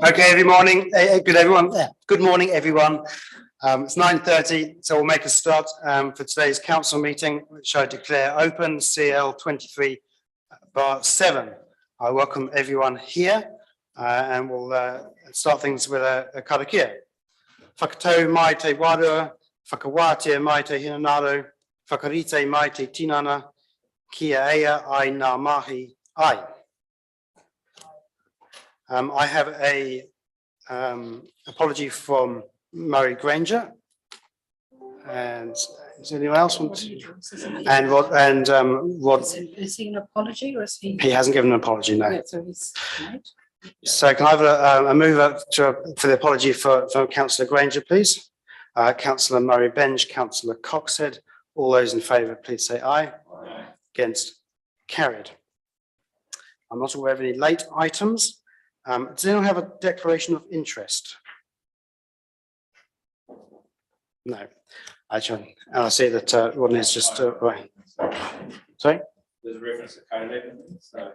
Okay, good morning, everyone. Good morning, everyone. It's 9:30, so we'll make a start for today's council meeting, which I declare open, CL 23/7. I welcome everyone here, and we'll start things with a karakia. Whakatau mai te warua, whakawātea mai te hinanaro, whakarite mai te tinana, kia ea ai ngā mahi ai. I have a apology from Murray Granger, and is anyone else want to? And Rod Is he an apology or is he? He hasn't given an apology, no. Yeah, so he's late. So can I have a move up for the apology for Councillor Granger, please? Councillor Murray Benj, Councillor Coxhead, all those in favour, please say aye. Aye. Against, carried. I'm not aware of any late items. Does anyone have a declaration of interest? No. Actually, and I see that Rodney is just right. Sorry? There's a reference to co-living. So,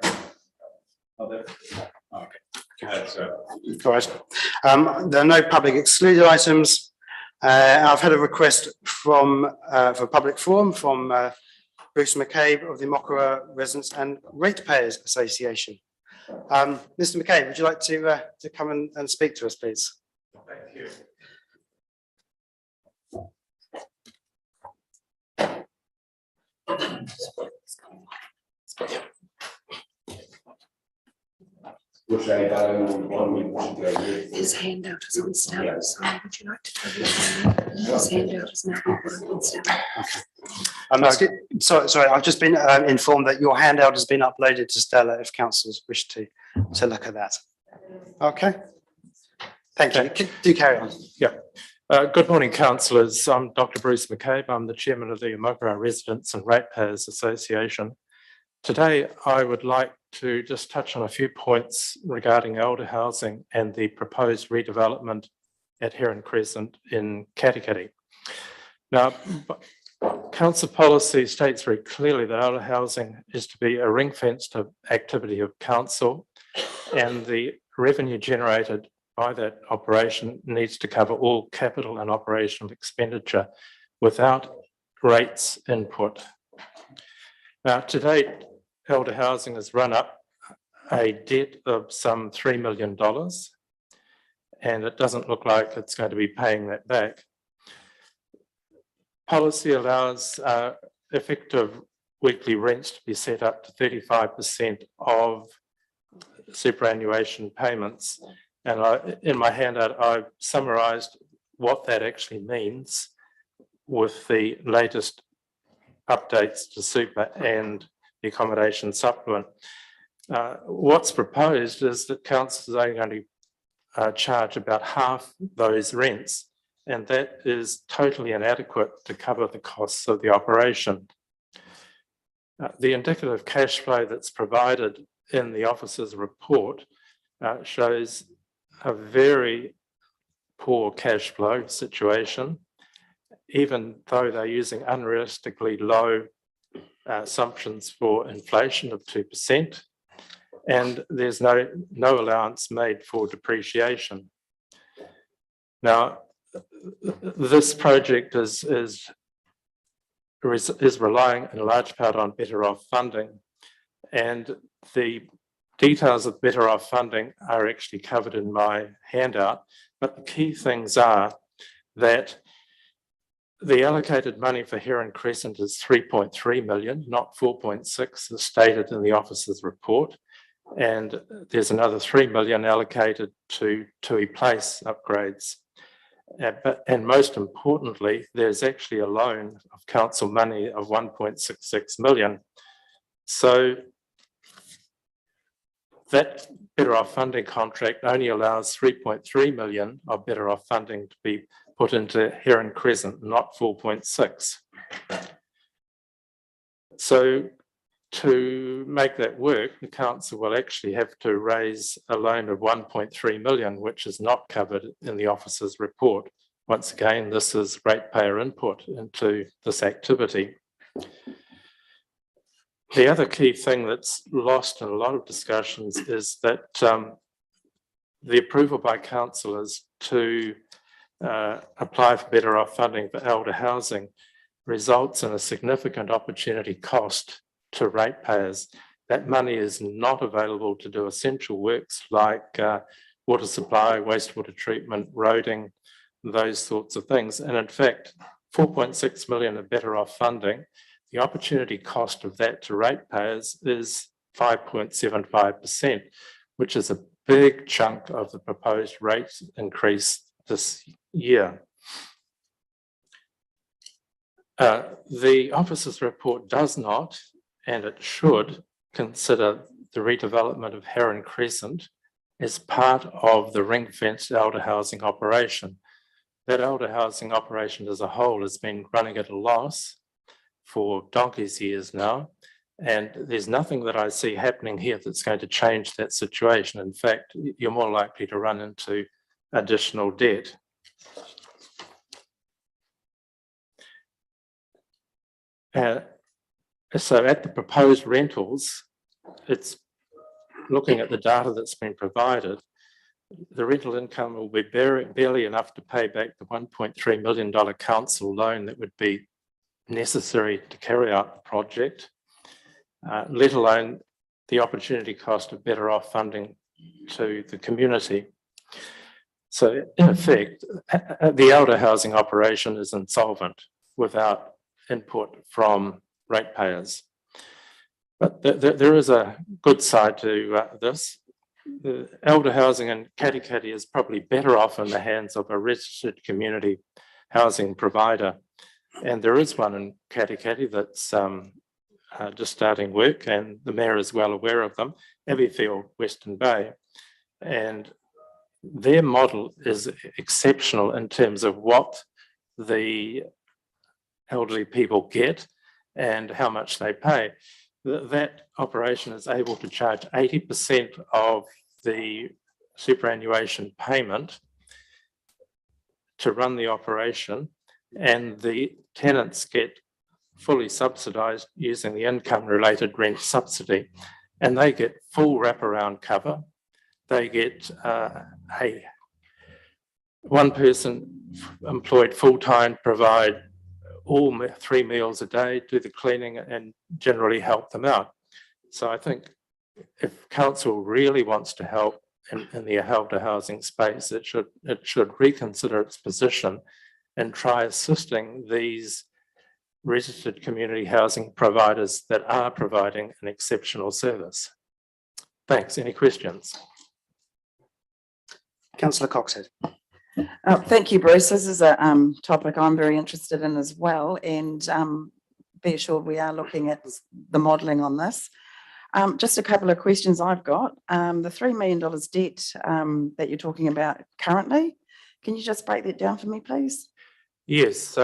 okay. All right. There are no public excluded items. I've had a request from for a public forum from Bruce McCabe of the Mokura Residents and Ratepayers Association. Mr. McCabe, would you like to come and speak to us, please? Thank you. His handout is on stand, so would you like to tell me his handout is now on stand? Sorry, I've just been informed that your handout has been uploaded to Stella if councillors wish to look at that. Okay. Thank you. Do carry on. Yeah. Good morning, councillors. I'm Dr. Bruce McCabe. I'm the chairman of the Mokura Residents and Ratepayers Association. Today, I would like to just touch on a few points regarding elder housing and the proposed redevelopment at Heron Crescent in Katikati. Now, council policy states very clearly that elder housing is to be a ring-fenced activity of council, and the revenue generated by that operation needs to cover all capital and operational expenditure without rates input. Now, to date, elder housing has run up a debt of some $3 million, and it doesn't look like it's going to be paying that back. Policy allows effective weekly rents to be set up to 35% of superannuation payments. And in my handout, I've summarised what that actually means with the latest updates to super and the accommodation supplement. What's proposed is that councils are going to charge about half those rents, and that is totally inadequate to cover the costs of the operation. The indicative cash flow that's provided in the officer's report shows a very poor cash flow situation, even though they're using unrealistically low assumptions for inflation of 2%, and there's no allowance made for depreciation. Now, this project is relying in large part on Better Off funding, and the details of Better Off funding are actually covered in my handout, but the key things are that the allocated money for Heron Crescent is 3.3 million, not 4.6 as stated in the officer's report. And there's another 3 million allocated to Tui Place upgrades. And most importantly, there's actually a loan of council money of 1.66 million. So that Better Off funding contract only allows 3.3 million of Better Off funding to be put into Heron Crescent, not 4.6. So to make that work, the council will actually have to raise a loan of 1.3 million, which is not covered in the officer's report. Once again, this is ratepayer input into this activity. The other key thing that's lost in a lot of discussions is that the approval by councillors to apply for better off funding for elder housing results in a significant opportunity cost to ratepayers. That money is not available to do essential works like water supply, wastewater treatment, roading, those sorts of things. And in fact, 4.6 million of better off funding, the opportunity cost of that to ratepayers is 5.75%, which is a big chunk of the proposed rate increase this year. The officer's report does not, and it should, consider the redevelopment of Heron Crescent as part of the ring-fenced elder housing operation. That elder housing operation as a whole has been running at a loss for donkey's years now, and there's nothing that I see happening here that's going to change that situation. In fact, you're more likely to run into additional debt. So at the proposed rentals, it's looking at the data that's been provided, the rental income will be barely enough to pay back the $1.3 million council loan that would be necessary to carry out the project, let alone the opportunity cost of better off funding to the community. So in effect, the elder housing operation is insolvent without input from ratepayers. But there is a good side to this. The elder housing in Katikati is probably better off in the hands of a registered community housing provider. And there is one in Katikati that's just starting work, and the mayor is well aware of them, Abbeyfield, Western Bay. And their model is exceptional in terms of what the elderly people get and how much they pay. That operation is able to charge 80% of the superannuation payment to run the operation, and the tenants get fully subsidised using the income-related rent subsidy, and they get full wraparound cover. They get one person employed full-time, provide all 3 meals a day, do the cleaning and generally help them out. So I think if council really wants to help in the elder housing space, it should reconsider its position and try assisting these registered community housing providers that are providing an exceptional service. Thanks. Any questions? Councillor Coxhead. Thank you, Bruce. This is a topic I'm very interested in as well, and be assured we are looking at the modelling on this. Just a couple of questions I've got. The $3 million debt that you're talking about currently, can you just break that down for me, please? Yes.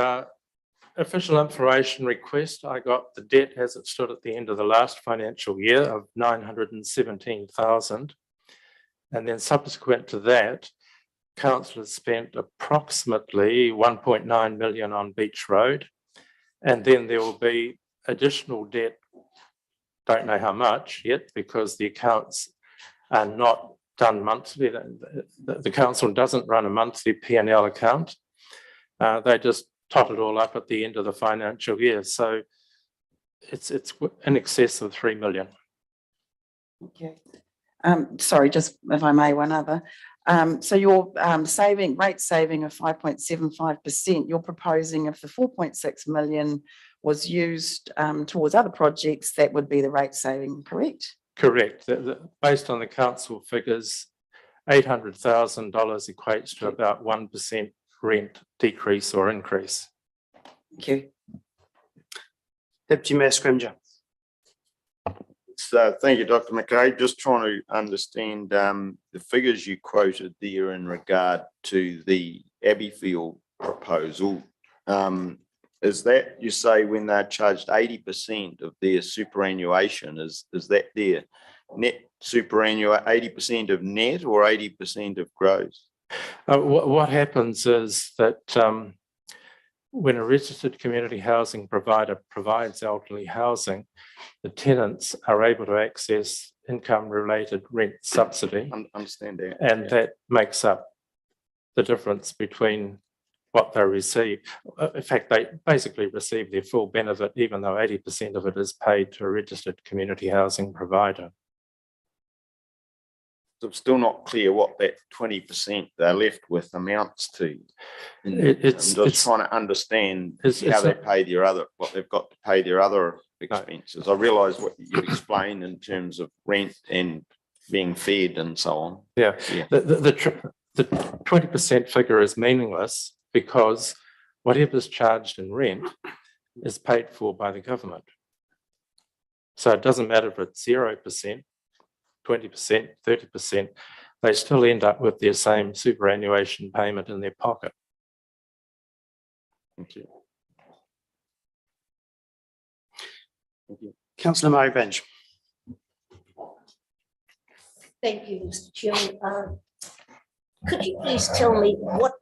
Official information request, I got the debt as it stood at the end of the last financial year of $917,000. And then subsequent to that, council has spent approximately 1.9 million on Beach Road. And then there will be additional debt, don't know how much yet, because the accounts are not done monthly. The council doesn't run a monthly P&L account. They just tot it all up at the end of the financial year. So it's in excess of 3 million. Okay. Sorry, just if I may, one other. So your rate saving of 5.75%, you're proposing if the 4.6 million was used towards other projects, that would be the rate saving, correct? Correct. Based on the council figures, $800,000 equates to about 1% rent decrease or increase. Thank you. Deputy Mayor Scrimgeour. So thank you, Dr. McKay. Just trying to understand the figures you quoted there in regard to the Abbeyfield proposal. Is that, you say, when they're charged 80% of their superannuation, is that their net superannuation, 80% of net or 80% of gross? What happens is that when a registered community housing provider provides elderly housing, the tenants are able to access income-related rent subsidy, Understand that. and that makes up the difference between what they receive. In fact, they basically receive their full benefit, even though 80% of it is paid to a registered community housing provider. So I'm still not clear what that 20% they're left with amounts to. And It's I'm just trying to understand it's how they not- pay what they've got to pay their other expenses. I realise what you've explained in terms of rent and being fed and so on. Yeah, Yeah. the 20% figure is meaningless because whatever's charged in rent is paid for by the government. So it doesn't matter if it's 0%, 20%, 30%, they still end up with their same superannuation payment in their pocket. Thank you. Councillor Murray Bench. Thank you, Mr. Chairman. Could you please tell me what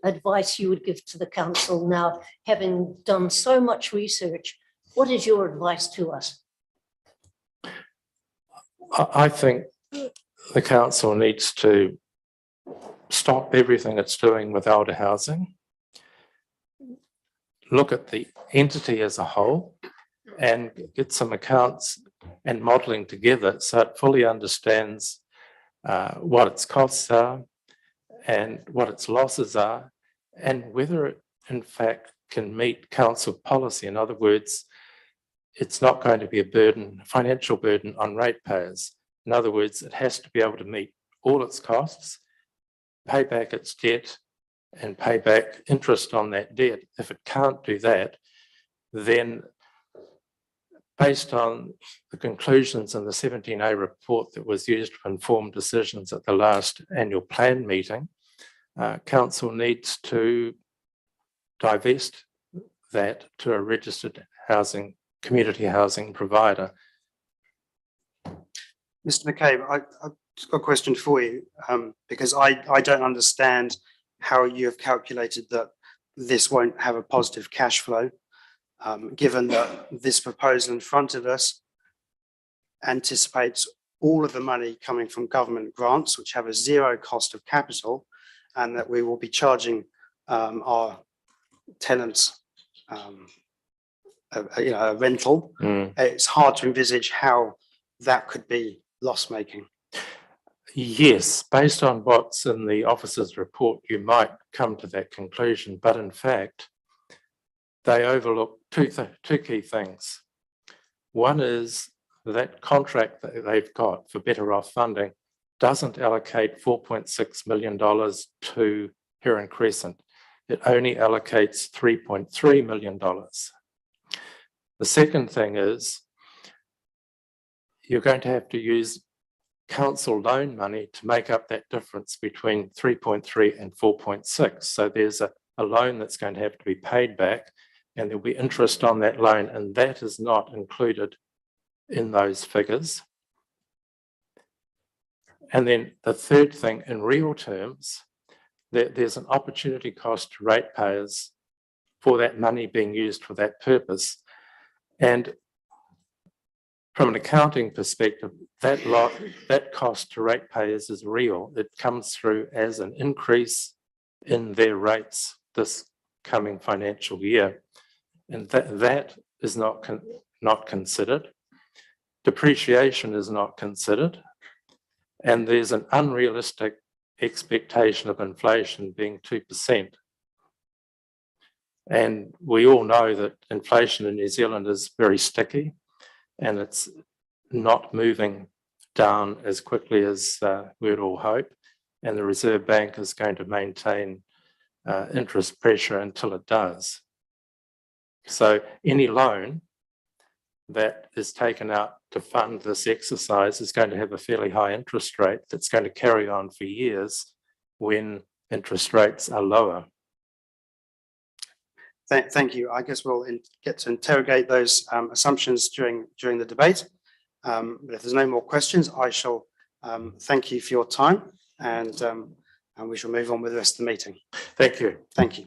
advice you would give to the council now, having done so much research? What is your advice to us? I think the council needs to stop everything it's doing with elder housing, look at the entity as a whole and get some accounts and modelling together so it fully understands what its costs are and what its losses are and whether it in fact can meet council policy. In other words, it's not going to be a burden, financial burden on ratepayers. In other words, it has to be able to meet all its costs, pay back its debt, and pay back interest on that debt. If it can't do that, then based on the conclusions in the 17A report that was used for informed decisions at the last annual plan meeting, council needs to divest that to a registered community housing provider. Mr. McCabe, I've got a question for you, because I don't understand how you have calculated that this won't have a positive cash flow, given that this proposal in front of us anticipates all of the money coming from government grants, which have a zero cost of capital, and that we will be charging our tenants a rental. It's hard to envisage how that could be loss-making. Yes, based on what's in the officer's report, you might come to that conclusion, but in fact, they overlook two key things. One is that contract that they've got for Better Off funding doesn't allocate $4.6 million to Heron Crescent. It only allocates $3.3 million. The second thing is you're going to have to use council loan money to make up that difference between 3.3 and 4.6. So there's a loan that's going to have to be paid back and there'll be interest on that loan, and that is not included in those figures. And then the third thing, in real terms, there's an opportunity cost to ratepayers for that money being used for that purpose. And from an accounting perspective, that cost to ratepayers is real. It comes through as an increase in their rates this coming financial year. And that is not considered. Depreciation is not considered. And there's an unrealistic expectation of inflation being 2%. And we all know that inflation in New Zealand is very sticky and it's not moving down as quickly as we'd all hope. And the Reserve Bank is going to maintain interest pressure until it does. So any loan that is taken out to fund this exercise is going to have a fairly high interest rate that's going to carry on for years when interest rates are lower. Thank you. I guess we'll get to interrogate those assumptions during the debate. But if there's no more questions, I shall thank you for your time, and we shall move on with the rest of the meeting. Thank you. Thank you.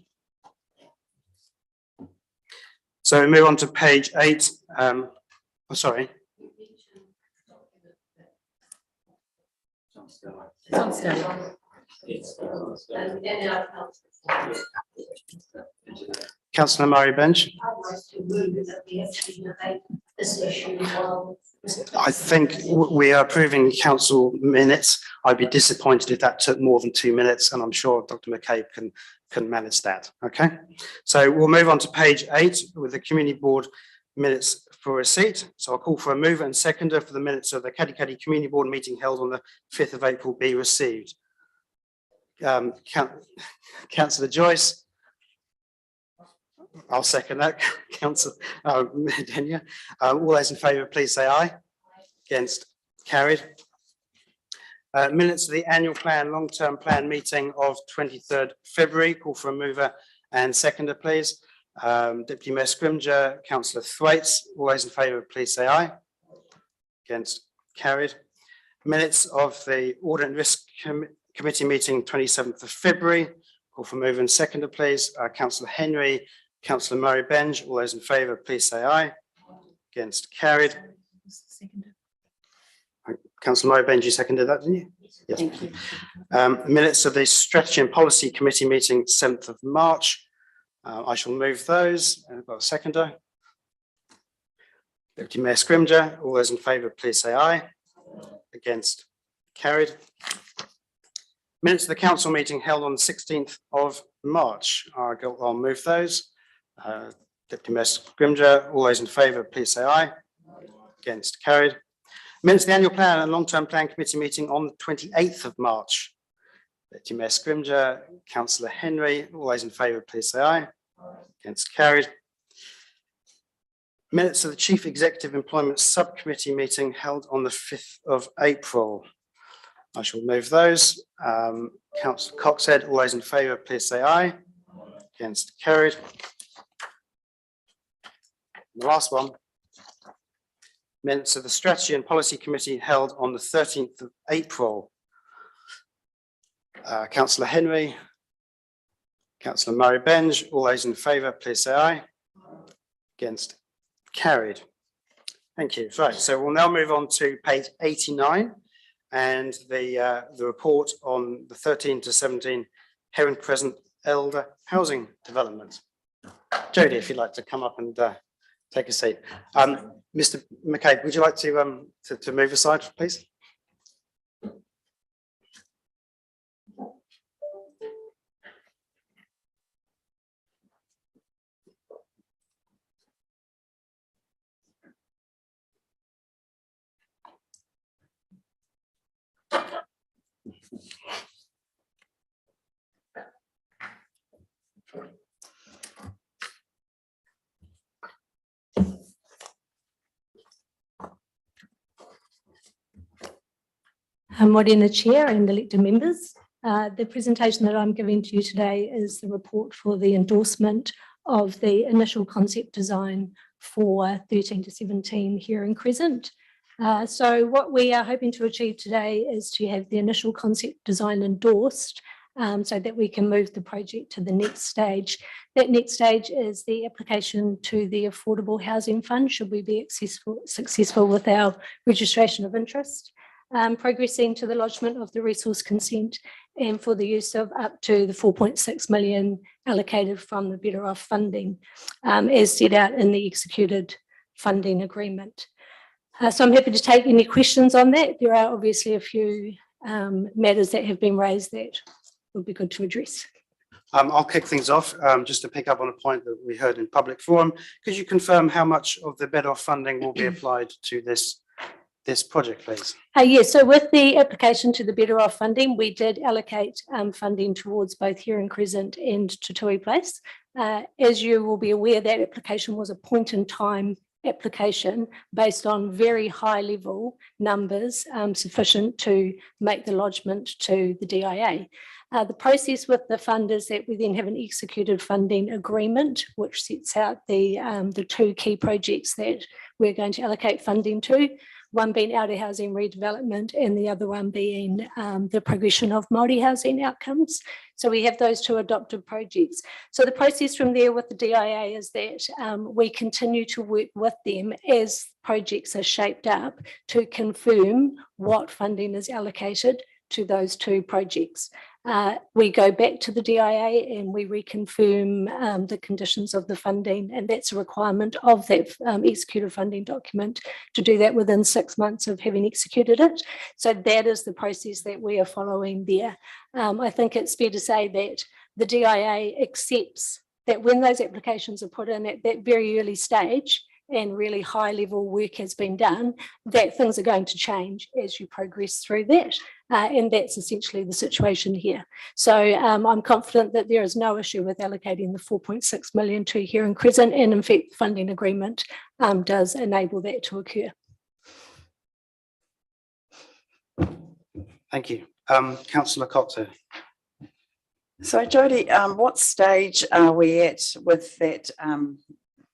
So we move on to page 8. Sorry. It's on study. Councillor Murray Bench. I think we are approving council minutes. I'd be disappointed if that took more than 2 minutes, and I'm sure Dr. McCabe can manage that. Okay, so we'll move on to page 8 with the community board minutes for receipt. So I'll call for a mover and seconder for the minutes of the Kadikadi Community Board meeting held on the 5th of April be received. Councillor Joyce. I'll second that. Councillor Denia. All those in favour, please say aye. Against? Carried. Minutes of the annual plan, long-term plan meeting of 23rd February. Call for a mover and seconder, please. Deputy Mayor Scrimgeour, Councillor Thwaites. All those in favour, please say aye. Against? Carried. Minutes of the Audit and Risk Committee meeting 27th of February. Call for mover and seconder, please. Councillor Henry, Councillor Murray Benj. All those in favour, please say aye. Against? Carried. Councillor Murray Benj, you seconded that, didn't you? Yes. Thank you. Minutes of the Strategy and Policy Committee meeting 7th of March. I shall move those. I've got a seconder. Deputy Mayor Scrimgeour. All those in favour, please say aye. Against? Carried. Minutes of the council meeting held on the 16th of March. I'll move those. Deputy Mayor Scrimgeour. All those in favour, please say aye. Against? Carried. Minutes of the annual plan and long-term plan committee meeting on the 28th of March. Deputy Mayor Scrimgeour, Councillor Henry. All those in favour, please say aye. Against? Carried. Minutes of the Chief Executive Employment Subcommittee meeting held on the 5th of April. I shall move those. Councillor Coxhead. All those in favour, please say aye. Against? Carried. The last one. Minutes of the Strategy and Policy Committee held on the 13th of April. Councillor Henry, Councillor Murray Benj. All those in favour, please say aye. Against? Carried. Thank you. Right, so we'll now move on to page 89 and the report on the 13 to 17 Heron Crescent Elder Housing Development. Jodie, if you'd like to come up and take a seat. Mr. McCabe, would you like to move aside, please? Morena Chair and elected members. The presentation that I'm giving to you today is the report for the endorsement of the initial concept design for 13 to 17 Heron Crescent. So what we are hoping to achieve today is to have the initial concept design endorsed so that we can move the project to the next stage. That next stage is the application to the Affordable Housing Fund, should we be successful with our registration of interest. Progressing to the lodgement of the resource consent and for the use of up to the 4.6 million allocated from the Better Off funding as set out in the executed funding agreement. So I'm happy to take any questions on that. There are obviously a few matters that have been raised that would be good to address. I'll kick things off just to pick up on a point that we heard in public forum. Could you confirm how much of the Better Off funding will be applied to this project, please? Yes, so with the application to the Better Off funding, we did allocate funding towards both Heron Crescent and Tutui Place. As you will be aware, that application was a point in time application based on very high level numbers sufficient to make the lodgement to the DIA. The process with the fund is that we then have an executed funding agreement which sets out the two key projects that we're going to allocate funding to. one being outer housing redevelopment and the other one being the progression of Māori housing outcomes. So we have those two adopted projects. So the process from there with the DIA is that we continue to work with them as projects are shaped up to confirm what funding is allocated to those two projects. We go back to the DIA and we reconfirm the conditions of the funding, and that's a requirement of that executed funding document to do that within 6 months of having executed it. So that is the process that we are following there. I think it's fair to say that the DIA accepts that when those applications are put in at that very early stage and really high level work has been done, that things are going to change as you progress through that. And that's essentially the situation here. So I'm confident that there is no issue with allocating the 4.6 million to Heron Crescent, and in fact, the funding agreement does enable that to occur. Thank you. Councillor Coxhead. So Jody, what stage are we at with that,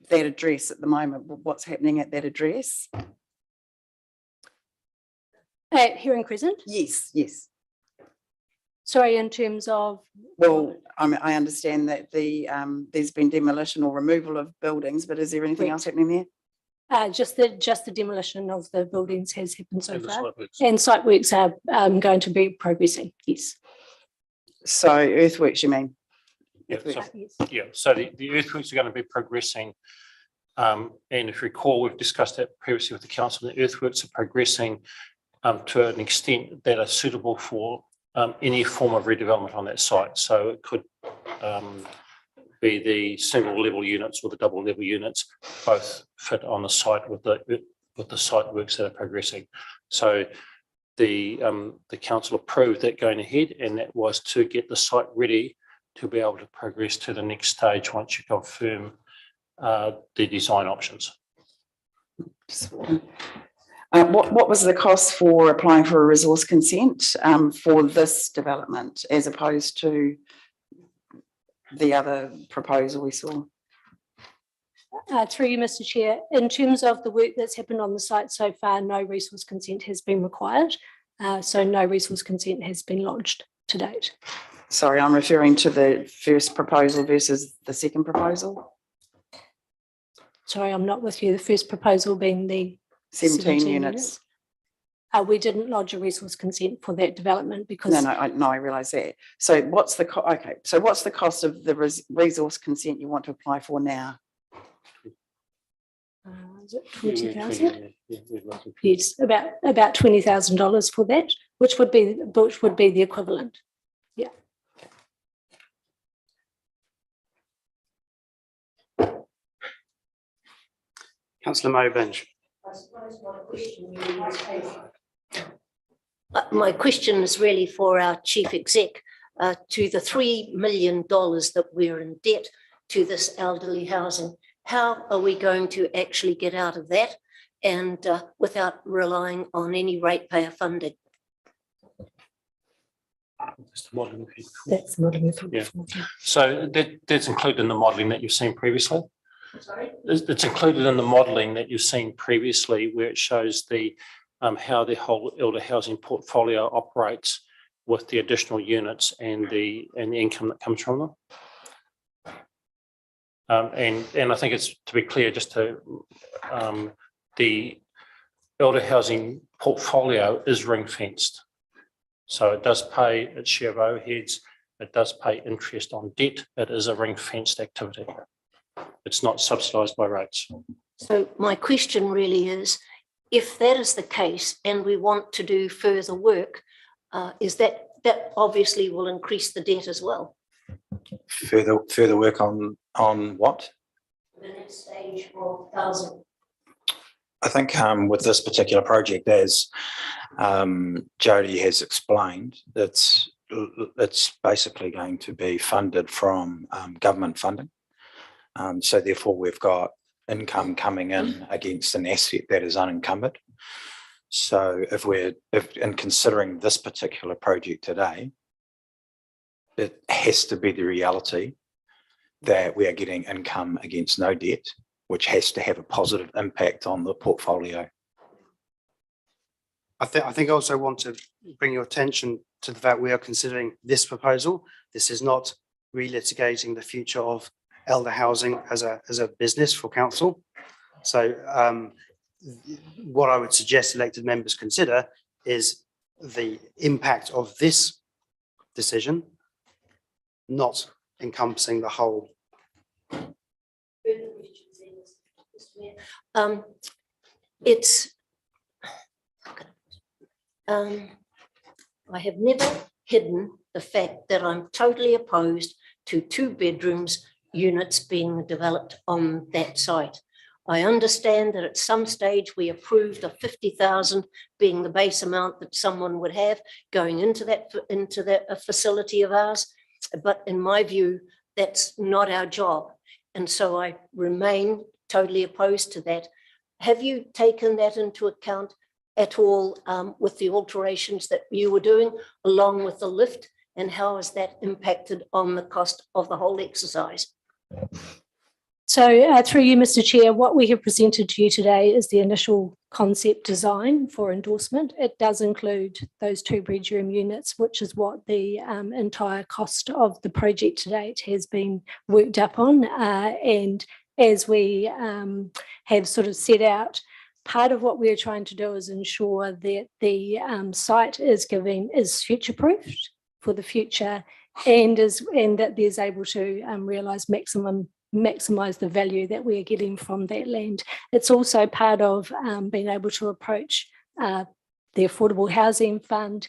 that address at the moment? What's happening at that address? At Heron Crescent? Yes, yes. Sorry, in terms of? Well, I understand that there's been demolition or removal of buildings, but is there anything else happening there? Just the demolition of the buildings has happened so far, and site works are going to be progressing, yes. So earthworks, you mean? Yeah, so, Yes. yeah, so the earthworks are going to be progressing. And if you recall, we've discussed that previously with the council. The earthworks are progressing to an extent that are suitable for any form of redevelopment on that site. So it could be the single level units or the double level units, both fit on the site with the site works that are progressing. So the council approved that going ahead, and that was to get the site ready to be able to progress to the next stage once you confirm the design options. What was the cost for applying for a resource consent for this development as opposed to the other proposal we saw? Through you, Mr. Chair, in terms of the work that's happened on the site so far, no resource consent has been required. So no resource consent has been lodged to date. Sorry, I'm referring to the first proposal versus the second proposal. Sorry, I'm not with you. The first proposal being the 17 units. We didn't lodge a resource consent for that development because I realise that. So what's the so what's the cost of the resource consent you want to apply for now? Is it 20,000? Yes, about $20,000 for that, which would be the equivalent. Yeah. Councillor Murray Bench. I suppose my question is really for our chief exec, to the $3 million that we're in debt to this elderly housing. How are we going to actually get out of that and without relying on any ratepayer funding? That's the modelling. That's modelling. Yeah. So that's included in the modelling that you've seen previously. Sorry? It's included in the modelling that you've seen previously, where it shows the how the whole elder housing portfolio operates with the additional units and the income that comes from them. And I think it's, to be clear, just to the elder housing portfolio is ring fenced. So it does pay its share of overheads, it does pay interest on debt, it is a ring fenced activity. It's not subsidised by rates. So my question really is, if that is the case and we want to do further work, is that obviously will increase the debt as well? Further work on what? The next stage of housing. I think with this particular project, as Jody has explained, it's basically going to be funded from government funding. So therefore, we've got income coming in against an asset that is unencumbered. So if in considering this particular project today, it has to be the reality that we are getting income against no debt, which has to have a positive impact on the portfolio. I think I also want to bring your attention to the fact we are considering this proposal. This is not relitigating the future of elder housing as a business for council. So what I would suggest elected members consider is the impact of this decision, not encompassing the whole. It's, I have never hidden the fact that I'm totally opposed to 2 bedrooms units being developed on that site. I understand that at some stage we approved of 50,000 being the base amount that someone would have going into that facility of ours. But in my view, that's not our job. And so I remain totally opposed to that. Have you taken that into account at all with the alterations that you were doing along with the lift? And how has that impacted on the cost of the whole exercise? So through you, Mr. Chair, what we have presented to you today is the initial concept design for endorsement. It does include those 2 bedroom units, which is what the entire cost of the project to date has been worked up on. And as we have sort of set out, part of what we're trying to do is ensure that the site is future-proofed for the future and that there's able to maximise the value that we are getting from that land. It's also part of being able to approach the Affordable Housing Fund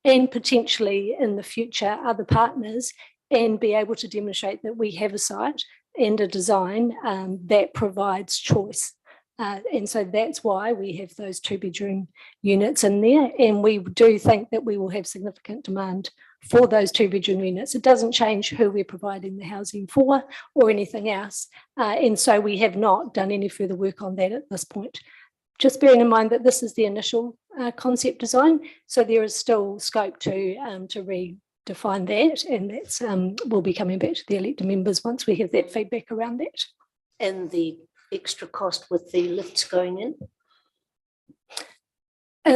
and potentially in the future other partners and be able to demonstrate that we have a site and a design that provides choice. And so that's why we have those 2 bedroom units in there. And we do think that we will have significant demand for those 2 bedroom units. It doesn't change who we're providing the housing for or anything else. And so we have not done any further work on that at this point. Just bearing in mind that this is the initial concept design. So there is still scope to redefine that. And that's we'll be coming back to the elected members once we have that feedback around that. And the extra cost with the lifts going in?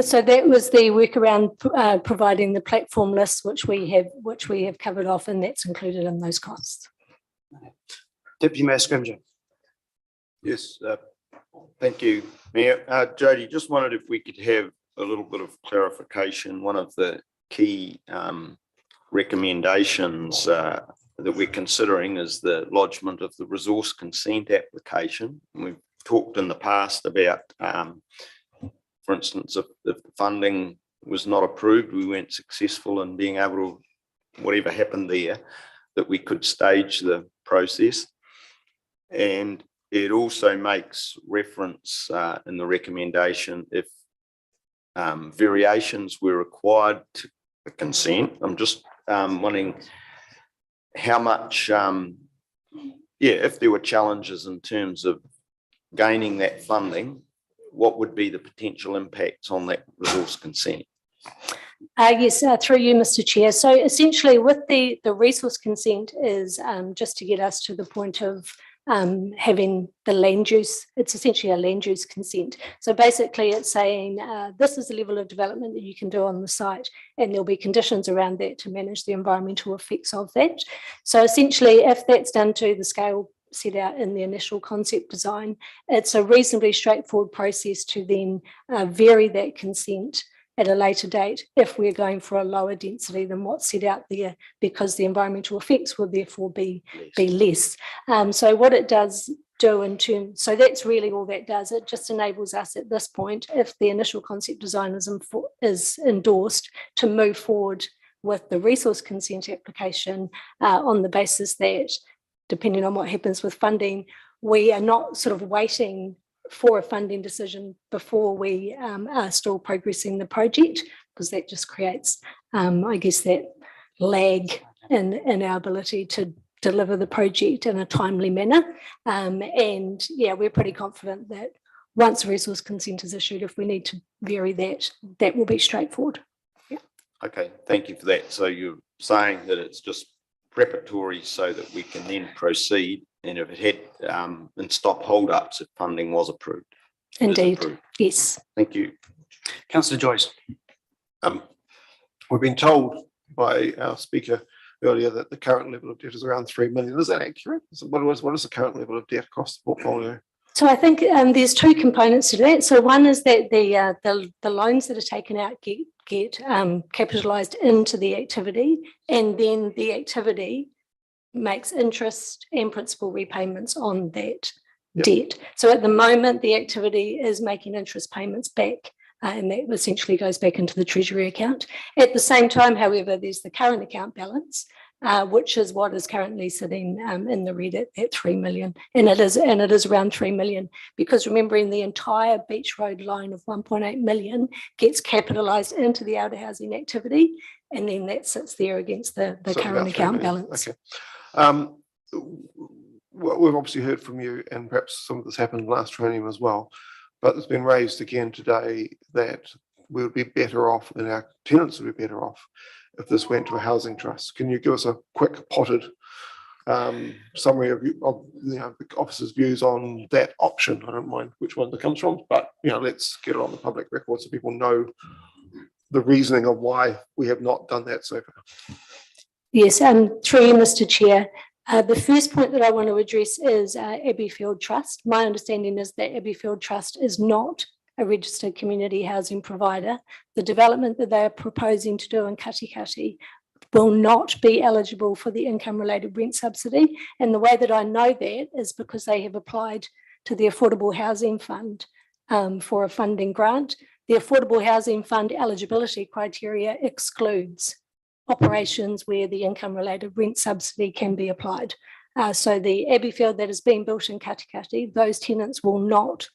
So that was the work around providing the platform lists, which we have covered off, and that's included in those costs. Deputy Mayor Scrimgeour. Yes, thank you, Mayor. Jody, just wondered if we could have a little bit of clarification. One of the key recommendations that we're considering is the lodgement of the resource consent application. We've talked in the past about, for instance, if the funding was not approved, we weren't successful in being able to, whatever happened there, that we could stage the process. And it also makes reference in the recommendation if variations were required to the consent. I'm just wondering how much, if there were challenges in terms of gaining that funding, what would be the potential impacts on that resource consent? Yes, through you, Mr. Chair. So essentially with the resource consent is just to get us to the point of having the land use. It's essentially a land use consent. So basically it's saying this is the level of development that you can do on the site, and there'll be conditions around that to manage the environmental effects of that. So essentially if that's done to the scale set out in the initial concept design, it's a reasonably straightforward process to then vary that consent at a later date if we're going for a lower density than what's set out there, because the environmental effects will therefore be less. So what it does do in terms, so that's really all that does. It just enables us at this point, if the initial concept design is endorsed, to move forward with the resource consent application on the basis that, depending on what happens with funding, we are not sort of waiting for a funding decision before we are still progressing the project, because that just creates, I guess, that lag in our ability to deliver the project in a timely manner. And yeah, we're pretty confident that once resource consent is issued, if we need to vary that, that will be straightforward. Yeah. Okay, thank you for that. So you're saying that it's just preparatory so that we can then proceed, and if it had and stop holdups if funding was approved. Indeed, yes. Thank you. Councillor Joyce. We've been told by our speaker earlier that the current level of debt is around 3 million. Is that accurate? What is the current level of debt across the portfolio? So I think there's two components to that. So one is that the loans that are taken out get capitalised into the activity, and then the activity makes interest and principal repayments on that debt. So at the moment, the activity is making interest payments back, and that essentially goes back into the Treasury account. At the same time, however, there's the current account balance, which is what is currently sitting in the red at 3 million, and it is around 3 million, because remembering the entire Beach Road loan of 1.8 million gets capitalised into the outer housing activity, and then that sits there against the So current about 3 account million. balance. Okay. Well, we've obviously heard from you, and perhaps some of this happened last training as well, but it's been raised again today that we would be better off, and our tenants would be better off, if this went to a housing trust. Can you give us a quick potted summary of the officer's views on that option? I don't mind which one that comes from, but let's get it on the public record so people know the reasoning of why we have not done that so far. Yes, through you, Mr. Chair. The first point that I want to address is Abbeyfield Trust. My understanding is that Abbeyfield Trust is not a registered community housing provider. The development that they are proposing to do in Katikati will not be eligible for the income-related rent subsidy. And the way that I know that is because they have applied to the Affordable Housing Fund for a funding grant. The Affordable Housing Fund eligibility criteria excludes operations where the income-related rent subsidy can be applied. So the Abbeyfield that is being built in Katikati, those tenants will not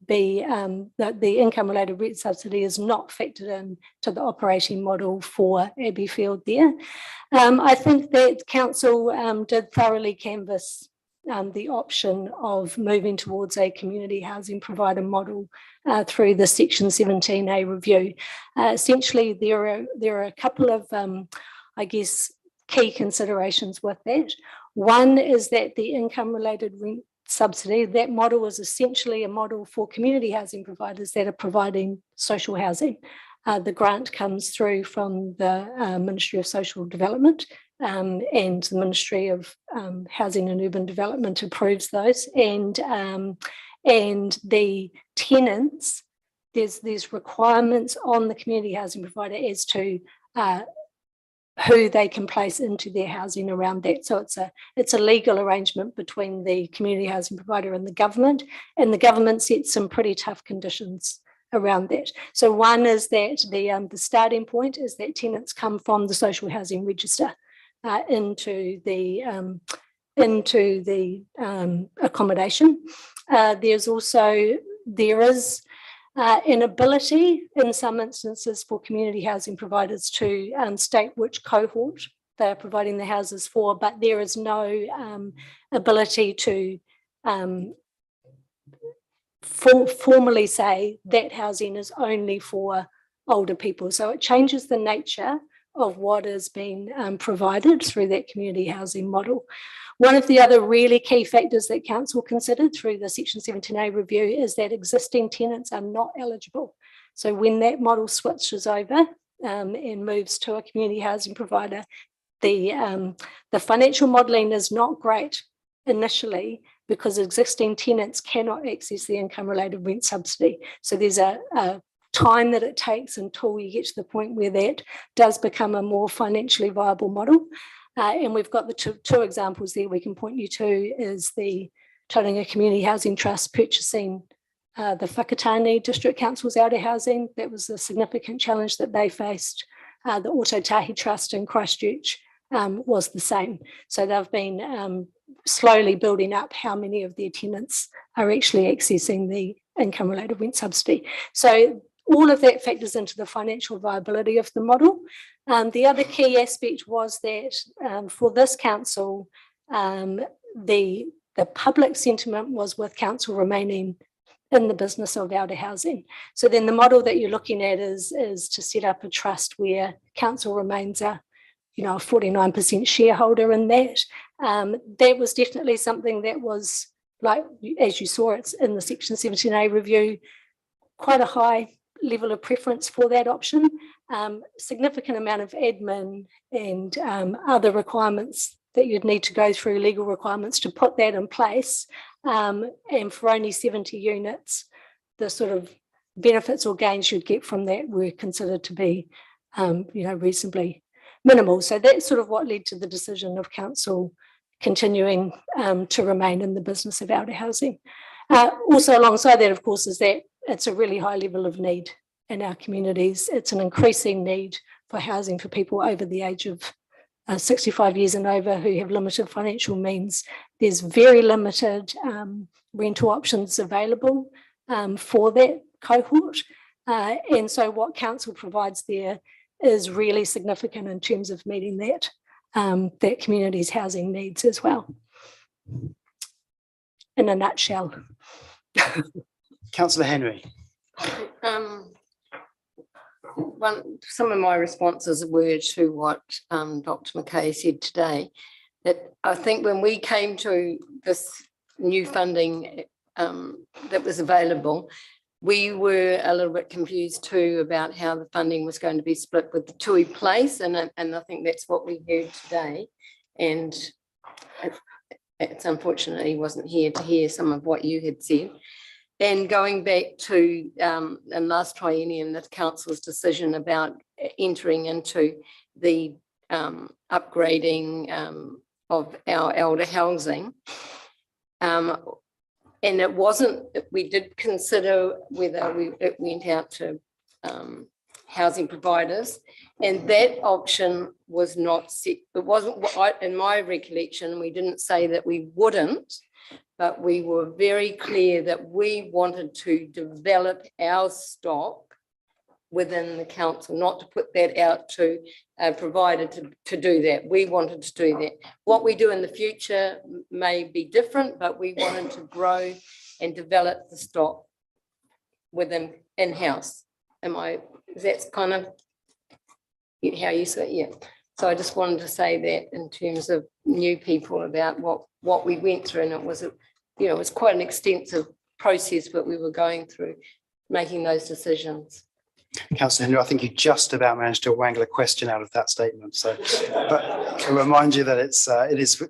be, the income-related rent subsidy is not factored in to the operating model for Abbeyfield there. I think that council did thoroughly canvass the option of moving towards a community housing provider model through the Section 17A review. Essentially, there are a couple of, I guess, key considerations with that. One is that the income-related rent subsidy, that model is essentially a model for community housing providers that are providing social housing. The grant comes through from the Ministry of Social Development, and the Ministry of Housing and Urban Development approves those, and the tenants, there's requirements on the community housing provider as to who they can place into their housing around that. So it's a legal arrangement between the community housing provider and the government sets some pretty tough conditions around that. So one is that the starting point is that tenants come from the social housing register into the accommodation. There is an ability in some instances for community housing providers to state which cohort they are providing the houses for, but there is no ability to formally say that housing is only for older people. So it changes the nature of what is being provided through that community housing model. One of the other really key factors that council considered through the Section 17A review is that existing tenants are not eligible. So when that model switches over and moves to a community housing provider, the financial modelling is not great initially because existing tenants cannot access the income-related rent subsidy. So there's a time that it takes until you get to the point where that does become a more financially viable model. And we've got the two examples there we can point you to is the Tauranga Community Housing Trust purchasing the Whakatane District Council's outer housing. That was a significant challenge that they faced. The Ototahi Trust in Christchurch was the same. So they've been slowly building up how many of their tenants are actually accessing the income-related rent subsidy. So all of that factors into the financial viability of the model. The other key aspect was that for this council, the public sentiment was with council remaining in the business of outer housing. So then the model that you're looking at is to set up a trust where council remains a 49% shareholder in that. That was definitely something that was, like, as you saw, it's in the Section 17A review, quite a high level of preference for that option. Significant amount of admin and other requirements that you'd need to go through, legal requirements to put that in place. And for only 70 units, the sort of benefits or gains you'd get from that were considered to be, reasonably minimal. So that's sort of what led to the decision of council continuing to remain in the business of elder housing. Also alongside that, of course, is that it's a really high level of need in our communities. It's an increasing need for housing for people over the age of 65 years and over who have limited financial means. There's very limited rental options available for that cohort. And so what council provides there is really significant in terms of meeting that, that community's housing needs as well. In a nutshell. Councillor Henry. Some of my responses were to what Dr. McKay said today, that I think when we came to this new funding that was available, we were a little bit confused too about how the funding was going to be split with the TUI place, and I think that's what we heard today. And it's unfortunately wasn't here to hear some of what you had said. And going back to in last triennium, the council's decision about entering into the upgrading of our elder housing. And it wasn't, we did consider whether it went out to housing providers, and that option was not set. It wasn't, in my recollection, we didn't say that we wouldn't, but we were very clear that we wanted to develop our stock within the council, not to put that out to a provider to do that. We wanted to do that. What we do in the future may be different, but we wanted to grow and develop the stock within in-house. That's kind of how you say it? Yeah. So I just wanted to say that in terms of new people about what we went through, and it was it was quite an extensive process, but we were going through making those decisions. Councillor Henry, I think you just about managed to wangle a question out of that statement. So, but I'll remind you that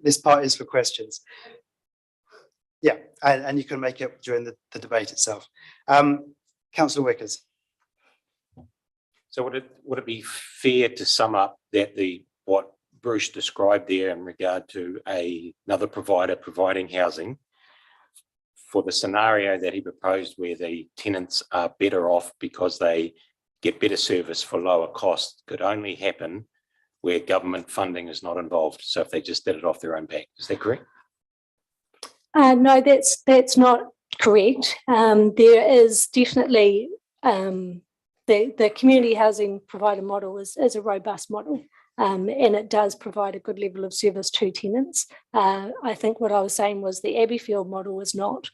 this part is for questions. Yeah, and you can make it during the debate itself. Councillor Wickers. So would it be fair to sum up that what Bruce described there in regard to another provider providing housing, for the scenario that he proposed where the tenants are better off because they get better service for lower costs, could only happen where government funding is not involved? So if they just did it off their own back, is that correct? No, that's not correct. There is definitely the community housing provider model is a robust model, and it does provide a good level of service to tenants. I think what I was saying was the Abbeyfield model is not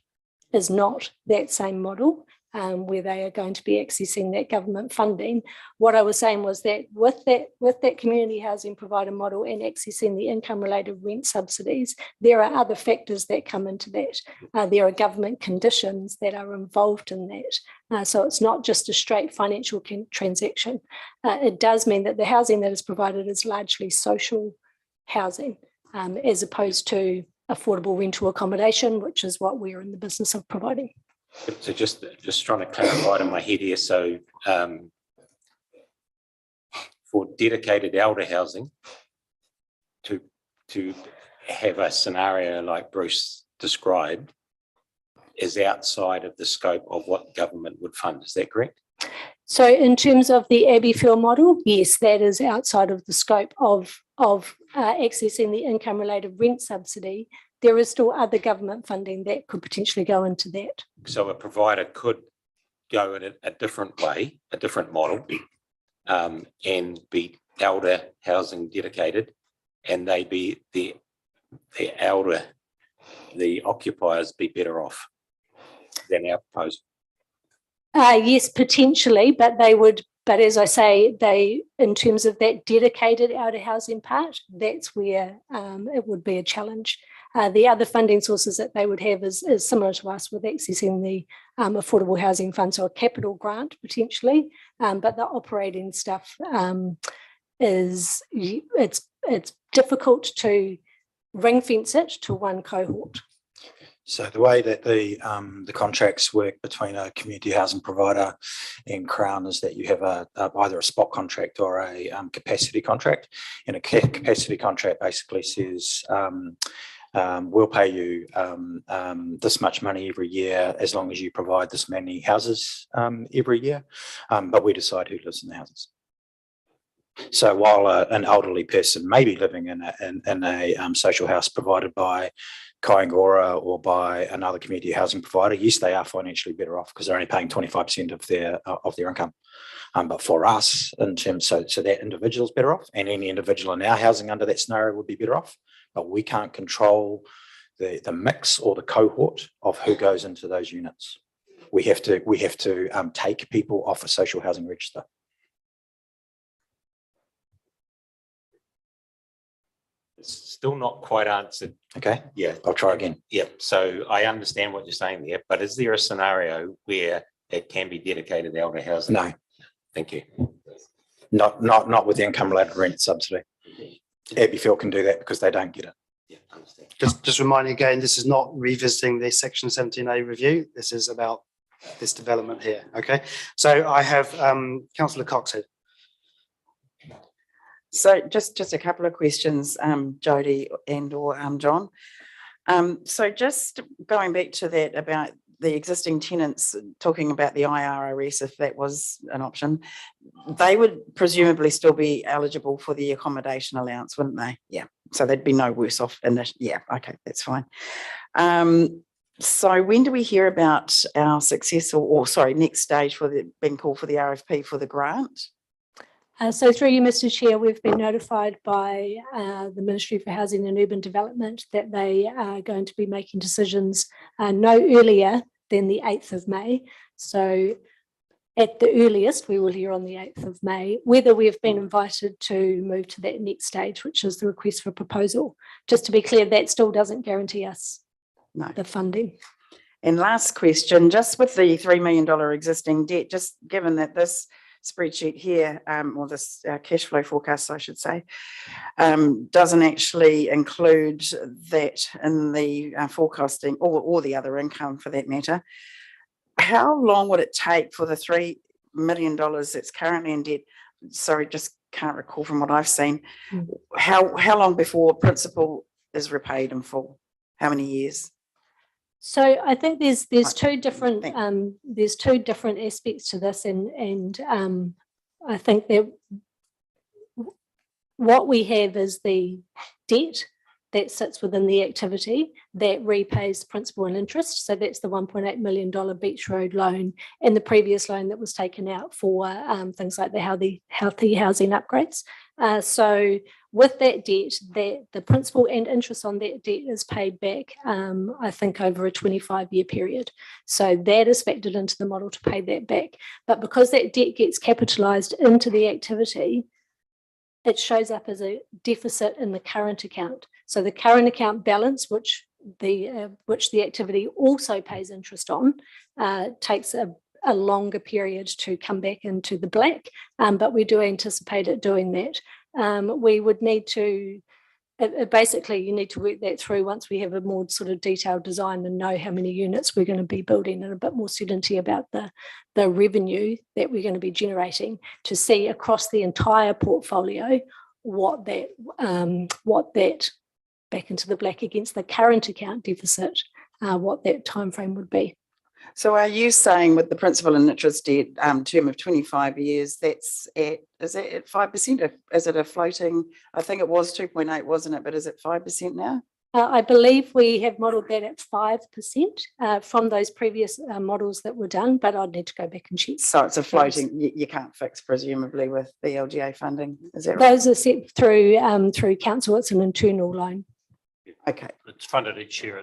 that same model, where they are going to be accessing that government funding. What I was saying was that with that community housing provider model and accessing the income related rent subsidies, there are other factors that come into that. There are government conditions that are involved in that. So it's not just a straight financial transaction. It does mean that the housing that is provided is largely social housing, as opposed to affordable rental accommodation, which is what we're in the business of providing. So just trying to clarify it in my head here. So for dedicated elder housing, to have a scenario like Bruce described is outside of the scope of what government would fund. Is that correct? So in terms of the Abbeyfield model, yes, that is outside of the scope of accessing the income related rent subsidy. There is still other government funding that could potentially go into that. So a provider could go in a different way, a different model, and be elder housing dedicated, and they be the occupiers be better off than our proposal. Yes, potentially, but they would. But as I say, in terms of that dedicated elder housing part, that's where it would be a challenge. The other funding sources that they would have is similar to us with accessing the affordable housing fund, so a capital grant potentially, but the operating stuff it's difficult to ring fence it to one cohort. So the way that the contracts work between a community housing provider and Crown is that you have either a spot contract or a capacity contract. And a capacity contract basically says we'll pay you this much money every year as long as you provide this many houses every year, but we decide who lives in the houses. So while an elderly person may be living in a social house provided by Kaingora or by another community housing provider, yes, they are financially better off because they're only paying 25% of their income. But for us, in terms, so that individual's better off, and any individual in our housing under that scenario would be better off. But we can't control the mix or the cohort of who goes into those units. We have to take people off a social housing register. It's still not quite answered. Okay. Yeah. I'll try again. Yep. So I understand what you're saying there, but is there a scenario where it can be dedicated to elder housing? No. Thank you. Not with the income ladder rent subsidy. Abbeyfield can do that because they don't get it. Yeah, understand. Just reminding again, this is not revisiting the section 17A review. This is about this development here. Okay. So I have Councillor Coxhead. So just a couple of questions, Jody and or John. So just going back to that about the existing tenants, talking about the IRRS, if that was an option, they would presumably still be eligible for the accommodation allowance, wouldn't they? Yeah. So they'd be no worse off in this. Yeah. Okay, that's fine. So when do we hear about our successful, or sorry, next stage for the being called for the RFP for the grant? So through you, Mr. Chair, we've been notified by the Ministry for Housing and Urban Development that they are going to be making decisions no earlier than the 8th of May. So at the earliest, we will hear on the 8th of May whether we have been invited to move to that next stage, which is the request for proposal. Just to be clear, that still doesn't guarantee us the funding. And last question, just with the $3 million existing debt, just given that this spreadsheet here, or this cash flow forecast, I should say, doesn't actually include that in the forecasting or the other income for that matter. How long would it take for the $3 million that's currently in debt? Sorry, just can't recall from what I've seen. How long before principal is repaid in full? How many years? So I think there's two different aspects to this, and I think that what we have is the debt that sits within the activity that repays principal and interest. So that's the $1.8 million Beach Road loan and the previous loan that was taken out for things like the healthy housing upgrades. So with that debt, the principal and interest on that debt is paid back, I think, over a 25-year period. So that is factored into the model to pay that back. But because that debt gets capitalised into the activity, it shows up as a deficit in the current account. So the current account balance, which the activity also pays interest on, takes a longer period to come back into the black, but we do anticipate it doing that. We would need to, basically you need to work that through once we have a more sort of detailed design and know how many units we're going to be building and a bit more certainty about the revenue that we're going to be generating, to see across the entire portfolio what that back into the black against the current account deficit, what that time frame would be. So are you saying with the principal and interest debt term of 25 years, is it at 5%? Is it a floating? I think it was 2.8, wasn't it? But is it 5% now? I believe we have modelled that at 5% from those previous models that were done, but I'd need to go back and check. So it's a floating, you can't fix presumably with the LGA funding, is that right? Those are set through council. It's an internal loan. Okay. It's funded each year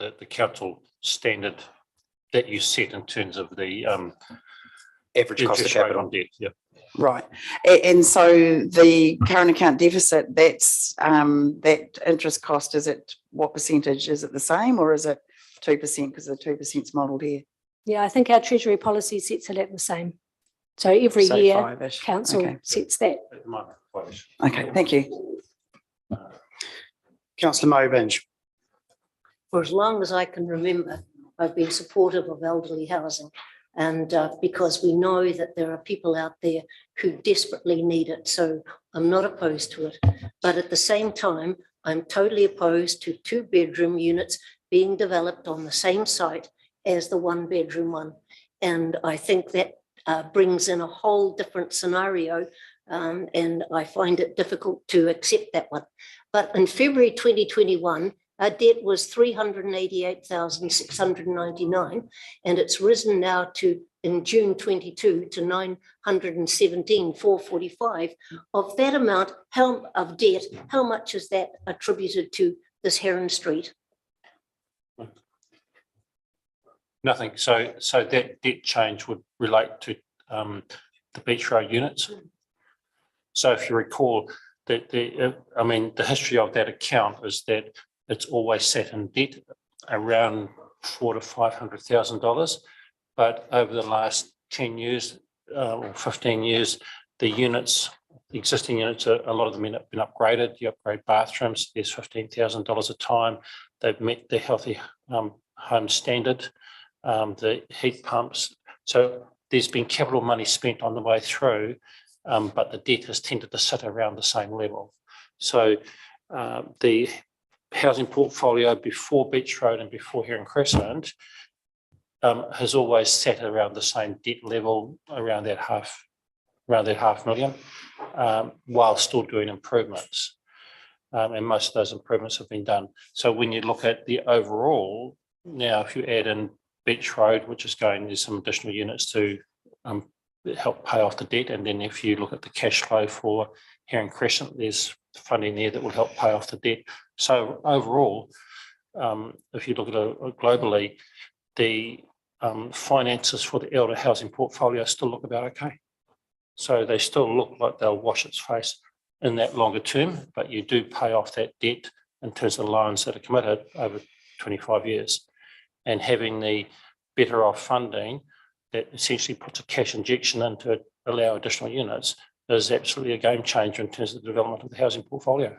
at the council standard that you set in terms of the average cost of capital on debt. Yeah. Right. And so the current account deficit, that's that interest cost, is it, what percentage? Is it the same or is it 2%, because the 2% is modelled here? Yeah, I think our treasury policy sets it at the same. So every So year, five-ish. council Okay. sets that. It might be close. Okay, thank you. Councillor Murray Benj. For as long as I can remember, I've been supportive of elderly housing. And because we know that there are people out there who desperately need it. So I'm not opposed to it. But at the same time, I'm totally opposed to 2-bedroom units being developed on the same site as the 1-bedroom one. And I think that brings in a whole different scenario. And I find it difficult to accept that one. But in February 2021, our debt was 388,699, and it's risen now to, in June 22, to 917,445. Of that amount of debt, how much is that attributed to this Heron Street? Nothing. So that debt change would relate to the Beach Road units. So if you recall that the history of that account is that it's always sat in debt around $400,000 to $500,000. But over the last 10 years or 15 years, the existing units, a lot of them have been upgraded. You upgrade bathrooms, there's $15,000 a time. They've met the healthy home standard, the heat pumps. So there's been capital money spent on the way through, but the debt has tended to sit around the same level. So the housing portfolio before Beach Road and before Heron Crescent has always sat around the same debt level, around that $500,000, while still doing improvements. And most of those improvements have been done. So when you look at the overall, now if you add in Beach Road, which is there's some additional units to help pay off the debt. And then if you look at the cash flow for Heron Crescent, there's funding there that will help pay off the debt. So overall, if you look at it globally, the finances for the elder housing portfolio still look about okay. So they still look like they'll wash its face in that longer term, but you do pay off that debt in terms of loans that are committed over 25 years. And having the better off funding that essentially puts a cash injection in to allow additional units is absolutely a game changer in terms of the development of the housing portfolio.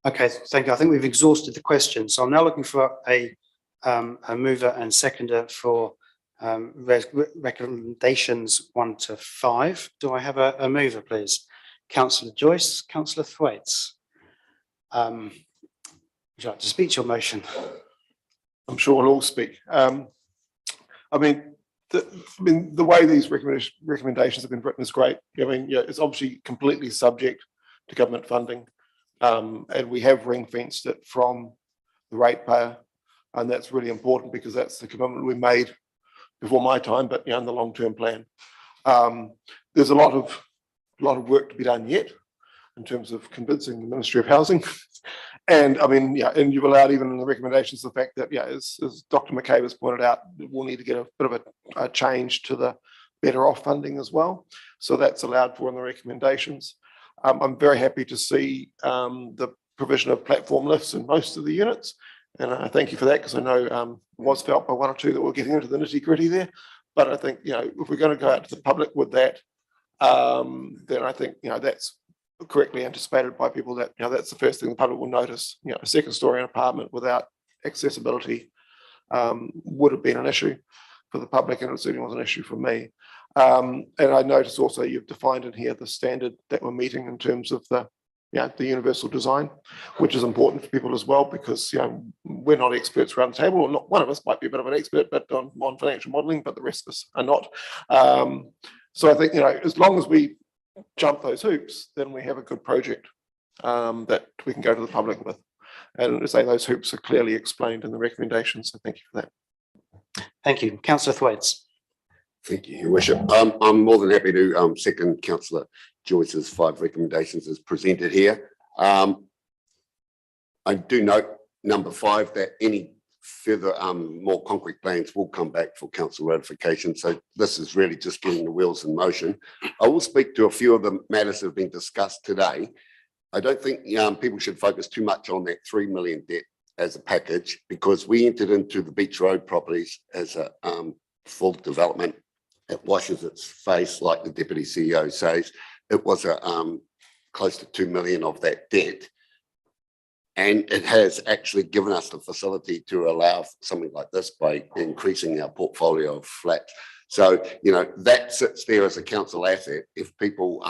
Okay, thank you. I think we've exhausted the question. So I'm now looking for a mover and seconder for recommendations 1 to 5. Do I have a mover, please? Councillor Joyce, Councillor Thwaites. Would you like to speak to your motion? I'm sure we'll all speak. The way these recommendations have been written is great. It's obviously completely subject to government funding. And we have ring fenced it from the ratepayer. And that's really important because that's the commitment we made before my time, but in the long-term plan. There's a lot of work to be done yet in terms of convincing the Ministry of Housing. And and you've allowed even in the recommendations the fact that, as Dr. McCabe has pointed out, we'll need to get a bit of a change to the better off funding as well. So that's allowed for in the recommendations. I'm very happy to see the provision of platform lifts in most of the units. And I thank you for that, because I know it was felt by one or two that we're getting into the nitty gritty there. But I think, if we're going to go out to the public with that, then I think, that's correctly anticipated by people that, that's the first thing the public will notice. A second story apartment without accessibility would have been an issue for the public, and it certainly was an issue for me. And I noticed also you've defined in here the standard that we're meeting in terms of the universal design, which is important for people as well, because we're not experts around the table, or not. One of us might be a bit of an expert, but on financial modelling, but the rest of us are not. So I think as long as we jump those hoops, then we have a good project that we can go to the public with. And as I say, those hoops are clearly explained in the recommendations. So thank you for that. Thank you, Councillor Thwaites. Thank you, Your Worship. I'm more than happy to second Councillor Joyce's 5 recommendations as presented here. I do note number 5, that any further more concrete plans will come back for council ratification. So this is really just getting the wheels in motion. I will speak to a few of the matters that have been discussed today. I don't think people should focus too much on that 3 million debt as a package, because we entered into the Beach Road properties as a full development. It washes its face, like the Deputy CEO says. It was a close to 2 million of that debt. And it has actually given us the facility to allow something like this by increasing our portfolio of flats. So, you know, that sits there as a council asset. If people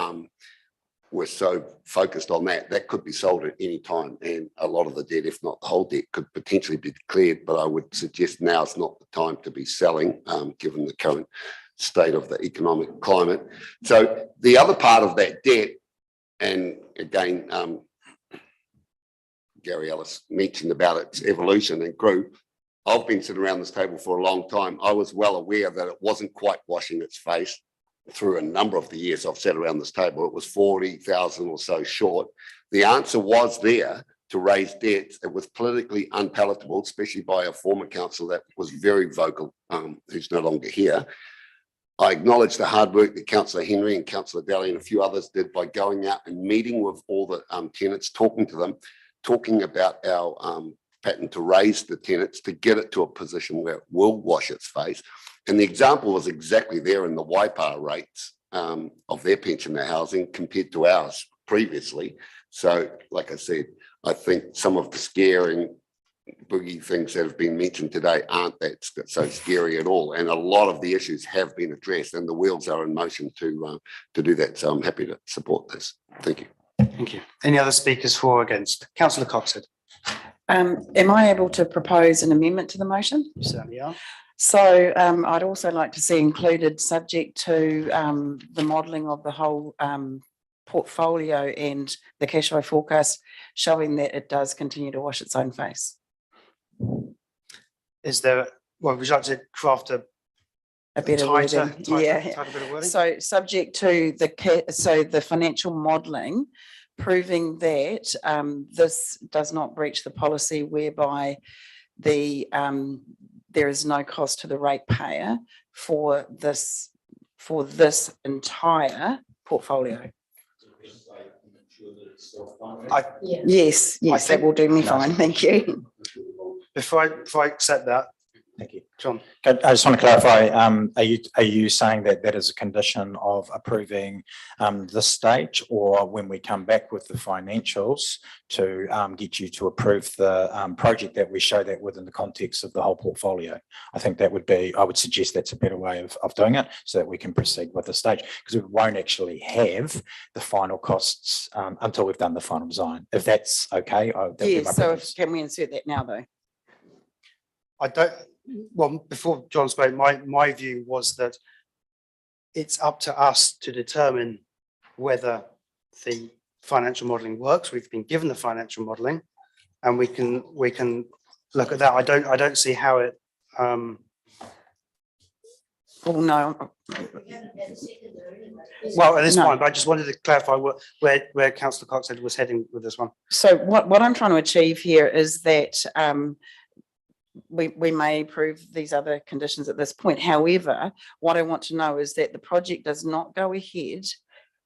were so focused on that, that could be sold at any time. And a lot of the debt, if not the whole debt, could potentially be declared. But I would suggest now is not the time to be selling, given the current state of the economic climate. So the other part of that debt, and again, Gary Ellis mentioned about its evolution and grew. I've been sitting around this table for a long time. I was well aware that it wasn't quite washing its face through a number of the years I've sat around this table. It was 40,000 or so short. The answer was there to raise debts. It was politically unpalatable, especially by a former council that was very vocal, who's no longer here. I acknowledge the hard work that Councillor Henry and Councillor Daly and a few others did by going out and meeting with all the tenants, talking to them, talking about our pattern to raise the tenants to get it to a position where it will wash its face. And the example was exactly there in the Waipa rates of their pensioner housing compared to ours previously. So, like I said, I think some of the scaring boogie things that have been mentioned today aren't that so scary at all. And a lot of the issues have been addressed and the wheels are in motion to do that. So I'm happy to support this. Thank you. Thank you. Any other speakers for or against? Councillor Coxhead. Am I able to propose an amendment to the motion? You certainly are. So I'd also like to see included, subject to the modelling of the whole portfolio and the cash flow forecast showing that it does continue to wash its own face. Is there, well, would you like to craft a better tighter wording? Yeah. bit of wording? So subject to the financial modelling proving that this does not breach the policy whereby there is no cost to the ratepayer for this entire portfolio. Yes, that will do me fine. Thank you. Before I accept that, Thank you. John. I just want to clarify, are you saying that that is a condition of approving this stage, or when we come back with the financials to get you to approve the project that we show that within the context of the whole portfolio? I think that would be, I would suggest that's a better way of doing it so that we can proceed with the stage, because we won't actually have the final costs until we've done the final design. If that's okay. Yes, so can we insert that now though? Well, before John spoke, my view was that it's up to us to determine whether the financial modelling works. We've been given the financial modelling, and we can look at that. I don't see how it. Well, no. Well, at this point, but I just wanted to clarify where Councillor Coxhead was heading with this one. So what I'm trying to achieve here is that we may approve these other conditions at this point. However, what I want to know is that the project does not go ahead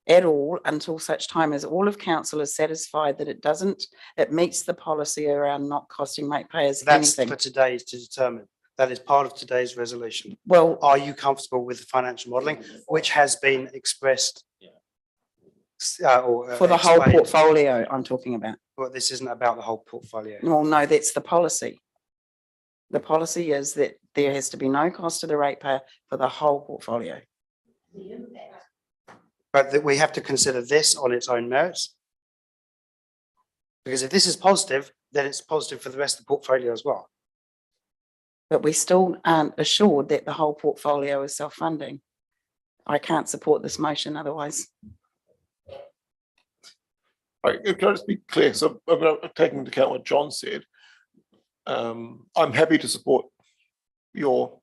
at all until such time as all of council is satisfied that it meets the policy around not costing ratepayers anything. That's for today to determine. That is part of today's resolution. Well, are you comfortable with the financial modelling, which has been expressed? For the whole portfolio I'm talking about. Well, this isn't about the whole portfolio. Well, no, that's the policy. The policy is that there has to be no cost to the ratepayer for the whole portfolio. But that we have to consider this on its own merits. Because if this is positive, then it's positive for the rest of the portfolio as well. But we still aren't assured that the whole portfolio is self-funding. I can't support this motion otherwise. Can I just be clear? So I'm taking into account what John said. I'm happy to support your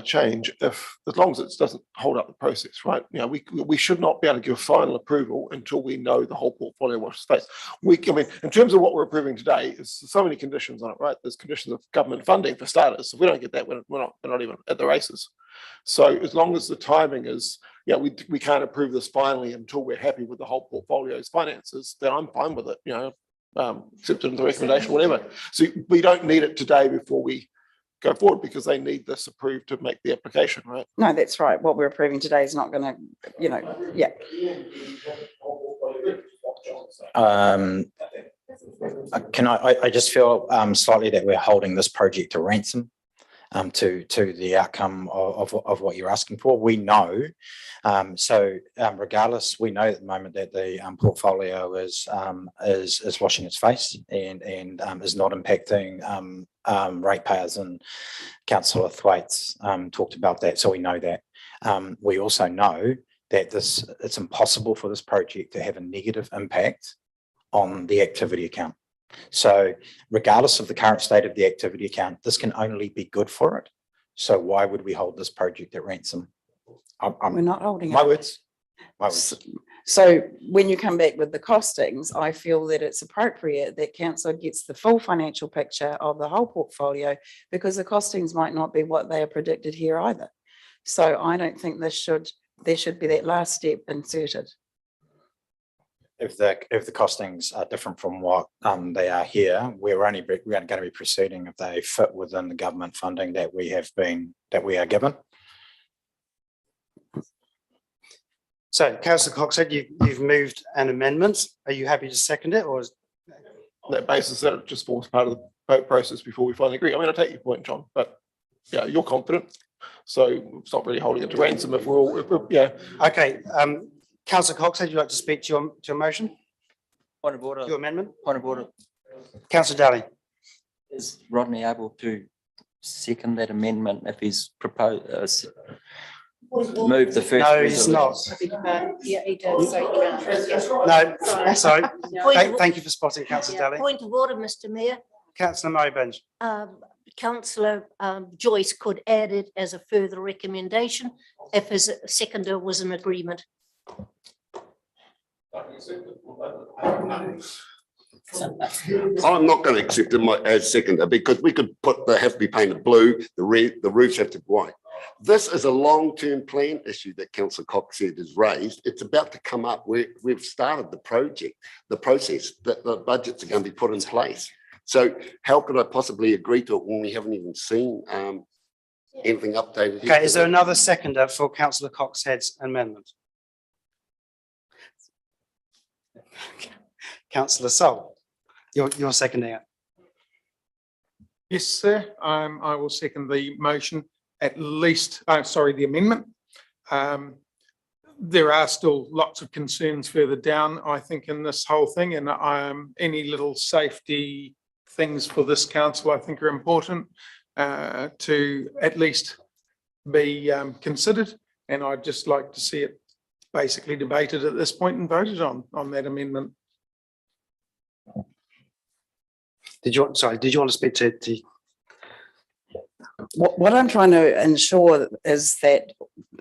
change as long as it doesn't hold up the process, right? You know, we should not be able to give final approval until we know the whole portfolio washes face. I mean, in terms of what we're approving today, there's so many conditions on it, right? There's conditions of government funding for starters. If we don't get that, we're not even at the races. So as long as the timing is, we can't approve this finally until we're happy with the whole portfolio's finances, then I'm fine with it. You know, accepted in the recommendation, whatever. So we don't need it today before we go forward because they need this approved to make the application, right? No, that's right. What we're approving today is not going to, yeah. I just feel slightly that we're holding this project to ransom to the outcome of what you're asking for. We know, regardless, we know at the moment that the portfolio is washing its face and is not impacting ratepayers, and Councillor Thwaites talked about that, so we know that. We also know that it's impossible for this project to have a negative impact on the activity account. So regardless of the current state of the activity account, this can only be good for it. So why would we hold this project at ransom? We're not holding My it. words. My words. So when you come back with the costings, I feel that it's appropriate that council gets the full financial picture of the whole portfolio, because the costings might not be what they are predicted here either. So I don't think there should be that last step inserted. If the costings are different from what they are here, we're going to be proceeding if they fit within the government funding that we are given. So Councillor Cox said you've moved an amendment. Are you happy to second it, or is? On that basis, that it just forms part of the vote process before we finally agree. I mean, I take your point, John, but yeah, you're confident. So it's not really holding it to ransom if we're all, yeah. Okay, Councillor Cox, would you like to speak to your motion? Point of order. Your amendment? Point of order. Councillor Daly. Is Rodney able to second that amendment if he's proposed, move the first? No, he's not. Yeah, he does. So you can't. No, sorry. Point of- Thank you for spotting, Councillor Yeah, Daly. Point of order, Mr. Mayor. Councillor Murray Benj. Councillor Joyce could add it as a further recommendation if his seconder was in agreement. I'm not going to accept it as seconder because we could they have to be painted blue, the roofs have to be white. This is a long-term plan issue that Councillor Cox said is raised. It's about to come up. We've started the project, the process, that the budgets are going to be put in place. So how could I possibly agree to it when we haven't even seen anything updated? Okay, is there another seconder for Councillor Coxhead's amendment? Councillor Sol, you're seconding it. Yes, sir. I will second the motion, at least, the amendment. There are still lots of concerns further down, I think, in this whole thing, and any little safety things for this council, I think, are important to at least be considered. And I'd just like to see it basically debated at this point and voted on that amendment. Did you want to speak to? What I'm trying to ensure is that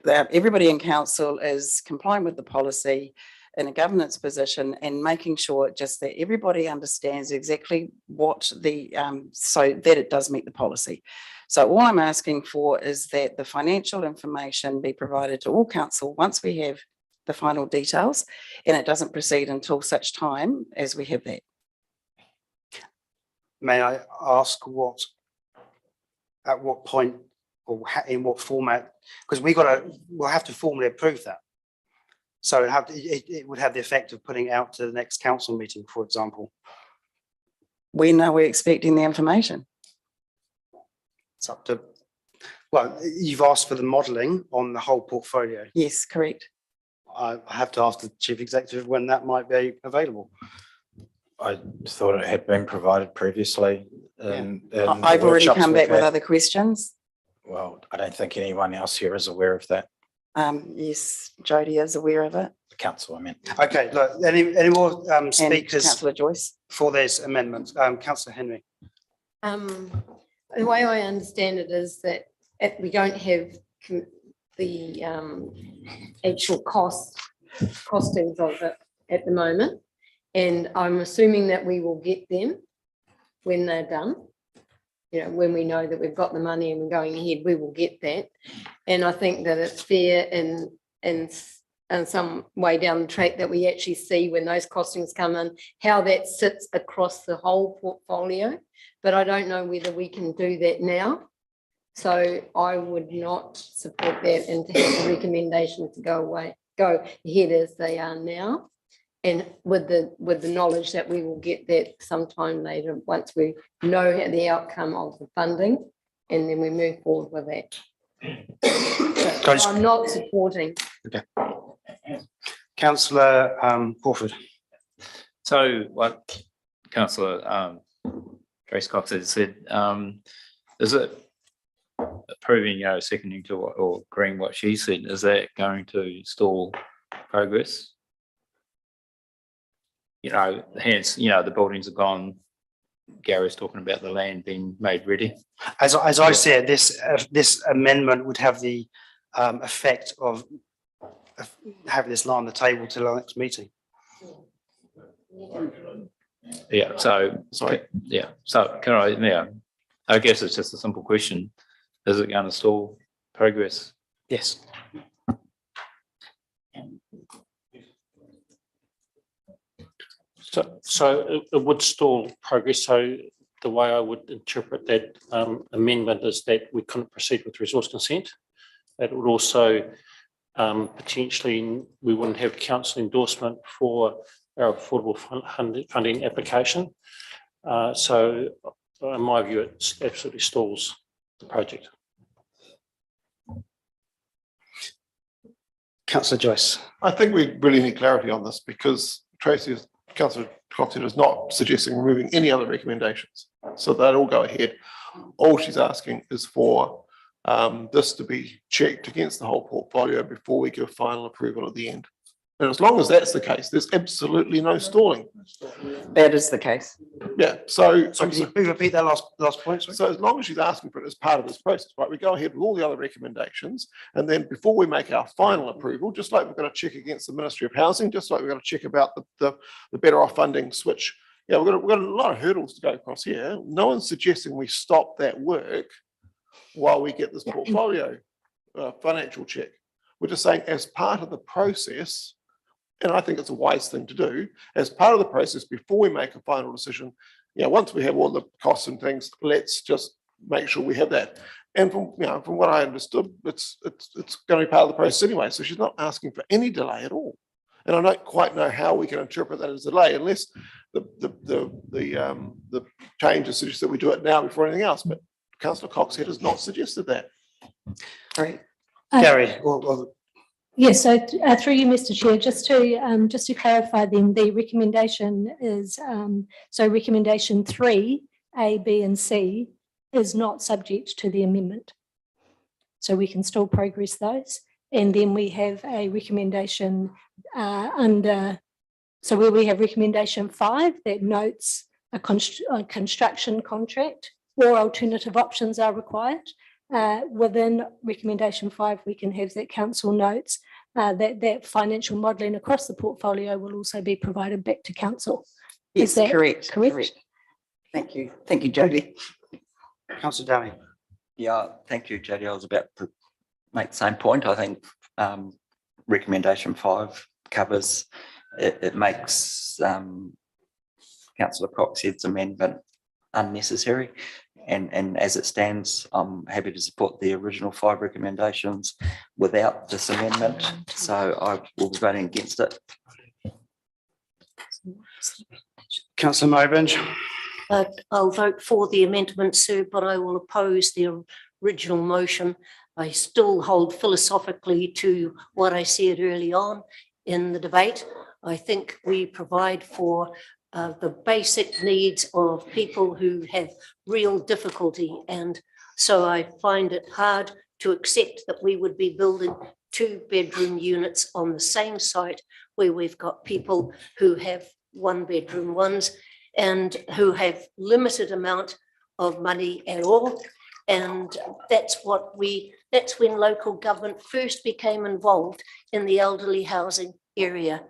everybody in council is complying with the policy in a governance position and making sure just that everybody understands exactly what so that it does meet the policy. So all I'm asking for is that the financial information be provided to all council once we have the final details, and it doesn't proceed until such time as we have that. May I ask at what point or in what format? Because we'll have to formally approve that. So it would have the effect of putting it out to the next council meeting, for example. When are we expecting the information? It's up to, well, you've asked for the modelling on the whole portfolio. Yes, correct. I have to ask the chief executive when that might be available. I thought it had been provided previously. I've already come back with other questions. Well, I don't think anyone else here is aware of that. Yes, Jody is aware of it. The council, I mean. Okay, look, any more speakers Councillor Joyce for this amendment? Councillor Henry. The way I understand it is that if we don't have the actual costings of it at the moment, and I'm assuming that we will get them when they're done. You know, when we know that we've got the money and we're going ahead, we will get that. And I think that it's fair in some way down the track that we actually see when those costings come in, how that sits across the whole portfolio. But I don't know whether we can do that now. So I would not support that and to have the recommendation to go ahead as they are now. And with the knowledge that we will get that sometime later, once we know the outcome of the funding, and then we move forward with that. So I'm not supporting. Okay. Councillor Crawford. So what Councillor Grace Cox has said, is it approving, seconding to what, or agreeing what she said, is that going to stall progress? Hence, the buildings are gone. Gary's talking about the land being made ready. As I said, this amendment would have the effect of having this lie on the table till our next meeting. Yeah, so, Sorry. yeah, so can I guess it's just a simple question. Is it going to stall progress? Yes. So it would stall progress. So the way I would interpret that amendment is that we couldn't proceed with resource consent. That would also potentially, we wouldn't have council endorsement for our affordable funding application. So in my view, it absolutely stalls the project. Councillor Joyce. I think we really need clarity on this because Councillor Coxhead is not suggesting removing any other recommendations. So that all go ahead. All she's asking is for this to be checked against the whole portfolio before we give final approval at the end. And as long as that's the case, there's absolutely no stalling. That is the case. Yeah, so. So can you please repeat that last point? Sorry? So as long as she's asking for it as part of this process, right, we go ahead with all the other recommendations. And then before we make our final approval, just like we're going to check against the Ministry of Housing, just like we're going to check about the Better Off funding switch. Yeah, we've got a lot of hurdles to go across here. No one's suggesting we stop that work while we get this portfolio financial check. We're just saying as part of the process, and I think it's a wise thing to do, as part of the process before we make a final decision, once we have all the costs and things, let's just make sure we have that. And from what I understood, it's going to be part of the process anyway. So she's not asking for any delay at all. And I don't quite know how we can interpret that as a delay unless the changes suggest that we do it now before anything else. But Councillor Coxhead has not suggested that. Right. Gary. Yes, so through you, Mr. Chair, just to clarify then, the recommendation is, so recommendation 3, A, B and C is not subject to the amendment. So we can still progress those. And then we have a recommendation so where we have recommendation 5 that notes a construction contract or alternative options are required. Within recommendation 5, we can have that council notes that financial modelling across the portfolio will also be provided back to council. Yes, Is that correct. Correct. Thank you. Thank you, Jody. Councillor Downey. Yeah, thank you, Jody. I was about to make the same point. I think recommendation 5 covers, it makes Councillor Coxhead's amendment unnecessary. And as it stands, I'm happy to support the original 5 recommendations without this amendment. So I will be voting against it. Councillor Murray Benj. I'll vote for the amendment, sir, but I will oppose the original motion. I still hold philosophically to what I said early on in the debate. I think we provide for the basic needs of people who have real difficulty. And so I find it hard to accept that we would be building 2-bedroom units on the same site where we've got people who have 1-bedroom ones and who have limited amount of money at all. And that's when local government first became involved in the elderly housing area.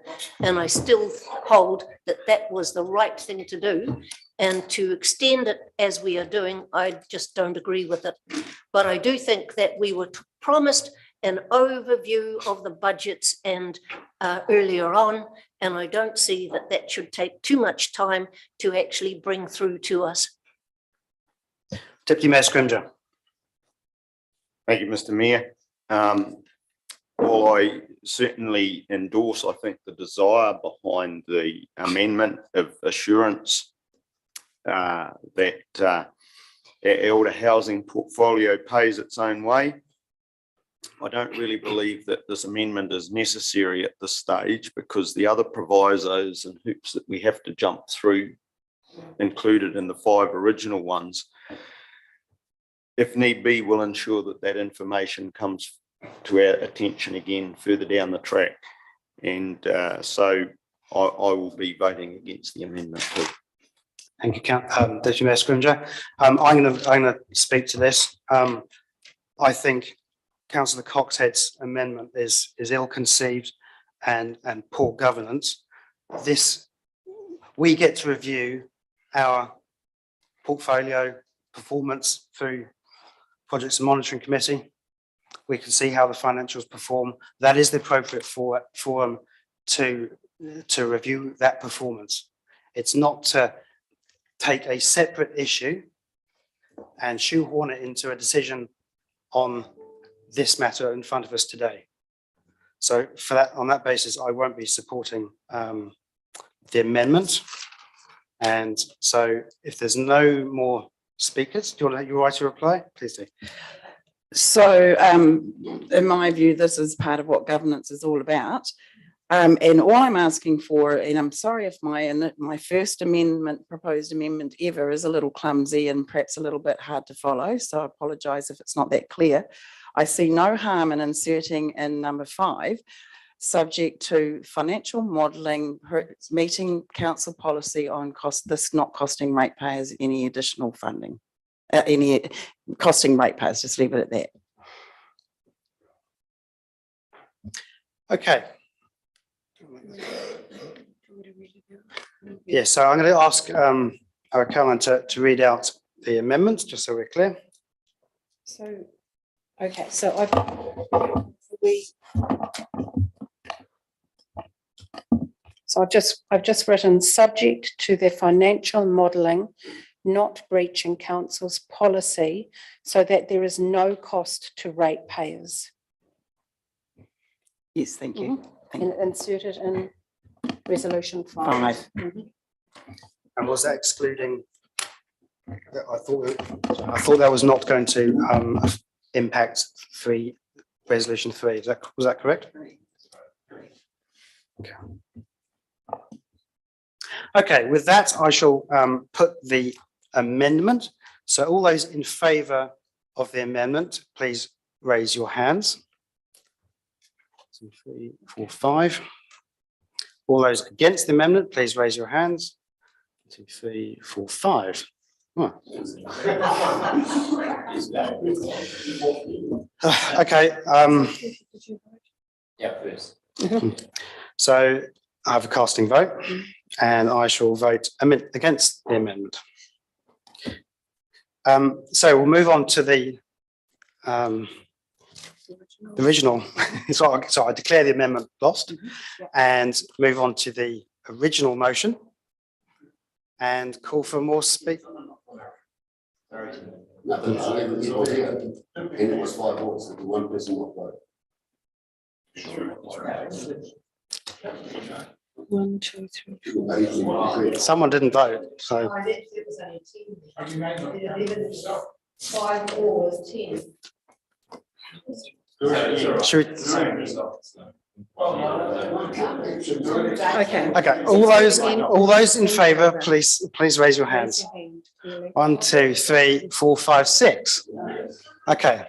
And I still hold that that was the right thing to do. And to extend it as we are doing, I just don't agree with it. But I do think that we were promised an overview of the budgets and earlier on, and I don't see that that should take too much time to actually bring through to us. Deputy Mayor Scrimgeour. Thank you, Mr. Mayor. While I certainly endorse, I think, the desire behind the amendment of assurance that our elder housing portfolio pays its own way, I don't really believe that this amendment is necessary at this stage, because the other provisos and hoops that we have to jump through included in the 5 original ones, if need be, will ensure that that information comes to our attention again further down the track. And so I will be voting against the amendment too. Thank you, Deputy Mayor Scrimgeour. I'm going to speak to this. I think Councillor Coxhead's amendment is ill-conceived and poor governance. We get to review our portfolio performance through Projects and Monitoring Committee. We can see how the financials perform. That is the appropriate forum to review that performance. It's not to take a separate issue and shoehorn it into a decision on this matter in front of us today. So on that basis, I won't be supporting the amendment. And so if there's no more speakers, do you want your right to reply? Please do. So in my view, this is part of what governance is all about. And all I'm asking for, and I'm sorry if my first proposed amendment ever is a little clumsy and perhaps a little bit hard to follow, so I apologise if it's not that clear. I see no harm in inserting in number 5, subject to financial modelling, meeting council policy on this not costing ratepayers any additional funding, any costing ratepayers, just leave it at that. Okay. Yes, so I'm going to ask our Caroline to read out the amendments, just so we're clear. So, okay, so I've just written subject to their financial modelling, not breaching council's policy, so that there is no cost to ratepayers. Yes, thank you. And insert it in resolution 5. And was that excluding? I thought that was not going to impact resolution 3. Was that correct? Okay. Okay, with that, I shall put the amendment. So all those in favour of the amendment, please raise your hands. 2, 3, 4, 5. All those against the amendment, please raise your hands. 2, 3, 4, 5. Oh. Okay. Yeah, please. So I have a casting vote, and I shall vote against the amendment. So we'll move on to the original. So I declare the amendment lost, and move on to the original motion, and call for more speak. Nothing, and it was 5 votes, and 1 person not vote. 1, 2, 3, 4. Someone didn't vote, so. 5 or 10. Should we? Okay. Okay, all those in favour, please raise your hands. 1, 2, 3, 4, 5, 6. Okay.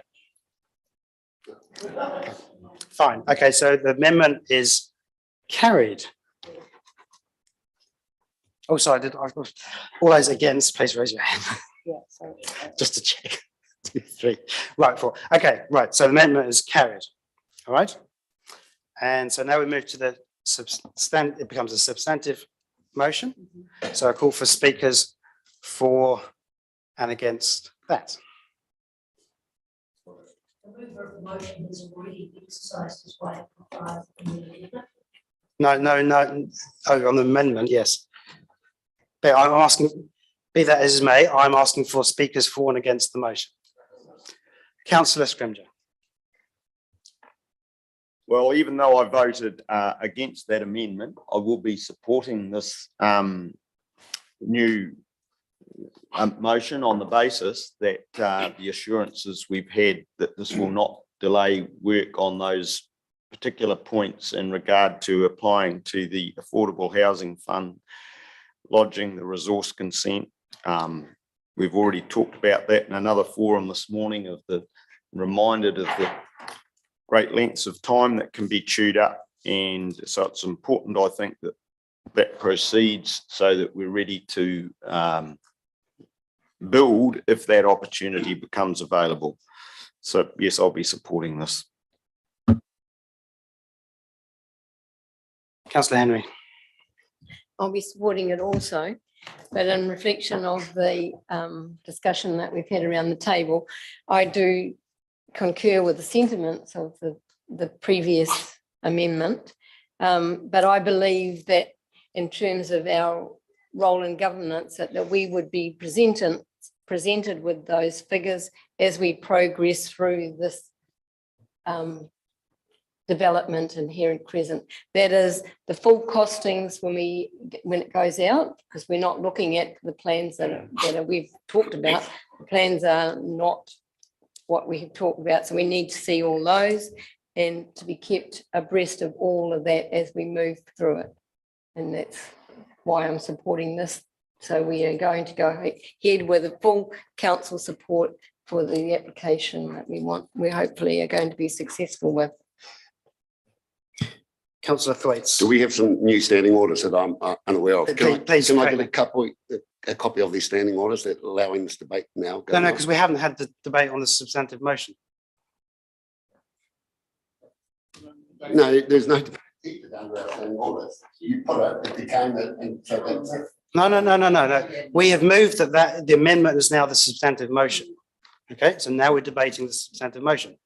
Fine. Okay, so the amendment is carried. Oh, sorry, all those against, please raise your hand. Just to check. 2, 3. Right, 4. Okay, right. So the amendment is carried. All right. And so now we move to the it becomes a substantive motion. So I call for speakers for and against that. The mover of the motion has already exercised his right to file immediately. No. Oh, on the amendment, yes. But I'm asking, be that as it may, I'm asking for speakers for and against the motion. Councillor Scrimgeour. Well, even though I voted against that amendment, I will be supporting this new motion on the basis that the assurances we've had that this will not delay work on those particular points in regard to applying to the Affordable Housing Fund, lodging the resource consent. We've already talked about that in another forum this morning, of the reminded of the great lengths of time that can be chewed up. And so it's important, I think, that that proceeds so that we're ready to build if that opportunity becomes available. So yes, I'll be supporting this. Councillor Henry. I'll be supporting it also, but in reflection of the discussion that we've had around the table, I do concur with the sentiments of the previous amendment. But I believe that in terms of our role in governance, that we would be presented with those figures as we progress through this development in Heron Crescent. That is the full costings when it goes out, because we're not looking at the plans that we've talked about. The plans are not what we have talked about, so we need to see all those and to be kept abreast of all of that as we move through it. And that's why I'm supporting this. So we are going to go ahead with a full council support for the application that we hopefully are going to be successful with. Councillor Thwaites. Do we have some new standing orders that I'm unaware of? Please, Can I get a copy of these standing orders that allowing this debate now? No, because we haven't had the debate on the substantive motion. No, there's no debate under our standing orders. You put it became it, and so that's it. No. We have moved that the amendment is now the substantive motion. Okay, so now we're debating the substantive motion.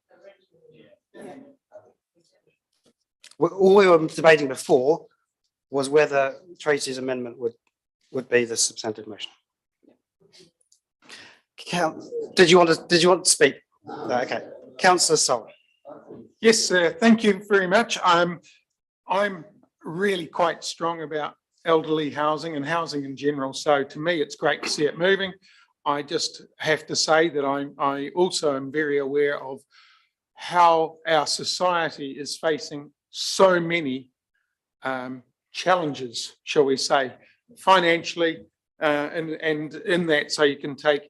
All we were debating before was whether Tracy's amendment would be the substantive motion. Did you want to speak? No, okay, Councillor Solomon. Yes, thank you very much. I'm really quite strong about elderly housing and housing in general. So to me, it's great to see it moving. I just have to say that I also am very aware of how our society is facing so many challenges, shall we say, financially, and in that, so you can take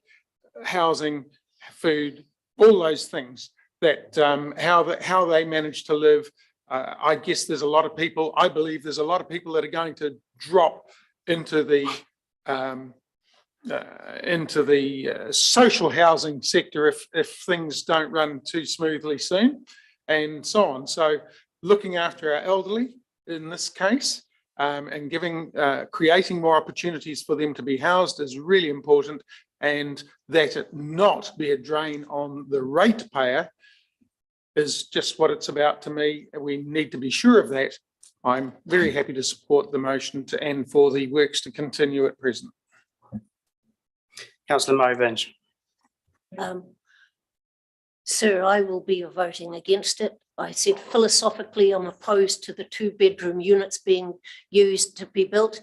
housing, food, all those things that how they manage to live. I guess there's a lot of people, I believe there's a lot of people that are going to drop into the social housing sector if things don't run too smoothly soon, and so on. So looking after our elderly in this case, and creating more opportunities for them to be housed is really important, and that it not be a drain on the ratepayer is just what it's about to me. We need to be sure of that. I'm very happy to support the motion and for the works to continue at present. Councillor Murray Bench. Sir, I will be voting against it. I said philosophically I'm opposed to the 2-bedroom units being used to be built.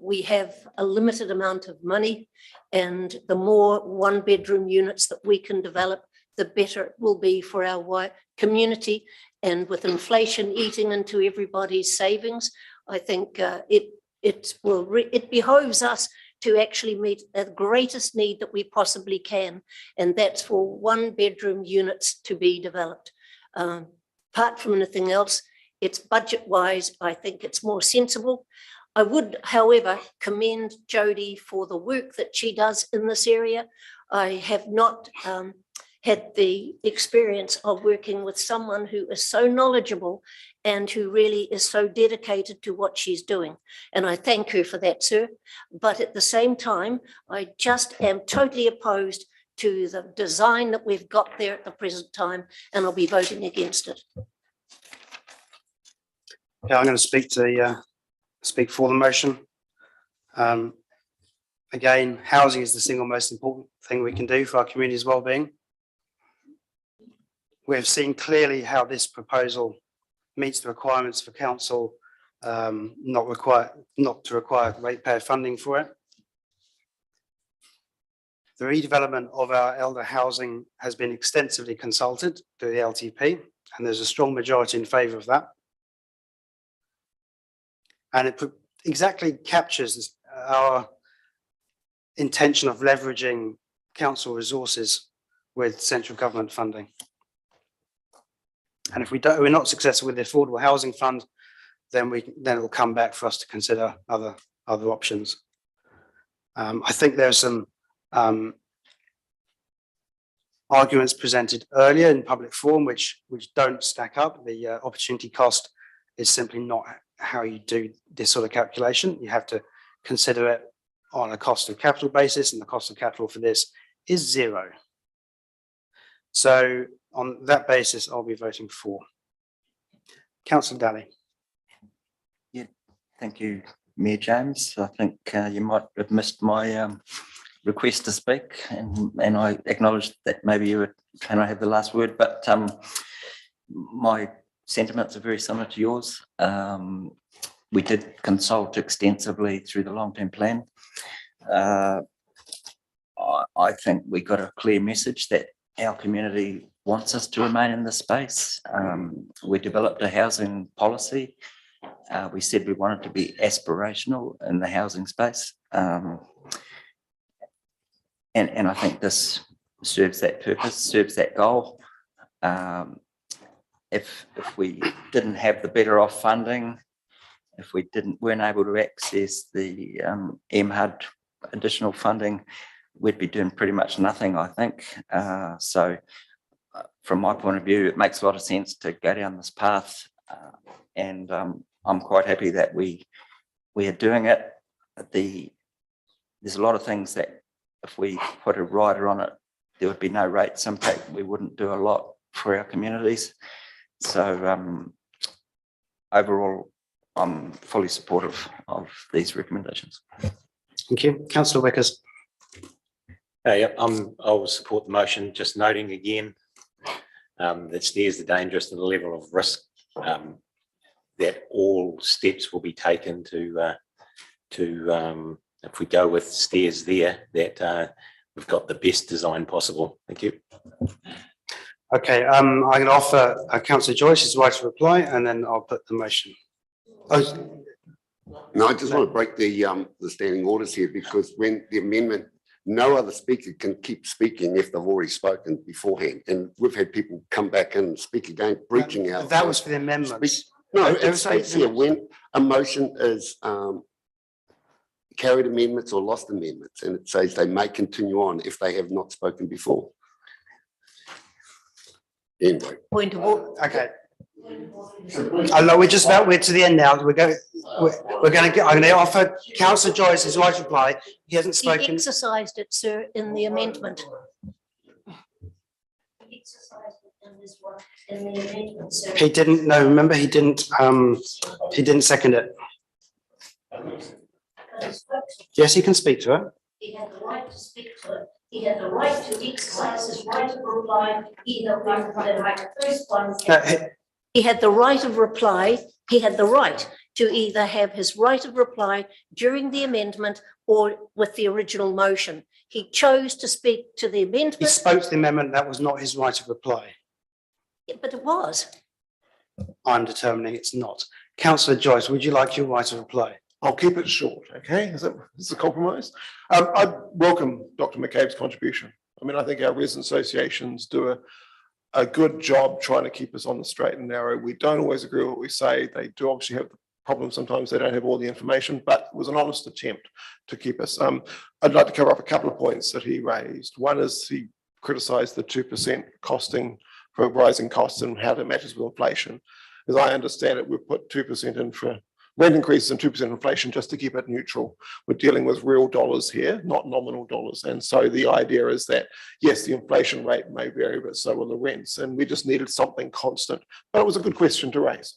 We have a limited amount of money, and the more 1-bedroom units that we can develop, the better it will be for our community. And with inflation eating into everybody's savings, I think it behoves us to actually meet the greatest need that we possibly can, and that's for 1-bedroom units to be developed. Apart from anything else, it's budget-wise, I think it's more sensible. I would, however, commend Jody for the work that she does in this area. I have not had the experience of working with someone who is so knowledgeable and who really is so dedicated to what she's doing. And I thank her for that, sir. But at the same time, I just am totally opposed to the design that we've got there at the present time, and I'll be voting against it. Yeah, I'm going to speak speak for the motion. Again, housing is the single most important thing we can do for our community's well-being. We've seen clearly how this proposal meets the requirements for council not to require ratepayer funding for it. The redevelopment of our elder housing has been extensively consulted through the LTP, and there's a strong majority in favour of that. And it exactly captures our intention of leveraging council resources with central government funding. And if we're not successful with the Affordable Housing Fund, then it will come back for us to consider other options. I think there's some arguments presented earlier in public forum which don't stack up. The opportunity cost is simply not how you do this sort of calculation. You have to consider it on a cost of capital basis, and the cost of capital for this is 0. So on that basis, I'll be voting for. Councillor Daly. Yeah, thank you, Mayor James. I think you might have missed my request to speak, and I acknowledge that maybe you can I have the last word, but my sentiments are very similar to yours. We did consult extensively through the long-term plan. I think we got a clear message that our community wants us to remain in this space. We developed a housing policy. We said we wanted to be aspirational in the housing space. And I think this serves that purpose, serves that goal. If we didn't have the Better Off funding, if we weren't able to access the MHUD additional funding, we'd be doing pretty much nothing, I think. So from my point of view, it makes a lot of sense to go down this path. And I'm quite happy that we are doing it. There's a lot of things that if we put a rider on it, there would be no rates impact. We wouldn't do a lot for our communities. So overall, I'm fully supportive of these recommendations. Thank you. Councillor Wickers. Yeah, I will support the motion, just noting again that stairs are dangerous to the level of risk, that all steps will be taken to if we go with stairs there, that we've got the best design possible. Thank you. Okay, I'm going to offer Councillor Joyce his right to reply, and then I'll put the motion. Oh, no, I just want to break the standing orders here, because when the amendment, no other speaker can keep speaking if they've already spoken beforehand. And we've had people come back and speak again, breaching out. That was for the amendments. No, it states here when a motion is carried amendments or lost amendments, and it says they may continue on if they have not spoken before. Anyway. Point of order. Okay. We're we're to the end now. I'm going to offer Councillor Joyce his right to reply. He hasn't spoken. He exercised it, sir, in the amendment. He didn't. No, remember, he didn't second it. Yes, he can speak to it. He had the right to speak to it. He had the right to exercise his right of reply, either one, like the first one. He had the right of reply. He had the right to either have his right of reply during the amendment or with the original motion. He chose to speak to the amendment. He spoke to the amendment. That was not his right of reply. Yeah, but it was. I'm determining it's not. Councillor Joyce, would you like your right of reply? I'll keep it short, okay? Is a compromise? I welcome Dr. McCabe's contribution. I mean, I think our resident associations do a good job trying to keep us on the straight and narrow. We don't always agree with what we say. They do obviously have the problem. Sometimes they don't have all the information, but it was an honest attempt to keep us. I'd like to cover up a couple of points that he raised. One is he criticised the 2% costing for rising costs and how that matches with inflation. As I understand it, we've put 2% in for rent increases and 2% inflation just to keep it neutral. We're dealing with real dollars here, not nominal dollars. And so the idea is that, yes, the inflation rate may vary, but so will the rents. And we just needed something constant. But it was a good question to raise.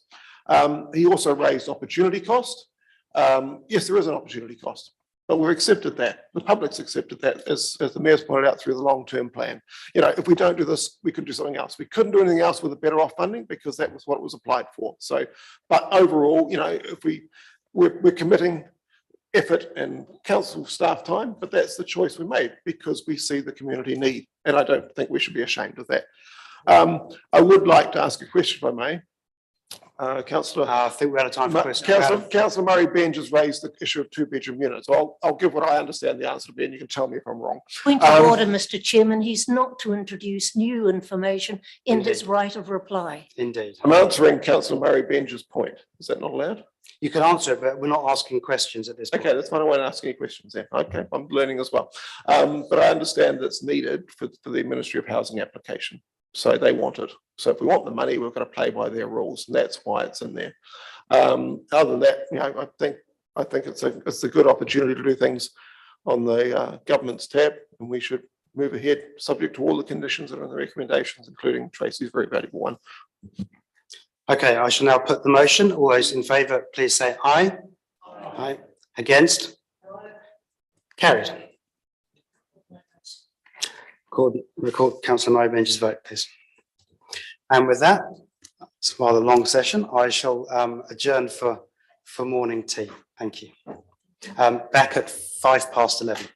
He also raised opportunity cost. Yes, there is an opportunity cost, but we've accepted that. The public's accepted that, as the mayor's pointed out, through the long-term plan. You know, if we don't do this, we could do something else. We couldn't do anything else with the better off funding because that was what it was applied for. So, but overall, you know, if we're committing effort and council staff time, but that's the choice we made because we see the community need, and I don't think we should be ashamed of that. I would like to ask a question, if I may. Councillor. I think we're out of time for questions. Councillor Murray Benj has raised the issue of 2-bedroom units. I'll give what I understand the answer to be, and you can tell me if I'm wrong. Point of order, Mr. Chairman, he's not to introduce new information in his right of reply. Indeed. I'm answering Councillor Murray Benj's point. Is that not allowed? You can answer it, but we're not asking questions at this point. Okay, that's fine. I won't ask any questions then. Okay, I'm learning as well. But I understand that's needed for the Ministry of Housing application. So they want it. So if we want the money, we've got to play by their rules, and that's why it's in there. Other than that, you know, I think it's a good opportunity to do things on the government's tab, and we should move ahead, subject to all the conditions that are in the recommendations, including Tracy's very valuable one. Okay, I shall now put the motion. All those in favour, please say aye. Aye. Against? Carried. Record Councillor Murray Benj's vote, please. And with that, it's a rather long session. I shall adjourn for morning tea. Thank you. Back at 11:05.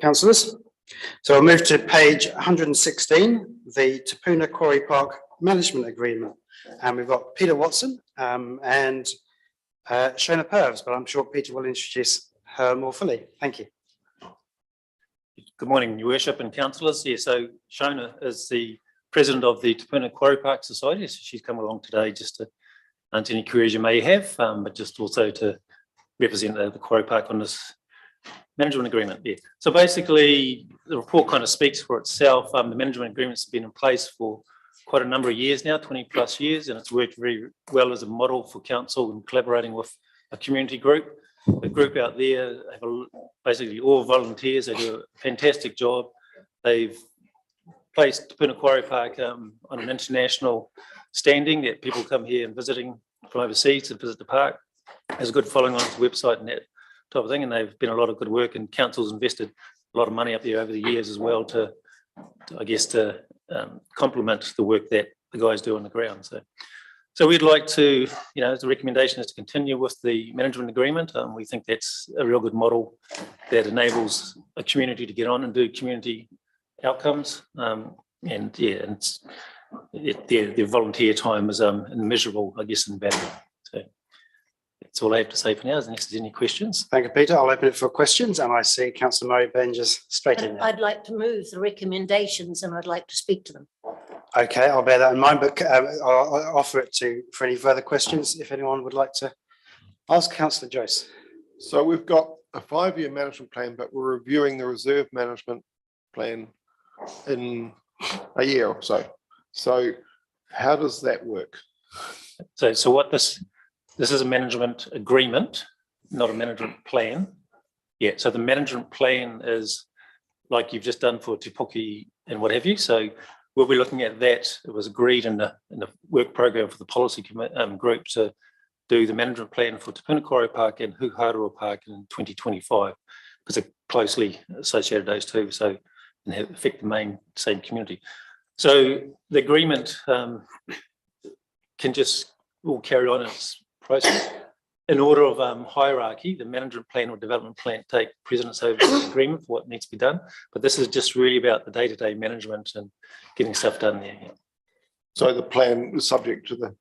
councillors. So I'll move to page 116, the Tapuna Quarry Park Management Agreement. And we've got Peter Watson and Shona Purves, but I'm sure Peter will introduce her more fully. Thank you. Good morning, Your Worship and councillors. Yeah, so Shona is the president of the Tapuna Quarry Park Society. So she's come along today just to answer any queries you may have, but just also to represent the quarry park on this management agreement. Yeah. So basically, the report kind of speaks for itself. The management agreement's been in place for quite a number of years now, 20 plus years, and it's worked very well as a model for council and collaborating with a community group. The group out there have basically all volunteers. They do a fantastic job. They've placed Tapuna Quarry Park on an international standing that people come here and visiting from overseas to visit the park. There's a good following on its website and that type of thing, and they've been a lot of good work, and council's invested a lot of money up there over the years as well to complement the work that the guys do on the ground. So we'd like to, the recommendation is to continue with the management agreement. We think that's a real good model that enables a community to get on and do community outcomes. Their volunteer time is immeasurable, I guess, in value. So that's all I have to say for now, unless there's any questions. Thank you, Peter. I'll open it for questions, and I see Councillor Murray Benge is straight in there. I'd like to move the recommendations and I'd like to speak to them. Okay, I'll bear that in mind, but I'll offer it for any further questions if anyone would like to ask. Councillor Joyce. So we've got a 5-year management plan, but we're reviewing the reserve management plan in a year or so. So how does that work? So what this is a management agreement, not a management plan. Yeah, so the management plan is like you've just done for Te Puke and what have you. So we'll be looking at that. It was agreed in the work program for the policy group to do the management plan for Tapuna Quarry Park and Huharua Park in 2025, because they're closely associated, those two, so and affect the same community. So the agreement will carry on its process. In order of hierarchy, the management plan or development plan take precedence over the agreement for what needs to be done. But this is just really about the day-to-day management and getting stuff done there. Yeah. So the plan is subject to the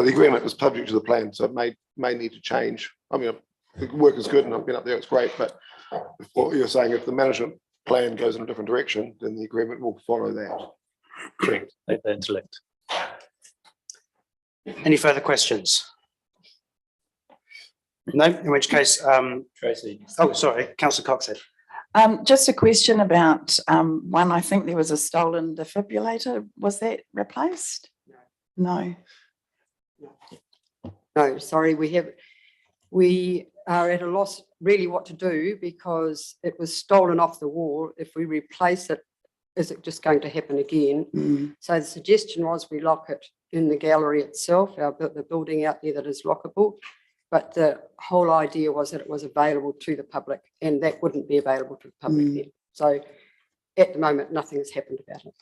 agreement is subject to the plan, so it may need to change. I mean, the work is good and I've been up there, it's great, but what you're saying, if the management plan goes in a different direction, then the agreement will follow that. Correct. They intellect. Any further questions? No, in which case, Tracy. Oh, sorry, Councillor Coxhead. Just a question about one, I think there was a stolen defibrillator. Was that replaced? No. No, sorry, we are at a loss really what to do because it was stolen off the wall. If we replace it, is it just going to happen again? So the suggestion was we lock it in the gallery itself, the building out there that is lockable. But the whole idea was that it was available to the public, and that wouldn't be available to the public then. So at the moment, nothing has happened about it.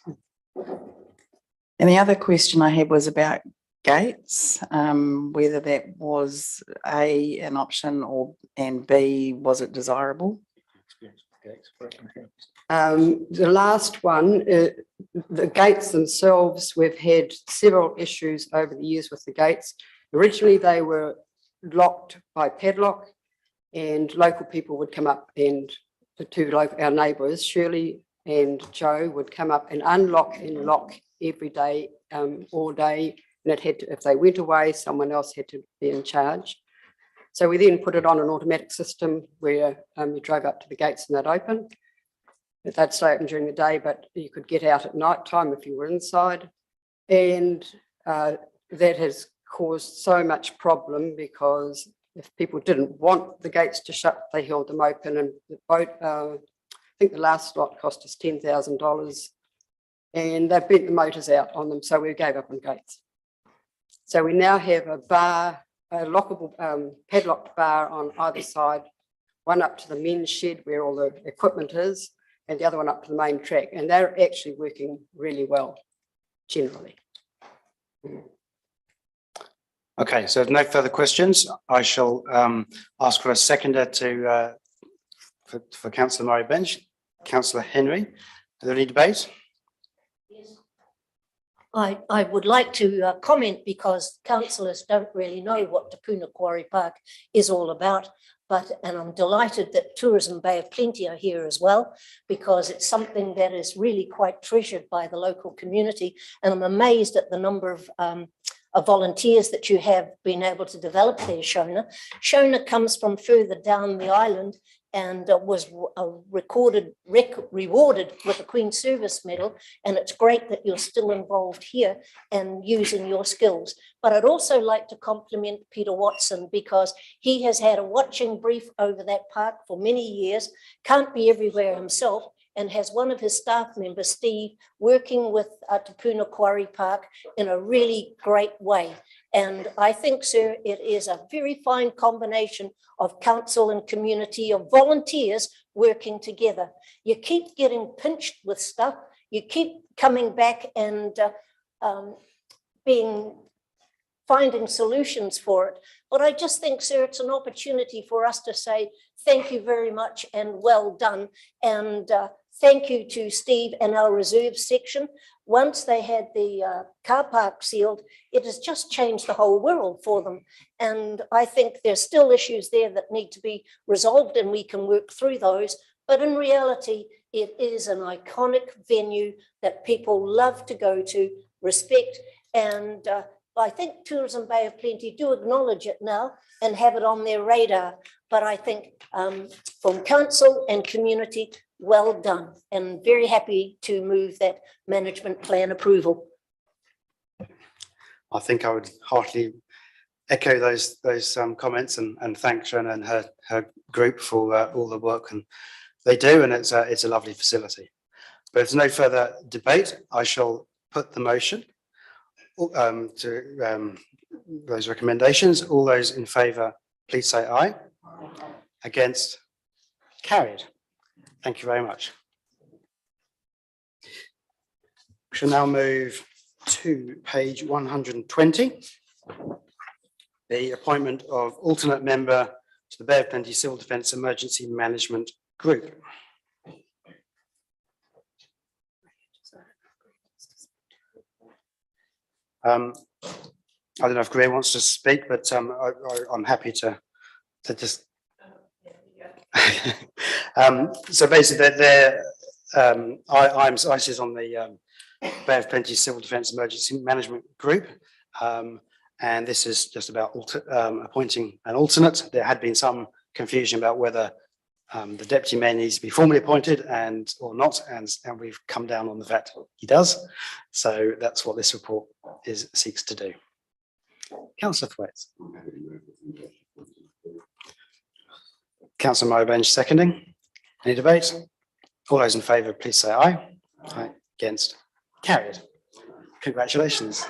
And the other question I had was about gates, whether that was A, an option, and B, was it desirable? The last one, the gates themselves, we've had several issues over the years with the gates. Originally, they were locked by padlock, and local people would come up, and our neighbours, Shirley and Joe, would come up and unlock and lock every day, all day, and it had to, if they went away, someone else had to be in charge. So we then put it on an automatic system where you drove up to the gates and they'd open. They'd stay open during the day, but you could get out at night time if you were inside. And that has caused so much problem because if people didn't want the gates to shut, they held them open. And the boat, I think the last lot cost us $10,000, and they bent the motors out on them, so we gave up on gates. So we now have a bar, a lockable padlocked bar on either side, one up to the men's shed where all the equipment is, and the other one up to the main track, and they're actually working really well, generally. Okay, so if no further questions, I shall ask for a seconder for Councillor Murray Benge. Councillor Henry. Are there any debate? I would like to comment because councillors don't really know what Te Puna Quarry Park is all about. And I'm delighted that Tourism Bay of Plenty are here as well, because it's something that is really quite treasured by the local community. And I'm amazed at the number of volunteers that you have been able to develop there, Shona. Shona comes from further down the island and was rewarded with a Queen's Service Medal. And it's great that you're still involved here and using your skills. But I'd also like to compliment Peter Watson, because he has had a watching brief over that park for many years, can't be everywhere himself, and has one of his staff members, Steve, working with Te Puna Quarry Park in a really great way. And I think, sir, it is a very fine combination of council and community, of volunteers working together. You keep getting pinched with stuff, you keep coming back and finding solutions for it. But I just think, sir, it's an opportunity for us to say thank you very much and well done. And thank you to Steve and our reserve section. Once they had the car park sealed, it has just changed the whole world for them. And I think there's still issues there that need to be resolved, and we can work through those. But in reality, it is an iconic venue that people love to go to, respect. And I think Tourism Bay of Plenty do acknowledge it now and have it on their radar. But I think from council and community, well done, and very happy to move that management plan approval. I think I would heartily echo those comments and thank Shona and her group for all the work and they do, and it's a lovely facility. But if there's no further debate, I shall put the motion to those recommendations. All those in favour, please say aye. Against? Carried. Thank you very much. We shall now move to page 120. The appointment of alternate member to the Bay of Plenty Civil Defence Emergency Management Group. I don't know if Graham wants to speak, but I'm happy to just. So basically, I sit on the Bay of Plenty Civil Defence Emergency Management Group, and this is just about appointing an alternate. There had been some confusion about whether the deputy mayor needs to be formally appointed or not, and we've come down on the fact he does. So that's what this report seeks to do. Councillor Thwaites. Councillor Murray-Bench seconding. Any debate? All those in favour, please say aye. Aye. Against? Carried. Congratulations.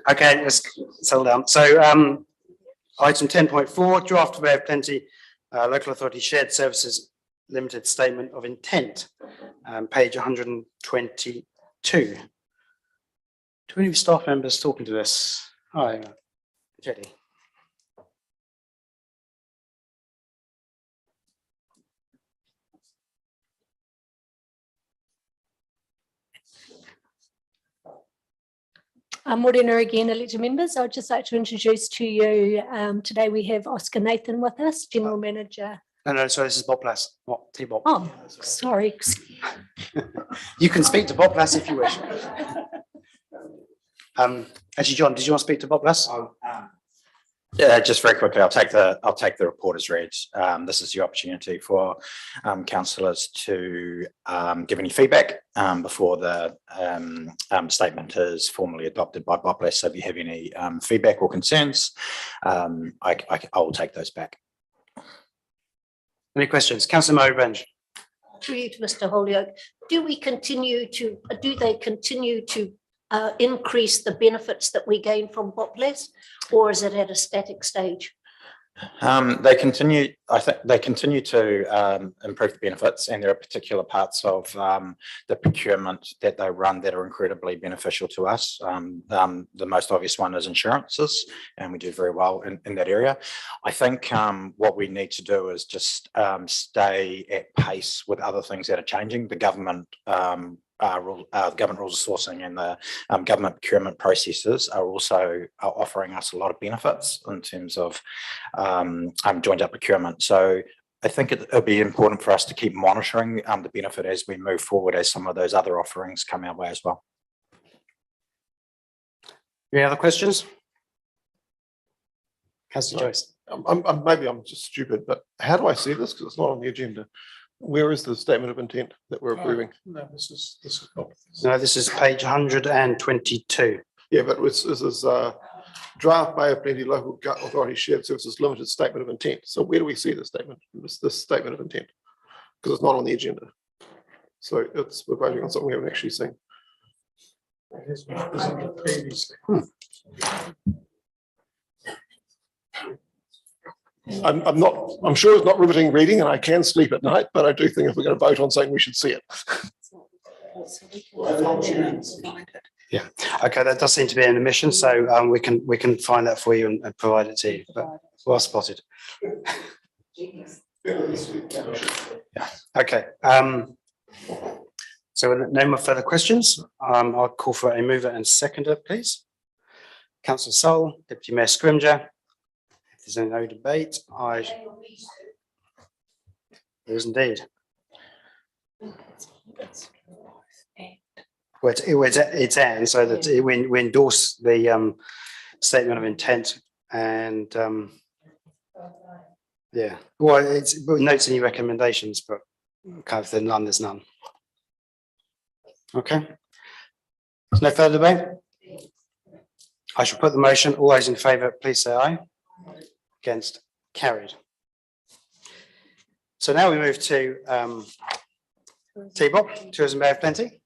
Okay, let's settle down. So item 10.4, draft of Bay of Plenty Local Authority Shared Services Limited Statement of Intent, page 122. Do any of staff members talking to this? Hi, Jetty. Morena again, elected members. I'd just like to introduce to you, today we have Oscar Nathan with us, General Manager. No, sorry, this is Bob Lass, not T-Bob. Oh, sorry. You can speak to Bob Lass if you wish. Actually, John, did you want to speak to Bob Lass? Yeah, just very quickly, I'll take the report as read. This is the opportunity for councillors to give any feedback before the statement is formally adopted by Bob Lass. So if you have any feedback or concerns, I will take those back. Any questions? Councillor Murray-Bench. Through you to Mr. Holyoake, do they continue to increase the benefits that we gain from Bob Lass, or is it at a static stage? They continue, I think they continue to improve the benefits, and there are particular parts of the procurement that they run that are incredibly beneficial to us. The most obvious one is insurances, and we do very well in that area. I think what we need to do is just stay at pace with other things that are changing. The government government rules of sourcing and the government procurement processes are also offering us a lot of benefits in terms of joined up procurement. So I think it'll be important for us to keep monitoring the benefit as we move forward, as some of those other offerings come our way as well. Any other questions? Councillor Joyce. Maybe I'm just stupid, but how do I see this? Because it's not on the agenda. Where is the statement of intent that we're approving? No, this is. No, this is page 122. Yeah, but this is draft Bay of Plenty Local Authority Shared Services Limited Statement of Intent. So where do we see the statement, this statement of intent? Because it's not on the agenda. So we're voting on something we haven't actually seen. It has been presented previously. I'm sure it's not riveting reading and I can sleep at night, but I do think if we're going to vote on something, we should see it. Yeah, okay, that does seem to be an omission, so we can find that for you and provide it to you, but well spotted. Yeah. Okay, so no more further questions. I'll call for a mover and seconder, please. Councillor Sol, Deputy Mayor Scrimgeour. If there's no debate, there is indeed. Well, it's Anne, so that we endorse the statement of intent and yeah, well, it notes any recommendations, but kind of there's none. Okay. There's no further debate. I shall put the motion. All those in favour, please say aye. Against, carried. So now we move to TBOP, Tourism Bay of Plenty.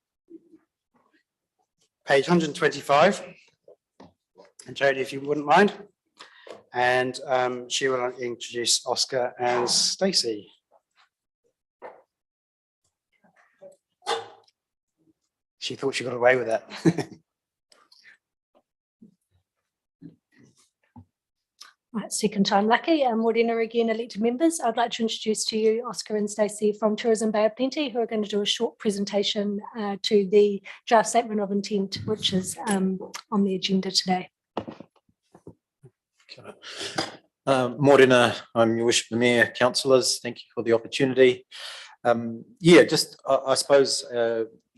Page 125. And Jodie, if you wouldn't mind. And she will introduce Oscar and Stacey. She thought she got away with that. Right, second time lucky. Morena again, elected members. I'd like to introduce to you Oscar and Stacey from Tourism Bay of Plenty, who are going to do a short presentation to the draft statement of intent, which is on the agenda today. Morena, I'm your worship the Mayor, councillors. Thank you for the opportunity. Yeah, just I suppose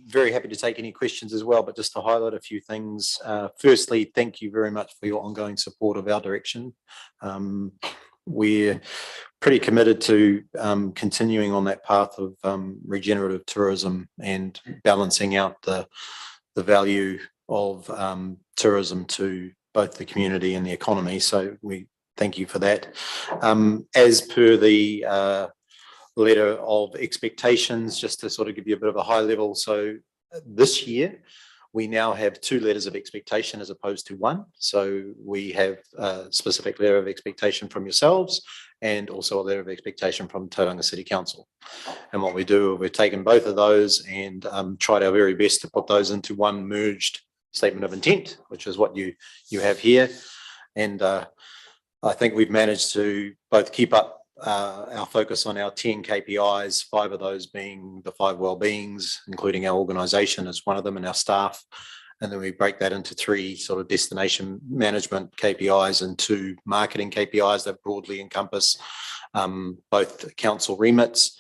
very happy to take any questions as well, but just to highlight a few things. Firstly, thank you very much for your ongoing support of our direction. We're pretty committed to continuing on that path of regenerative tourism and balancing out the value of tourism to both the community and the economy. So we thank you for that. As per the letter of expectations, just to sort of give you a bit of a high level. So this year, we now have 2 letters of expectation as opposed to 1. So we have a specific letter of expectation from yourselves and also a letter of expectation from Tauranga City Council. And what we do, we've taken both of those and tried our very best to put those into one merged statement of intent, which is what you have here. And I think we've managed to both keep up our focus on our 10 KPIs, 5 of those being the 5 well-beings, including our organisation as one of them and our staff. And then we break that into 3 sort of destination management KPIs and 2 marketing KPIs that broadly encompass both council remits.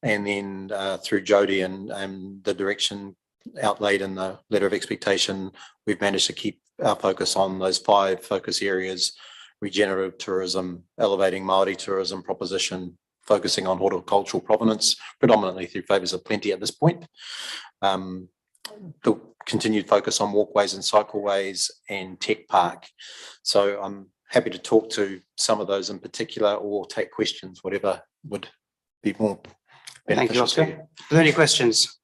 And then through Jodie and the direction outlaid in the letter of expectation, we've managed to keep our focus on those 5 focus areas: regenerative tourism, elevating Māori tourism proposition, focusing on horticultural provenance, predominantly through Favours of Plenty at this point. The continued focus on walkways and cycleways and tech park. So I'm happy to talk to some of those in particular or take questions, whatever would be more beneficial. Thank you, Oscar. Are there any questions?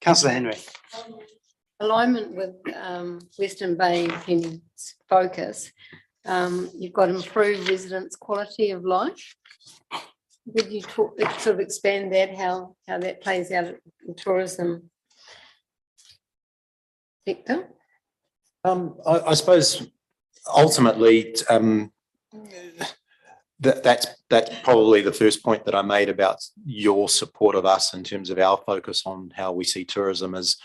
Councillor Henry. Alignment with Western Bay Plenty's focus. You've got improved residents' quality of life. Would you talk, sort of expand that, how that plays out in tourism sector? I suppose ultimately, that's probably the first point that I made about your support of us in terms of our focus on how we see tourism as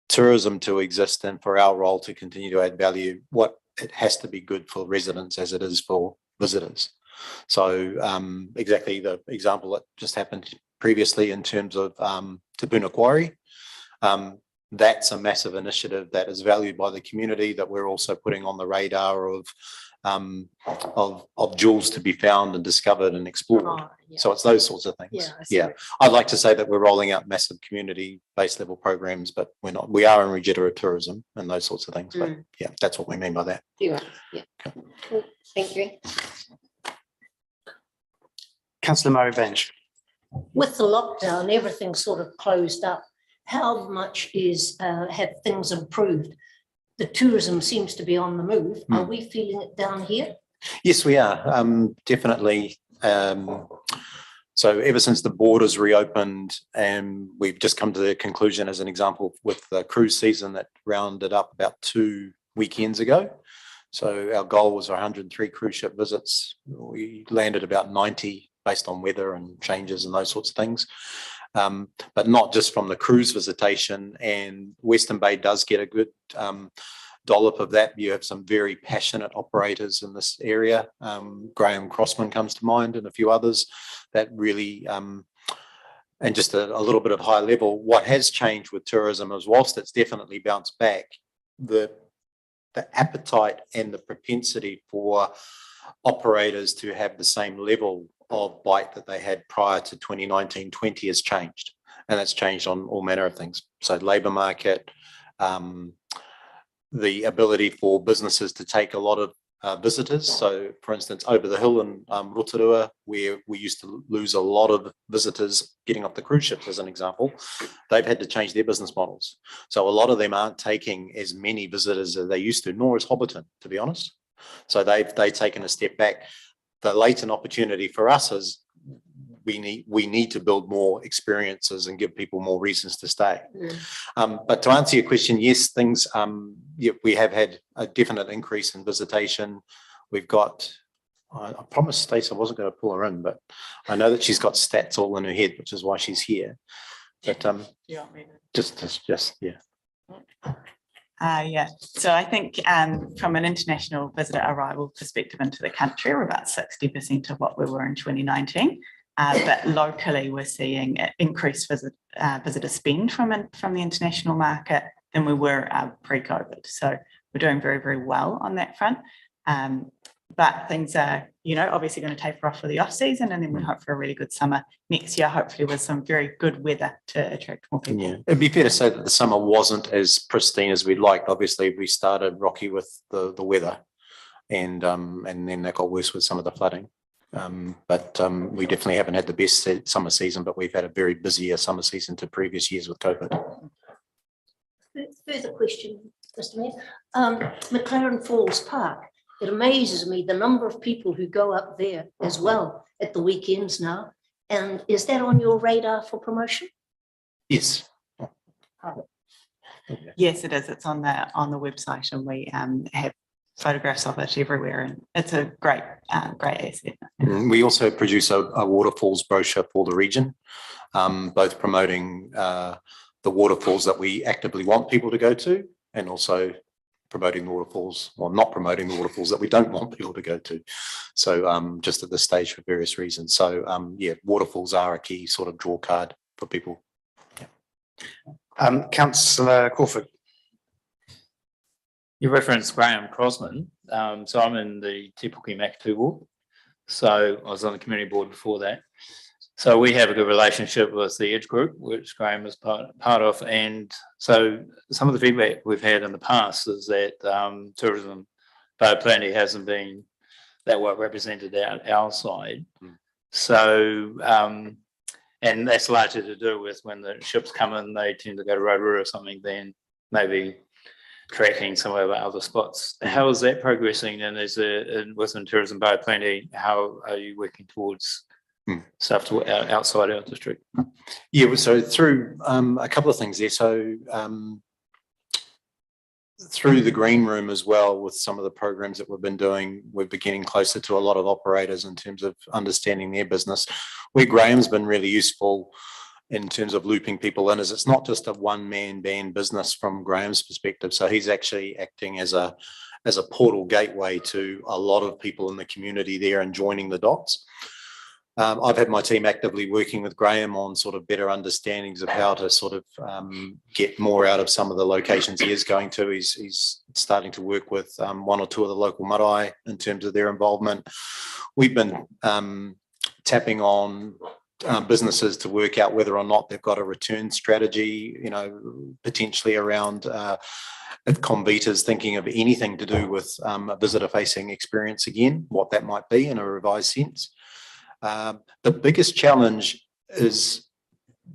tourism to exist and for our role to continue to add value. What it has to be good for residents as it is for visitors. So exactly the example that just happened previously in terms of Te Puna Quarry. That's a massive initiative that is valued by the community that we're also putting on the radar of jewels to be found and discovered and explored. Oh, yeah. So it's those sorts of things. Yeah, I see Yeah. what I'd like to say that we're rolling out massive community-based level programs, but we're not. We are in regenerative tourism and those sorts of things. But yeah, that's what we mean by that. Yeah. Cool. Thank you. Councillor Murray Bench. With the lockdown, everything sort of closed up. How much have things improved? The tourism seems to be on the move. Are we feeling it down here? Yes, we are, definitely. So ever since the borders reopened, and we've just come to the conclusion, as an example, with the cruise season that rounded up about 2 weekends ago. So our goal was 103 cruise ship visits. We landed about 90 based on weather and changes and those sorts of things. But not just from the cruise visitation, and Western Bay does get a good dollop of that. You have some very passionate operators in this area. Graham Crossman comes to mind and a few others that really, and just a little bit of high level. What has changed with tourism is whilst it's definitely bounced back, the appetite and the propensity for operators to have the same level of bite that they had prior to 2019-20 has changed, and that's changed on all manner of things. So labour market, the ability for businesses to take a lot of visitors. So for instance, over the hill in Rotorua, where we used to lose a lot of visitors getting off the cruise ships as an example, they've had to change their business models. So a lot of them aren't taking as many visitors as they used to, nor is Hobbiton, to be honest. So they've taken a step back. The latent opportunity for us is we need to build more experiences and give people more reasons to stay. But to answer your question, yes, things, we have had a definite increase in visitation. We've got, I promised Stacey I wasn't going to pull her in, but I know that she's got stats all in her head, which is why she's here. But just yeah. Yeah, so I think from an international visitor arrival perspective into the country, we're about 60% of what we were in 2019. But locally, we're seeing increased visitor spend from the international market than we were pre-COVID. So we're doing very, very well on that front. But things are, obviously going to taper off for the off season, and then we hope for a really good summer next year, hopefully with some very good weather to attract more people. Yeah, it'd be fair to say that the summer wasn't as pristine as we'd liked. Obviously, we started rocky with the weather, and then that got worse with some of the flooding. But we definitely haven't had the best summer season, but we've had a very busier summer season to previous years with COVID. Further question, Mr. Mayor. McLaren Falls Park. It amazes me the number of people who go up there as well at the weekends now. And is that on your radar for promotion? Yes. Yes, it is. It's on the website, and we have photographs of it everywhere, and it's a great asset. We also produce a waterfalls brochure for the region, both promoting the waterfalls that we actively want people to go to, and also promoting the waterfalls, or not promoting the waterfalls that we don't want people to go to. So just at this stage for various reasons. So yeah, waterfalls are a key sort of draw card for people. Yeah. Councillor Crawford. You referenced Graham Crossman. So I'm in the Te Puke Makatu ward. So I was on the community board before that. So we have a good relationship with the Edge Group, which Graham is part of. And so some of the feedback we've had in the past is that tourism, Bay of Plenty, hasn't been that well represented out our side. So, and that's largely to do with when the ships come in, they tend to go to Rotorua or something, then maybe cracking some of our other spots. How is that progressing? And within tourism bay planning, how are you working towards stuff outside our district? Yeah, so through a couple of things there. So through the green room as well, with some of the programs that we've been doing, we're getting closer to a lot of operators in terms of understanding their business. Where Graham's been really useful in terms of looping people in is it's not just a one-man band business from Graham's perspective. So he's actually acting as a portal gateway to a lot of people in the community there and joining the dots. I've had my team actively working with Graham on sort of better understandings of how to sort of get more out of some of the locations he is going to. He's starting to work with one or two of the local marae in terms of their involvement. We've been tapping on businesses to work out whether or not they've got a return strategy, you know, potentially around if Comvita's thinking of anything to do with a visitor-facing experience again, what that might be in a revised sense. The biggest challenge is,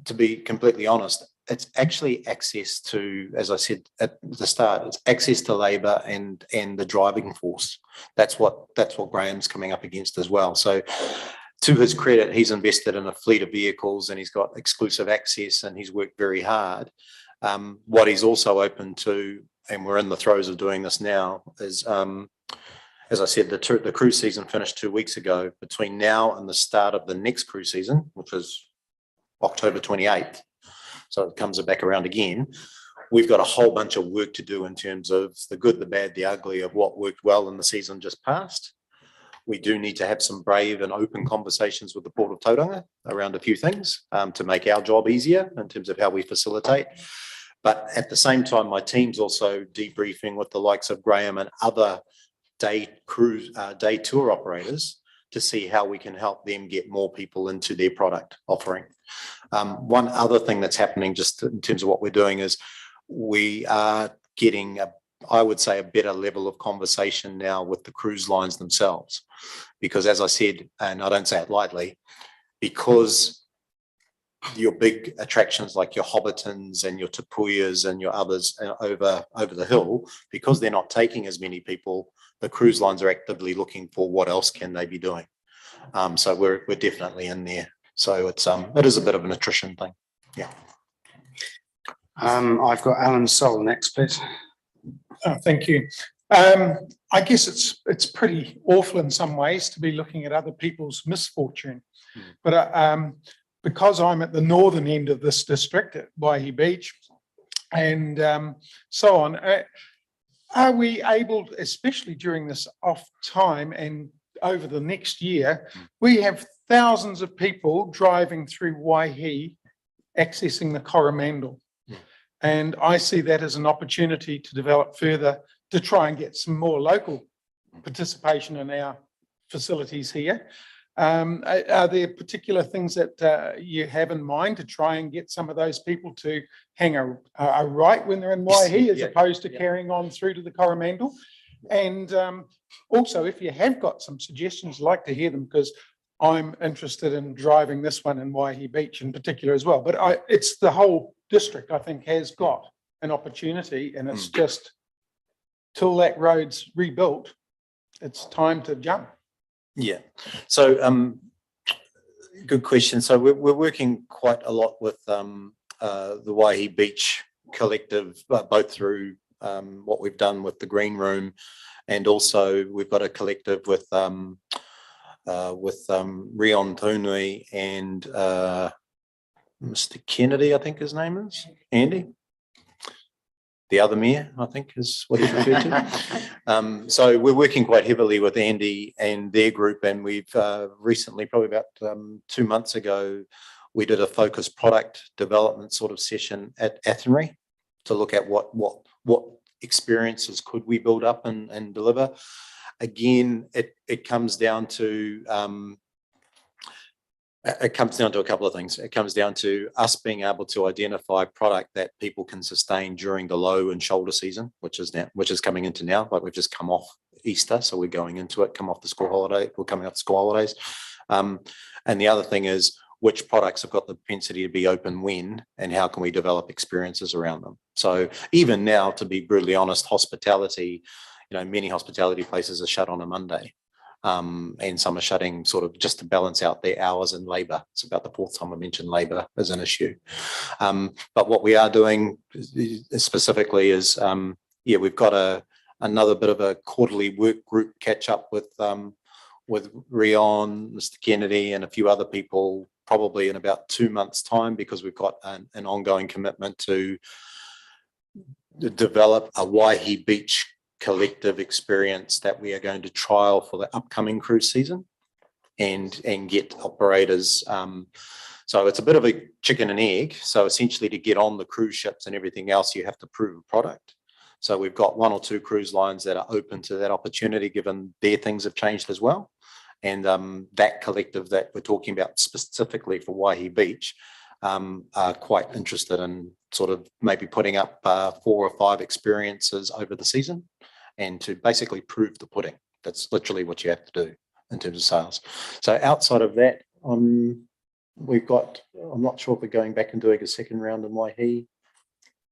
to be completely honest, it's actually access to, as I said at the start, it's access to labour and the driving force. That's what Graham's coming up against as well. So to his credit, he's invested in a fleet of vehicles and he's got exclusive access and he's worked very hard. What he's also open to, and we're in the throes of doing this now, is as I said, the cruise season finished 2 weeks ago. Between now and the start of the next cruise season, which is October 28th, so it comes back around again, we've got a whole bunch of work to do in terms of the good, the bad, the ugly of what worked well in the season just past. We do need to have some brave and open conversations with the Port of Tauranga around a few things to make our job easier in terms of how we facilitate. But at the same time, my team's also debriefing with the likes of Graham and other day tour operators to see how we can help them get more people into their product offering. One other thing that's happening just in terms of what we're doing is we are getting I would say a better level of conversation now with the cruise lines themselves, because as I said, and I don't say it lightly, because your big attractions like your Hobbiton's and your Tapuyas and your others over the hill, because they're not taking as many people, the cruise lines are actively looking for what else can they be doing. So we're definitely in there. So it is a bit of an attrition thing. Yeah. I've got Alan Sol next, please. Thank you. I guess it's pretty awful in some ways to be looking at other people's misfortune, but because I'm at the northern end of this district at Waihi Beach and so on, are we able, especially during this off time and over the next year, we have thousands of people driving through Waihi accessing the Coromandel. And I see that as an opportunity to develop further, to try and get some more local participation in our facilities here. Are there particular things that you have in mind to try and get some of those people to hang a right when they're in Waihi as opposed to carrying on through to the Coromandel? And also, if you have got some suggestions, I'd like to hear them, because I'm interested in driving this one in Waihi Beach in particular as well. But it's the whole district, I think, has got an opportunity, and it's just till that road's rebuilt, it's time to jump. Yeah. So good question. So we're working quite a lot with the Waihi Beach Collective, both through what we've done with the Green Room, and also we've got a collective with Rion Tunui and Mr. Kennedy, I think his name is, Andy. The other mayor, I think, is what he's referred to. So we're working quite heavily with Andy and their group, and we've recently, probably about 2 months ago, we did a focused product development sort of session at Athenry to look at what experiences could we build up and deliver. Again, it comes down to a couple of things. It comes down to us being able to identify product that people can sustain during the low and shoulder season, which is coming into now. Like we've just come off Easter, so we're going into it. Come off the school holiday. We're coming up to school holidays, and the other thing is which products have got the propensity to be open when, and how can we develop experiences around them. So even now, to be brutally honest, hospitality, many hospitality places are shut on a Monday. And some are shutting sort of just to balance out their hours and labour. It's about the fourth time I mentioned labour as an issue. But what we are doing specifically is, we've got another bit of a quarterly work group catch up with Rion, Mr. Kennedy, and a few other people, probably in about 2 months' time, because we've got an ongoing commitment to develop a Waihi Beach collective experience that we are going to trial for the upcoming cruise season and get operators. So it's a bit of a chicken and egg. So essentially, to get on the cruise ships and everything else, you have to prove a product. So we've got 1 or 2 cruise lines that are open to that opportunity, given their things have changed as well. And that collective that we're talking about specifically for Waihi Beach are quite interested in sort of maybe putting up 4 or 5 experiences over the season, and to basically prove the pudding. That's literally what you have to do in terms of sales. So outside of that, we've got, I'm not sure if we're going back and doing a second round in Waihi.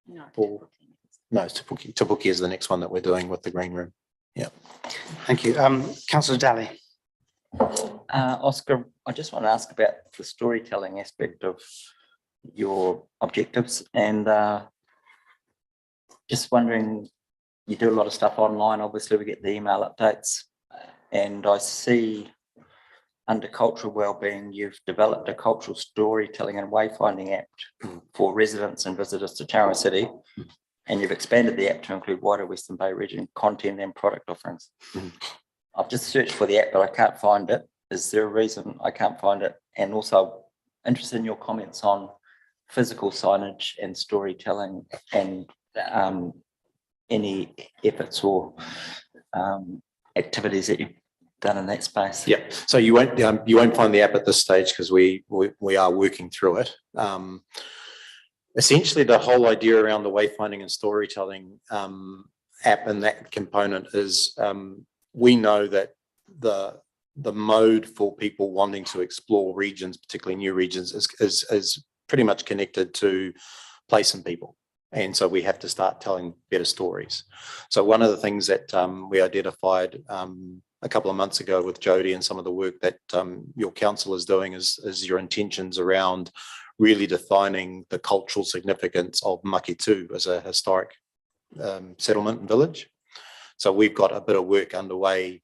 No, it's Te Puke. Te Puke is the next one that we're doing with the green room. Yeah. Thank you. Councillor Daly. Oscar, I just want to ask about the storytelling aspect of your objectives, and just wondering, you do a lot of stuff online. Obviously, we get the email updates, and I see under cultural wellbeing, you've developed a cultural storytelling and wayfinding app for residents and visitors to Tauranga City, and you've expanded the app to include wider Western Bay region content and product offerings. I've just searched for the app, but I can't find it. Is there a reason I can't find it? And also interested in your comments on physical signage and storytelling, and any efforts or activities that you've done in that space. Yeah, so you won't find the app at this stage because we are working through it. Essentially, the whole idea around the wayfinding and storytelling app and that component is, we know that the mode for people wanting to explore regions, particularly new regions, is pretty much connected to place and people. And so we have to start telling better stories. So one of the things that we identified a couple of months ago with Jody and some of the work that your council is doing is your intentions around really defining the cultural significance of Maketu as a historic settlement and village. So we've got a bit of work underway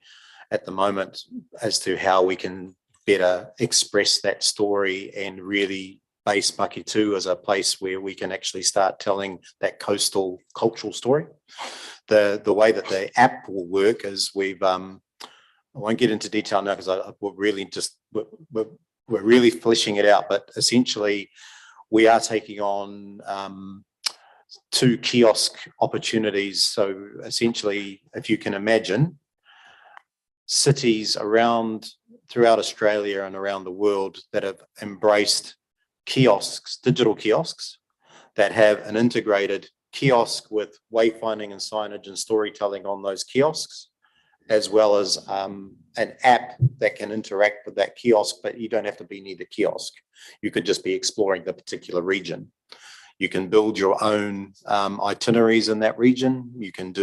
at the moment as to how we can better express that story and really base Maketu as a place where we can actually start telling that coastal cultural story. The way that the app will work is I won't get into detail now because we're really fleshing it out, but essentially we are taking on 2 kiosk opportunities. So essentially, if you can imagine, cities throughout Australia and around the world that have embraced kiosks, digital kiosks, that have an integrated kiosk with wayfinding and signage and storytelling on those kiosks, as well as an app that can interact with that kiosk, but you don't have to be near the kiosk. You could just be exploring the particular region. You can build your own itineraries in that region. You can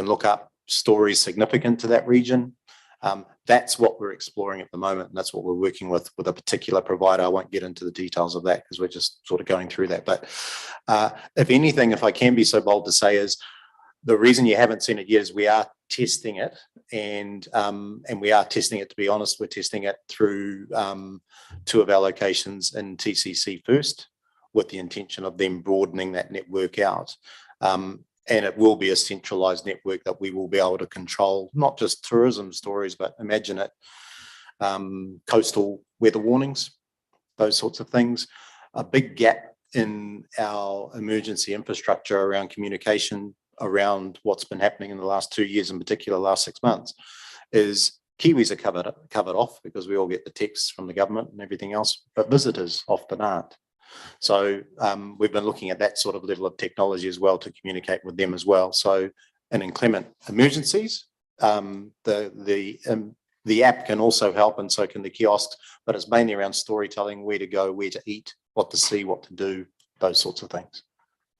look up stories significant to that region. That's what we're exploring at the moment, and that's what we're working with a particular provider. I won't get into the details of that because we're just sort of going through that. But if anything, if I can be so bold to say, is the reason you haven't seen it yet is we are testing it, and we are testing it, to be honest, we're testing it through 2 of our locations in TCC first, with the intention of them broadening that network out. And it will be a centralized network that we will be able to control, not just tourism stories, but imagine it, coastal weather warnings, those sorts of things. A big gap in our emergency infrastructure around communication, around what's been happening in the last 2 years, in particular, last 6 months, is Kiwis are covered off because we all get the texts from the government and everything else, but visitors often aren't. So we've been looking at that sort of level of technology as well to communicate with them as well. So in inclement emergencies, the The app can also help, and so can the kiosks, but it's mainly around storytelling, where to go, where to eat, what to see, what to do, those sorts of things.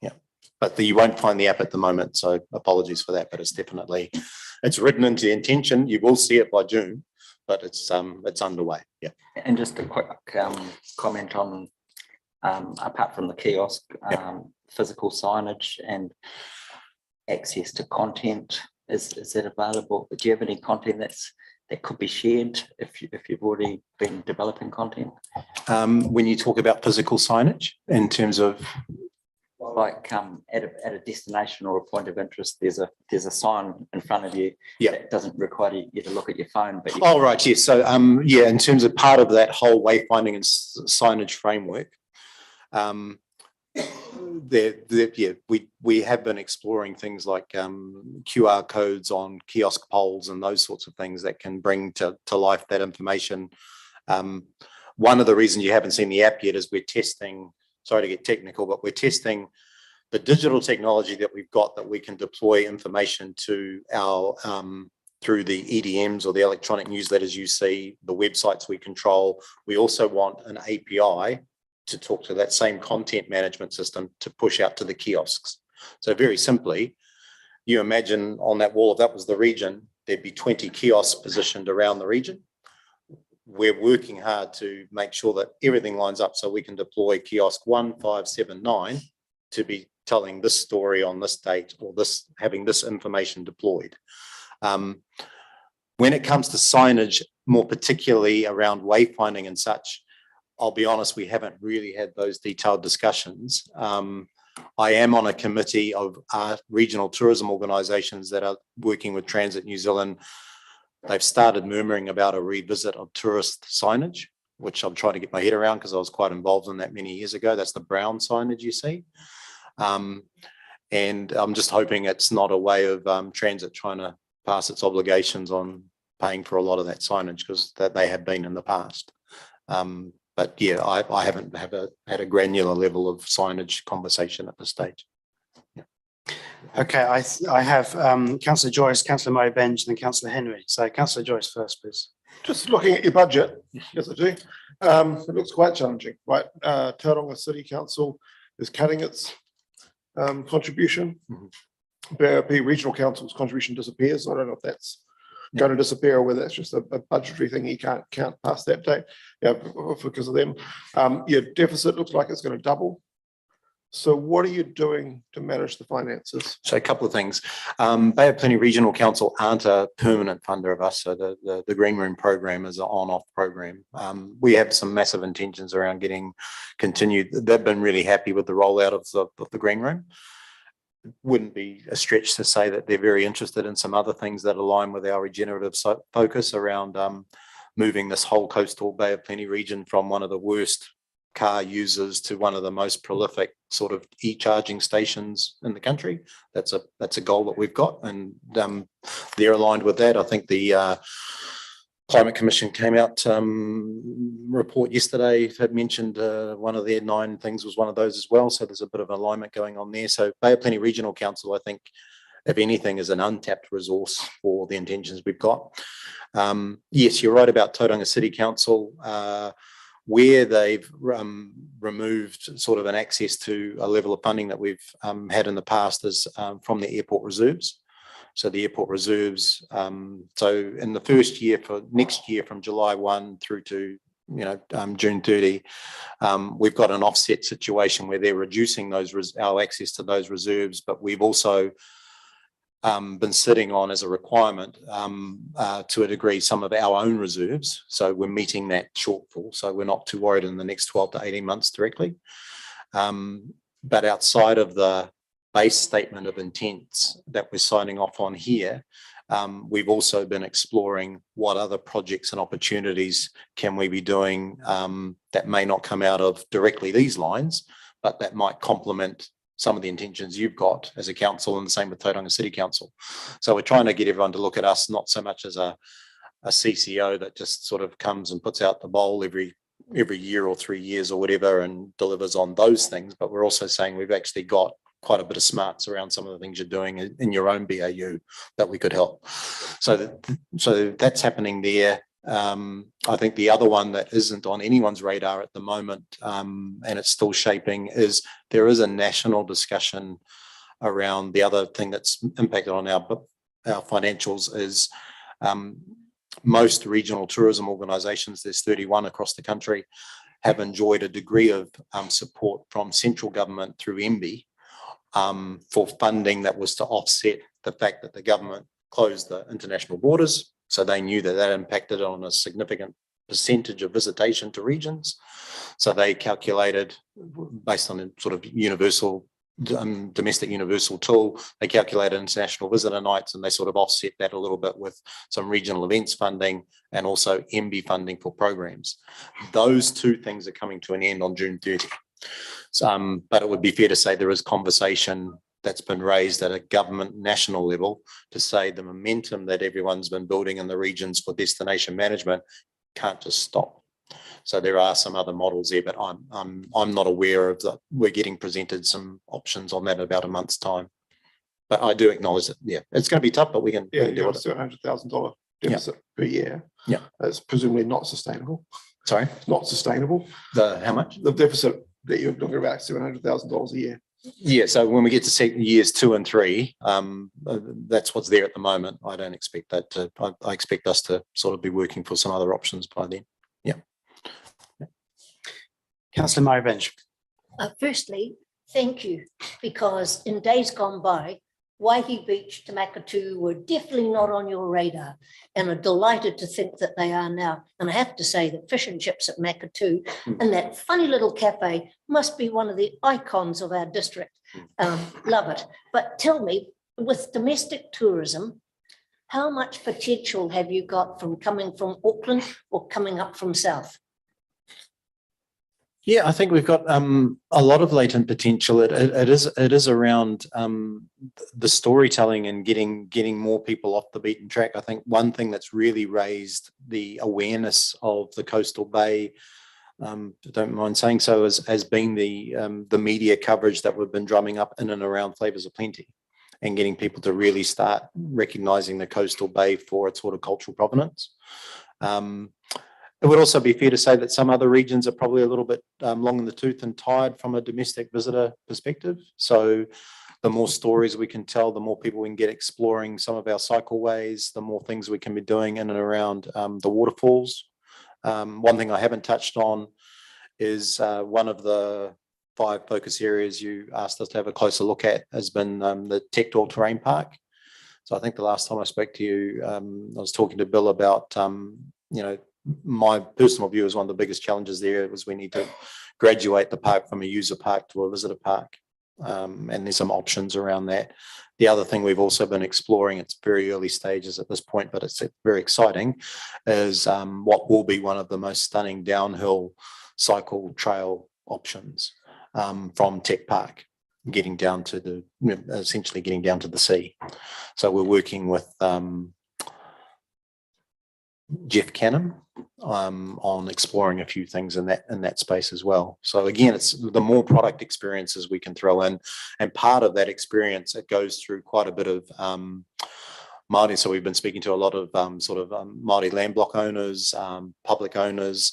Yeah, but you won't find the app at the moment, so apologies for that, but it's definitely, it's written into the intention. You will see it by June, but it's underway. Yeah. And just a quick comment on, apart from the kiosk, physical signage and access to content, is that available? Do you have any content that could be shared if you've already been developing content? When you talk about physical signage in terms of, like at a destination or a point of interest, there's a sign in front of you. Yeah, that doesn't require you to look at your phone, but oh right, yes. So yeah, in terms of part of that whole wayfinding and signage framework, we have been exploring things like QR codes on kiosk poles and those sorts of things that can bring to life that information. One of the reasons you haven't seen the app yet is we're testing, sorry to get technical, but we're testing the digital technology that we've got that we can deploy information to our through the EDMs or the electronic newsletters you see, the websites we control. We also want an API to talk to that same content management system to push out to the kiosks. So very simply, you imagine on that wall, if that was the region, there'd be 20 kiosks positioned around the region. We're working hard to make sure that everything lines up so we can deploy kiosk 1579 to be telling this story on this date, or this having this information deployed. When it comes to signage, more particularly around wayfinding and such, I'll be honest, we haven't really had those detailed discussions. I am on a committee of regional tourism organisations that are working with Transit New Zealand. They've started murmuring about a revisit of tourist signage, which I'm trying to get my head around because I was quite involved in that many years ago. That's the brown signage you see. And I'm just hoping it's not a way of Transit trying to pass its obligations on paying for a lot of that signage, because they have been in the past. But yeah, I haven't had a granular level of signage conversation at this stage. Yeah. Okay, I have Councillor Joyce, Councillor Murray Benge, and then Councillor Henry. So Councillor Joyce first, please. Just looking at your budget, yes I do, it looks quite challenging, right? Tauranga City Council is cutting its contribution. BRP Regional Council's contribution disappears. I don't know if that's going to disappear or whether that's just a budgetary thing. You can't count past that date, yeah, because of them. Your deficit looks like it's going to double. So what are you doing to manage the finances? So a couple of things. Bay of Plenty Regional Council aren't a permanent funder of us. So the Green Room program is an on-off program. We have some massive intentions around getting continued. They've been really happy with the rollout of the Green Room. Wouldn't be a stretch to say that they're very interested in some other things that align with our regenerative focus around moving this whole coastal Bay of Plenty region from one of the worst car users to one of the most prolific sort of e-charging stations in the country. That's a goal that we've got, and they're aligned with that. I think the Climate Commission came out report yesterday had mentioned one of their 9 things was one of those as well. So there's a bit of alignment going on there. So Bay of Plenty Regional Council, I think, if anything, is an untapped resource for the intentions we've got. Yes, you're right about Tauranga City Council, where they've removed sort of an access to a level of funding that we've had in the past is from the airport reserves. So the airport reserves, so in the first year for next year from July 1 through to June 30, we've got an offset situation where they're reducing our access to those reserves, but we've also been sitting on as a requirement to a degree some of our own reserves. So we're meeting that shortfall. So we're not too worried in the next 12 to 18 months directly. But outside of the base statement of intents that we're signing off on here, we've also been exploring what other projects and opportunities can we be doing that may not come out of directly these lines, but that might complement some of the intentions you've got as a council, and the same with Tauranga City Council. So we're trying to get everyone to look at us not so much as a CCO that just sort of comes and puts out the bowl every year or 3 years or whatever and delivers on those things, but we're also saying we've actually got quite a bit of smarts around some of the things you're doing in your own BAU that we could help. So that's happening there. I think the other one that isn't on anyone's radar at the moment, and it's still shaping, is there is a national discussion around the other thing that's impacted on our financials is most regional tourism organisations, there's 31 across the country, have enjoyed a degree of support from central government through MBIE for funding that was to offset the fact that the government closed the international borders. So they knew that that impacted on a significant percentage of visitation to regions. So they calculated, based on a sort of universal, domestic universal tool, they calculated international visitor nights, and they sort of offset that a little bit with some regional events funding and also MBIE funding for programs. Those two things are coming to an end on June 30. But it would be fair to say there is conversation that's been raised at a government national level to say the momentum that everyone's been building in the regions for destination management can't just stop. So there are some other models there, but I'm not aware of that. We're getting presented some options on that in about a month's time. But I do acknowledge that, yeah, it's going to be tough, but we can Yeah, deal with it. $700,000 deficit per year. Yeah. It's presumably not sustainable. Sorry? It's not sustainable. How much? The deficit that you're talking about, $700,000 a year. Yeah, so when we get to years 2 and 3, that's what's there at the moment. I don't expect that to, I expect us to sort of be working for some other options by then. Yeah. Councillor Murray Bench. Firstly, thank you, because in days gone by, Waihi Beach to Makatu were definitely not on your radar, and are delighted to think that they are now. And I have to say that fish and chips at Makatu and that funny little cafe must be one of the icons of our district. Love it. But tell me, with domestic tourism, how much potential have you got from coming from Auckland or coming up from south? Yeah, I think we've got a lot of latent potential. It is around the storytelling and getting more people off the beaten track. I think one thing that's really raised the awareness of the coastal bay, don't mind saying so, has been the media coverage that we've been drumming up in and around Flavours of Plenty, and getting people to really start recognising the coastal bay for its horticultural provenance. It would also be fair to say that some other regions are probably a little bit long in the tooth and tired from a domestic visitor perspective. So the more stories we can tell, the more people we can get exploring some of our cycleways, the more things we can be doing in and around the waterfalls. One thing I haven't touched on is one of the 5 focus areas you asked us to have a closer look at has been the Tektor Terrain Park. So I think the last time I spoke to you, I was talking to Bill about, my personal view is one of the biggest challenges there was we need to graduate the park from a user park to a visitor park. And there's some options around that. The other thing we've also been exploring, it's very early stages at this point, but it's very exciting, is what will be one of the most stunning downhill cycle trail options from Tech Park, getting down to essentially getting down to the sea. So we're working with Jeff Cannon on exploring a few things in that space as well. So again, it's the more product experiences we can throw in, and part of that experience, it goes through quite a bit of Māori. So we've been speaking to a lot of Māori land block owners, public owners,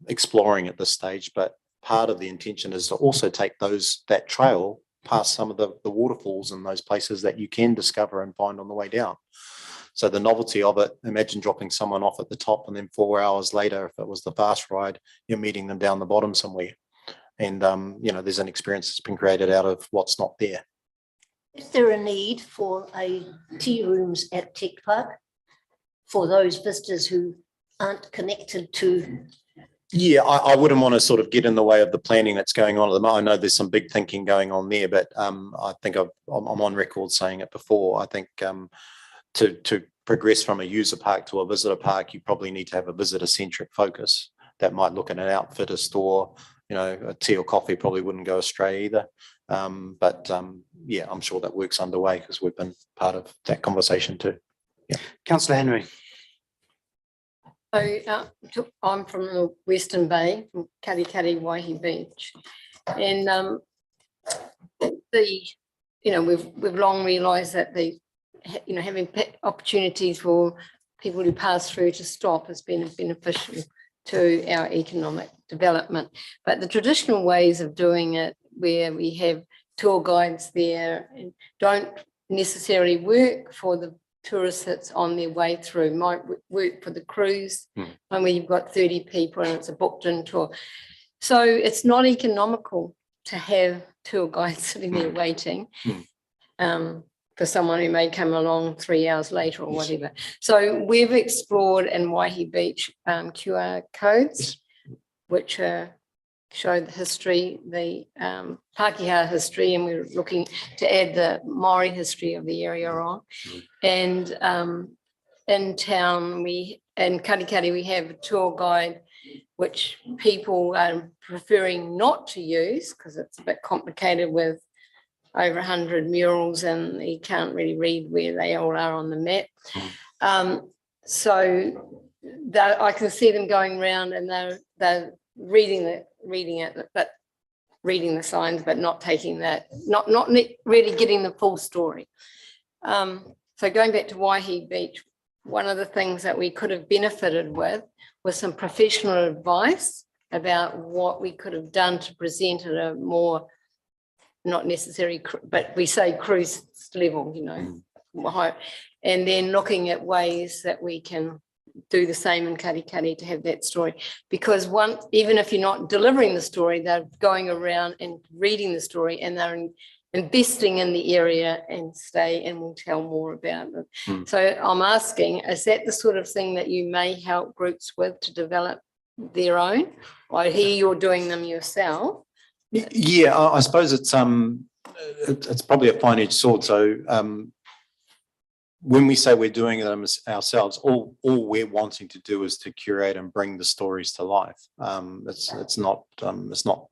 exploring at this stage. But part of the intention is to also take that trail past some of the waterfalls and those places that you can discover and find on the way down. So the novelty of it, imagine dropping someone off at the top and then 4 hours later, if it was the fast ride, you're meeting them down the bottom somewhere. And, there's an experience that's been created out of what's not there. Is there a need for a tea rooms at Tech Park for those visitors who aren't connected to? Yeah, I wouldn't want to sort of get in the way of the planning that's going on at the moment. I know there's some big thinking going on there, but I think I'm on record saying it before. I think to progress from a user park to a visitor park, you probably need to have a visitor-centric focus that might look at an outfitter store. A tea or coffee probably wouldn't go astray either. But I'm sure that work's underway because we've been part of that conversation too. Yeah. Councillor Henry. So I'm from the Western Bay, from Karikari, Waihi Beach. And we've long realised that having opportunities for people who pass through to stop has been beneficial to our economic development. But the traditional ways of doing it, where we have tour guides there, don't necessarily work for the tourists that's on their way through. Might work for the cruise, and where you've got 30 people and it's a booked-in tour. So it's not economical to have tour guides sitting there waiting for someone who may come along 3 hours later or whatever. So we've explored in Waihi Beach QR codes, which show the history, the Pākehā history, and we're looking to add the Māori history of the area on. And in town, in Katikati, we have a tour guide, which people are preferring not to use because it's a bit complicated with over 100 murals and you can't really read where they all are on the map. So I can see them going around and they're reading it, but reading the signs, but not taking that, not really getting the full story. So going back to Waihi Beach, one of the things that we could have benefited with was some professional advice about what we could have done to present at a more, not necessarily, but we say cruise level, and then looking at ways that we can do the same in Katikati to have that story. Because even if you're not delivering the story, they're going around and reading the story and they're investing in the area and stay and will tell more about it. So I'm asking, is that the sort of thing that you may help groups with to develop their own? I hear you're doing them yourself. Yeah, I suppose it's probably a fine-edged sword. So when we say we're doing them ourselves, all we're wanting to do is to curate and bring the stories to life. It's not.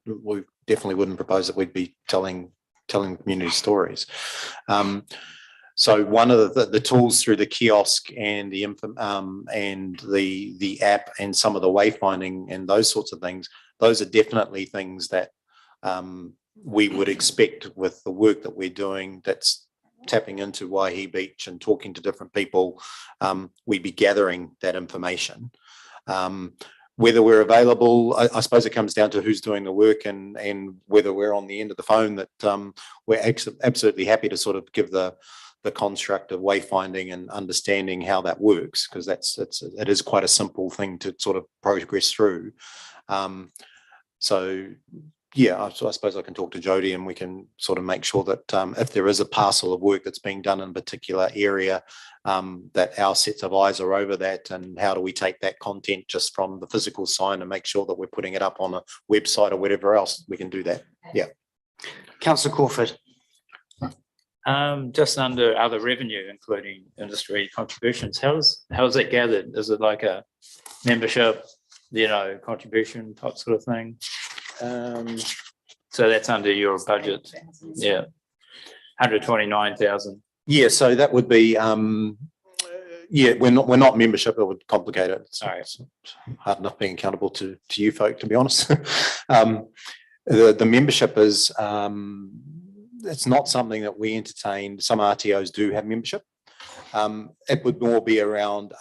We definitely wouldn't propose that we'd be telling community stories. So one of the tools through the kiosk and the app and some of the wayfinding and those sorts of things, those are definitely things that we would expect with the work that we're doing that's tapping into Waihi Beach and talking to different people. We'd be gathering that information. Whether we're available, I suppose it comes down to who's doing the work and whether we're on the end of the phone, that we're absolutely happy to sort of give the construct of wayfinding and understanding how that works, because it is quite a simple thing to sort of progress through. So yeah, I suppose I can talk to Jody and we can sort of make sure that if there is a parcel of work that's being done in a particular area, that our sets of eyes are over that, and how do we take that content just from the physical sign and make sure that we're putting it up on a website or whatever else, we can do that. Yeah. Councillor Crawford. Just under other revenue, including industry contributions, how is that gathered? Is it like a membership, contribution type sort of thing? So that's under your budget. Yeah. 129,000. Yeah, so that would be we're not membership. It would complicate it. It's hard enough being accountable to you folk, to be honest. The membership is it's not something that we entertain. Some RTOs do have membership. It would more be around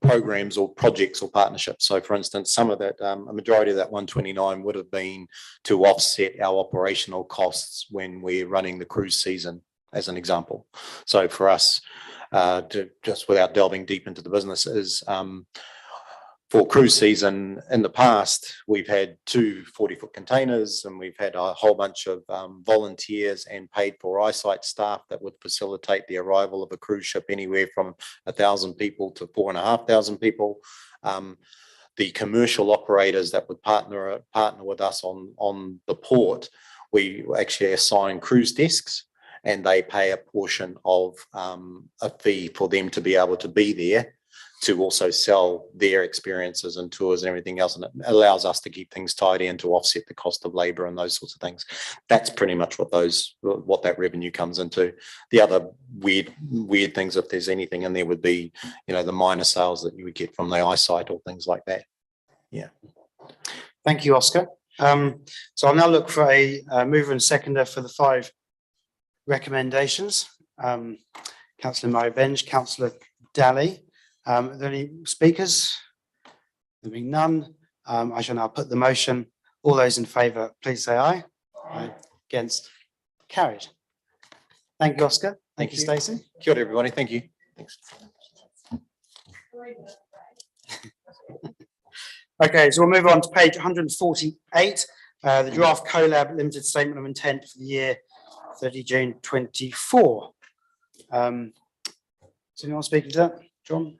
programs or projects or partnerships. So for instance, some of that, a majority of that 129 would have been to offset our operational costs when we're running the cruise season, as an example. So for us, to just without delving deep into the business, is for cruise season in the past, we've had 2 40-foot containers, and we've had a whole bunch of volunteers and paid for eyesight staff that would facilitate the arrival of a cruise ship anywhere from 1,000 people to 4,500 people. The commercial operators that would partner with us on the port, we actually assign cruise desks, and they pay a portion of a fee for them to be able to be there, to also sell their experiences and tours and everything else. And it allows us to keep things tidy and to offset the cost of labor and those sorts of things. That's pretty much what that revenue comes into. The other weird things, if there's anything in there, would be, the minor sales that you would get from the eyesight or things like that. Yeah. Thank you, Oscar. So I'll now look for a mover and seconder for the 5 recommendations. Councillor Murray Benge, Councillor Daly. Are there any speakers? There being none, I shall now put the motion. All those in favour, please say aye. Aye. Against? Carried. Thank you, Oscar. Thank you, Stacey. Kia ora, everybody. Thank you. Thanks. Okay, so we'll move on to page 148, the draft CoLab limited statement of intent for the year 30 June 24. Is anyone speaking to that? John?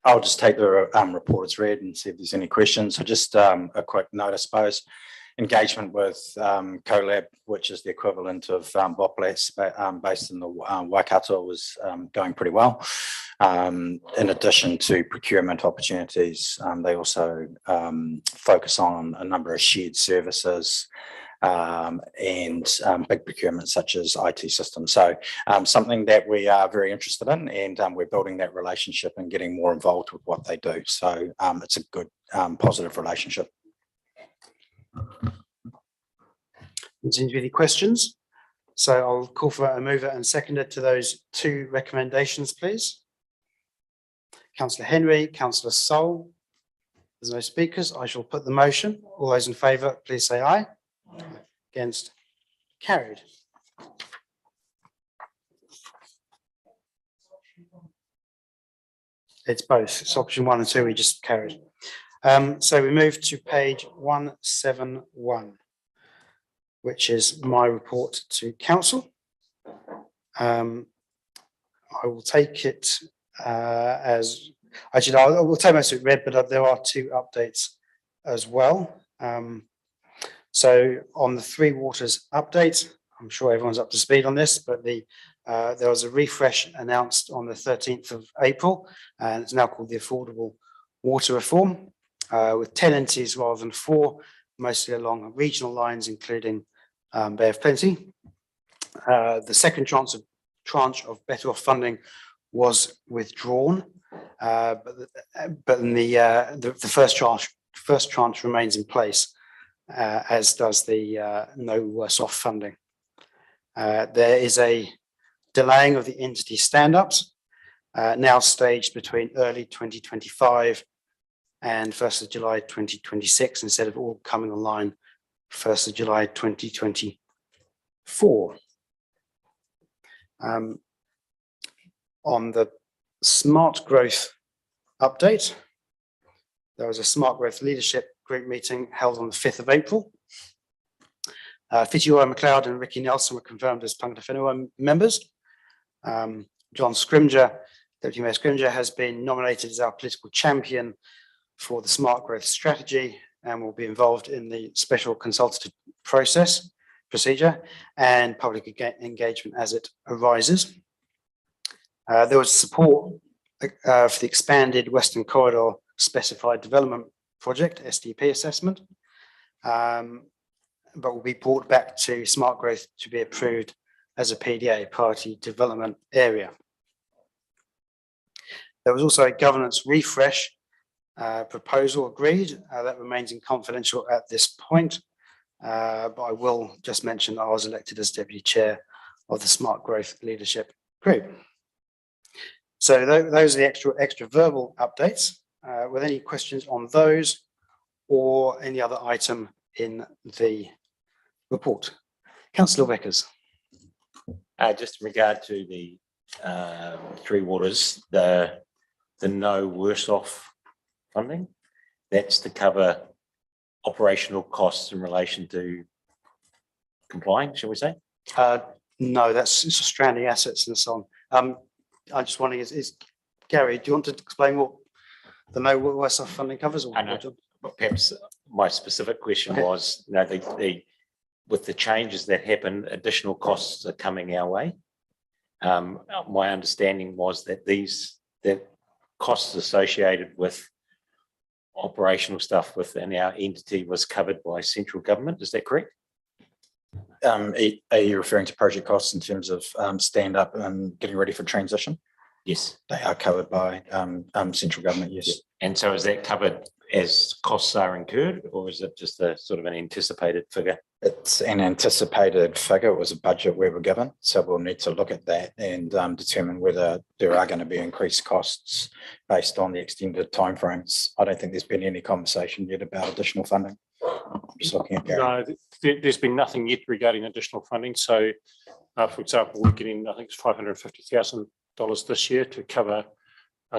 I'll just take the report as read and see if there's any questions. So just a quick note, I suppose. Engagement with CoLab, which is the equivalent of Boplas, based in the Waikato, was going pretty well. In addition to procurement opportunities, they also focus on a number of shared services and big procurements such as IT systems. So something that we are very interested in, and we're building that relationship and getting more involved with what they do. So it's a good positive relationship. Any questions? So I'll call for a mover and seconder to those 2 recommendations, please. Councillor Henry, Councillor Sol. There's no speakers. I shall put the motion. All those in favour, please say aye. Against? Carried. It's both. It's option 1 and 2 we just carried. So we move to page 171, which is my report to council. I will take it as, actually, I will take most of it read, but there are 2 updates as well. So on the Three Waters update, I'm sure everyone's up to speed on this, but there was a refresh announced on the 13th of April, and it's now called the Affordable Water Reform, with 10 entities rather than 4, mostly along regional lines, including Bay of Plenty. The second tranche of Better Off funding was withdrawn, but the first tranche remains in place, as does the No Worse Off funding. There is a delaying of the entity stand-ups, now staged between early 2025 and 1st of July 2026, instead of all coming online 1st of July 2024. On the smart growth update, there was a smart growth leadership group meeting held on the 5th of April. Whitiora McLeod and Ricky Nelson were confirmed as Tangata Whenua members. John Scrimger, Deputy Mayor Scrimger, has been nominated as our political champion for the smart growth strategy and will be involved in the special consultative procedure and public engagement as it arises. There was support for the expanded Western Corridor Specified Development Project, SDP assessment, but will be brought back to smart growth to be approved as a PDA, Priority Development Area. There was also a governance refresh proposal agreed that remains in confidential at this point, but I will just mention that I was elected as Deputy Chair of the Smart Growth Leadership Group. So those are the extra verbal updates. With any questions on those or any other item in the report? Councillor Weckers. Just in regard to the Three Waters, the No Worse Off funding, that's to cover operational costs in relation to complying, shall we say? No, that's it's stranding assets and so on. I'm just wondering, is Gary, do you want to explain what the No Worse Off funding covers? Or I know, but perhaps my specific question was, you know, with the changes that happen, additional costs are coming our way. My understanding was that the costs associated with operational stuff within our entity was covered by central government. Is that correct? Are you referring to project costs in terms of stand up and getting ready for transition? Yes. They are covered by central government, yes. And so is that covered as costs are incurred, or is it just a sort of an anticipated figure? It's an anticipated figure. It was a budget we were given, so we'll need to look at that and determine whether there are going to be increased costs based on the extended timeframes. I don't think there's been any conversation yet about additional funding. I'm just looking at Gary. No, there's been nothing yet regarding additional funding. So, for example, we're getting, I think it's $550,000 this year to cover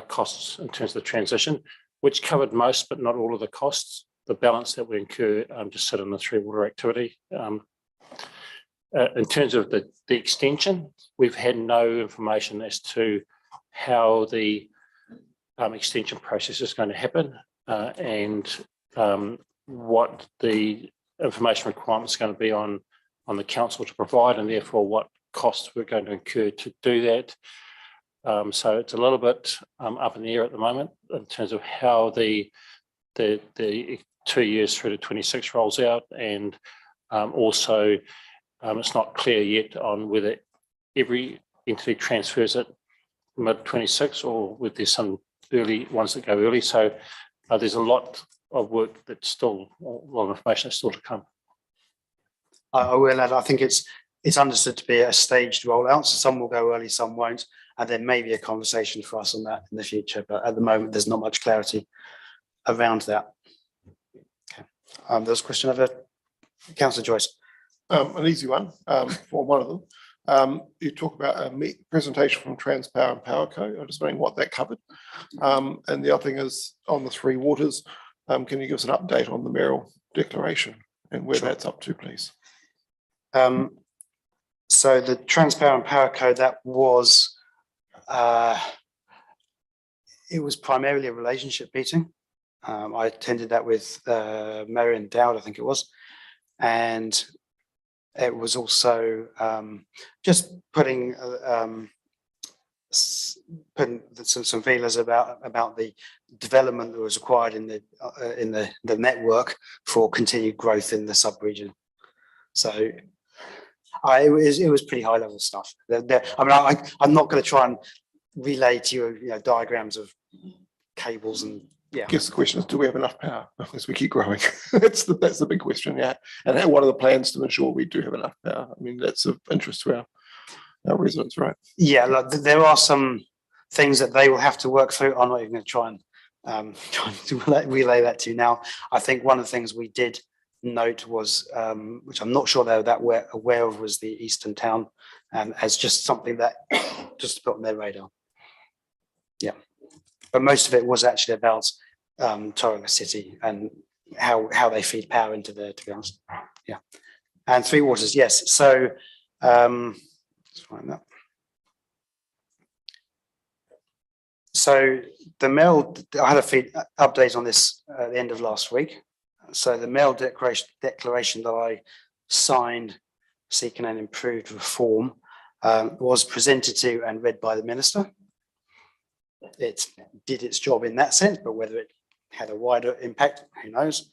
costs in terms of the transition, which covered most but not all of the costs. The balance that we incur just sit in the Three Water activity. In terms of the extension, we've had no information as to how the extension process is going to happen and what the information requirements are going to be on the council to provide, and therefore what costs we're going to incur to do that. So it's a little bit up in the air at the moment in terms of how the 2 years through to 26 rolls out, and also it's not clear yet on whether every entity transfers it mid-26 or whether there's some early ones that go early. So there's a lot of work that's still, a lot of information that's still to come. I will add, I think it's understood to be a staged rollout, so some will go early, some won't, and there may be a conversation for us on that in the future, but at the moment there's not much clarity around that. Okay. There's a question over Councillor Joyce. An easy one for one of them. You talk about a presentation from Transpower and Powerco. I'm just wondering what that covered. And the other thing is on the Three Waters. Can you give us an update on the mayoral declaration and where that's up to, please? So the Transpower and Powerco, that was it was primarily a relationship meeting. I attended that with Marion Dowd, I think it was, and it was also just putting some feelers about the development that was required in the network for continued growth in the sub-region. So it was pretty high level stuff. I mean, I'm not going to try and relay to you, diagrams of cables and. Yeah. I guess the question is, do we have enough power as we keep growing? that's the big question, yeah. And what are the plans to ensure we do have enough power? I mean, that's of interest to our residents, right? Yeah, look, there are some things that they will have to work through. I'm not even going to try and relay that to you now. I think one of the things we did note was, which I'm not sure they were that aware of, was the Eastern Town as just something that just to put on their radar. Yeah, but most of it was actually about Tauranga City and how they feed power into there, to be honest. Yeah, and Three Waters, yes. So let's find that. So the mail, I had a update on this at the end of last week. So the mail declaration that I signed seeking an improved reform was presented to and read by the minister. It did its job in that sense, but whether it had a wider impact, who knows?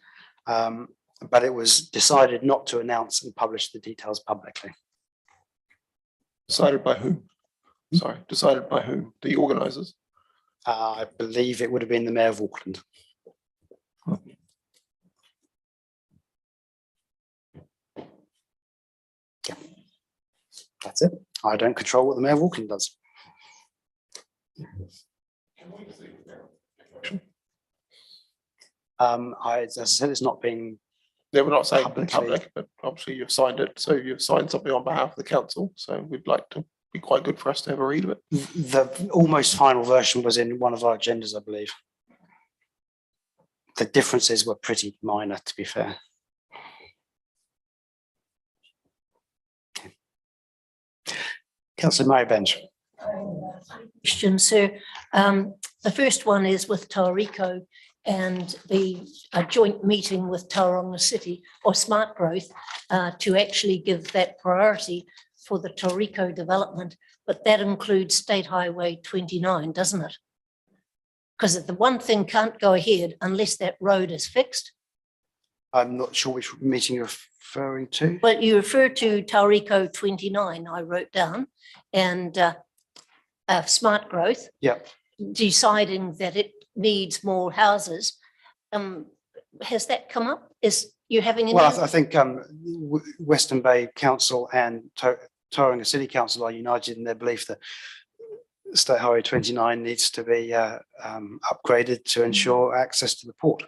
But it was decided not to announce and publish the details publicly. Decided by whom? Sorry, decided by whom? The organisers? I believe it would have been the Mayor of Auckland. Yeah, that's it. I don't control what the Mayor of Auckland does. As I said, it's not been. They were not saying in public, but obviously you've signed it. So you've signed something on behalf of the council. So we'd like to be quite good for us to have a read of it. The almost final version was in one of our agendas, I believe. The differences were pretty minor, to be fair. Councillor Murray Bench. Question, sir. The first one is with Tauriko and the joint meeting with Tauranga City or Smart Growth to actually give that priority for the Tauriko development, but that includes State Highway 29, doesn't it? Because the one thing can't go ahead unless that road is fixed. I'm not sure which meeting you're referring to. But you refer to Tauriko 29, I wrote down, and Smart Growth. Yeah. Deciding that it needs more houses has that come up? Is you having any? Well, I think Western Bay Council and Tauranga City Council are united in their belief that State Highway 29 needs to be upgraded to ensure access to the port.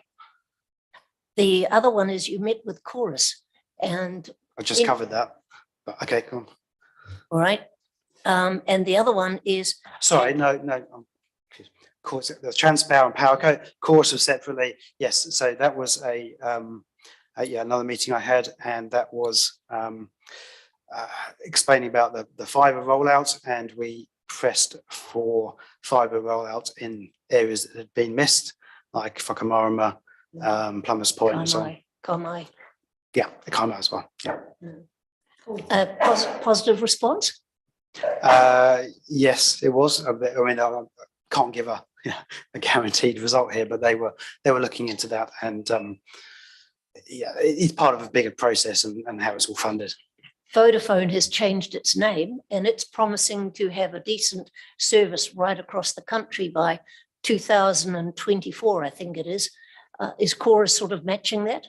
The other one is you met with Chorus and. I just covered that. But okay, cool. All right. And the other one is. Sorry, no. Course, the Transpower and Powerco course was separately. Yes, so that was another meeting I had, and that was explaining about the fibre rollout, and we pressed for fibre rollout in areas that had been missed, like Whakamarama, Plumbers Point, and so on. Kaimai. Yeah, the Kaimai as well. Yeah. Positive response? Yes, it was. I mean, I can't give a guaranteed result here, but they were looking into that, and it's part of a bigger process and how it's all funded. Vodafone has changed its name, and it's promising to have a decent service right across the country by 2024, I think it is. Is Chorus sort of matching that?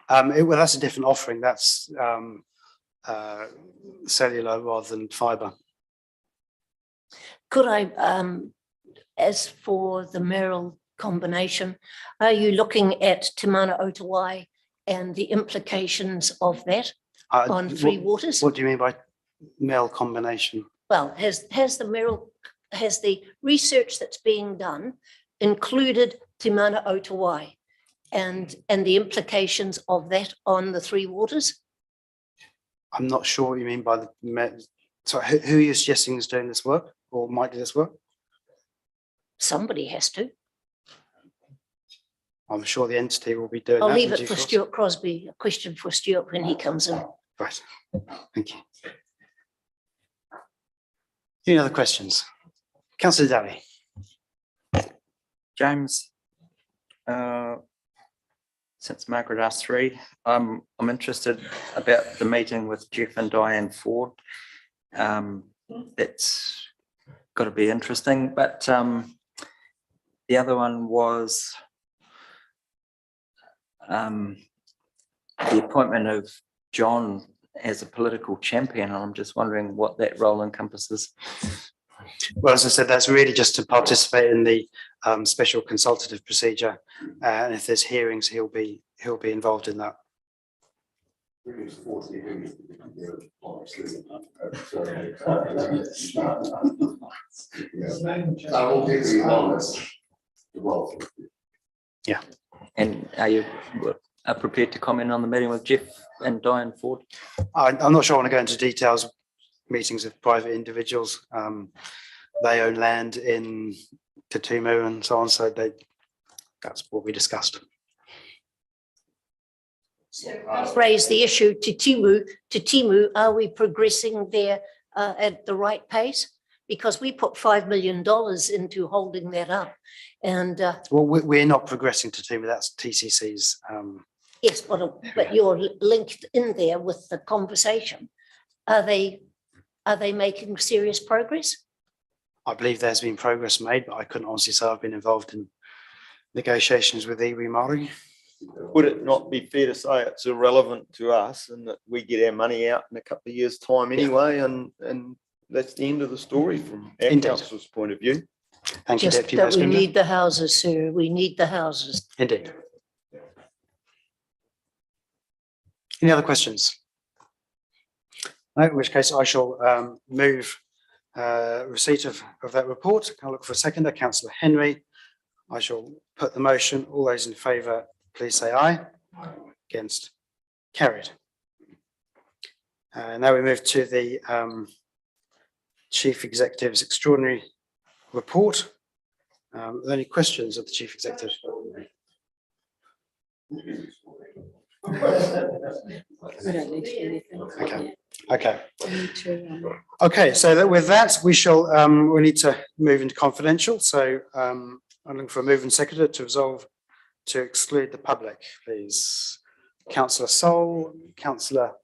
Well, that's a different offering. That's cellular rather than fibre. Could I, as for the Merrill combination, are you looking at Te Mana Otawai and the implications of that on Three Waters? What do you mean by Merrill combination? Well, has the research that's being done included Te Mana Otawai and the implications of that on the Three Waters? I'm not sure what you mean by the. So who are you suggesting is doing this work or might do this work? Somebody has to. I'm sure the entity will be doing that. I'll leave it for Stuart Crosby, a question for Stuart when he comes in. Right, thank you. Any other questions? Councillor Daly. James, since Margaret asked three, I'm interested about the meeting with Jeff and Diane Ford. It's got to be interesting, but the other one was the appointment of John as a political champion, and I'm just wondering what that role encompasses. Well, as I said, that's really just to participate in the special consultative procedure, and if there's hearings, he'll be involved in that. Yeah. And are you prepared to comment on the meeting with Jeff and Diane Ford? I'm not sure I want to go into details of meetings of private individuals. They own land in Te Tumu and so on, so that's what we discussed. Raise the issue to Timu. Are we progressing there at the right pace? Because we put $5 million into holding that up, and well, we're not progressing to Timu. That's TCC's. Yes, but you're linked in there with the conversation. Are they making serious progress? I believe there's been progress made, but I couldn't honestly say I've been involved in negotiations with iwi Māori. Would it not be fair to say it's irrelevant to us and that we get our money out in a couple of years' time anyway, and that's the end of the story from our council's point of view? Thank you, Just Deputy that we Member. need the houses, sir. We need the houses. Indeed. Any other questions? No, in which case I shall move receipt of that report. I'll look for a seconder. Councillor Henry. I shall put the motion. All those in favour, please say aye. Against? Carried. Now we move to the Chief Executive's extraordinary report. Are there any questions of the Chief Executive? We don't need to do anything. Okay. We need to, Okay, so with that, we shall, we need to move into confidential. So I'm looking for a move and seconder to resolve to exclude the public, please. Councillor Sol, Councillor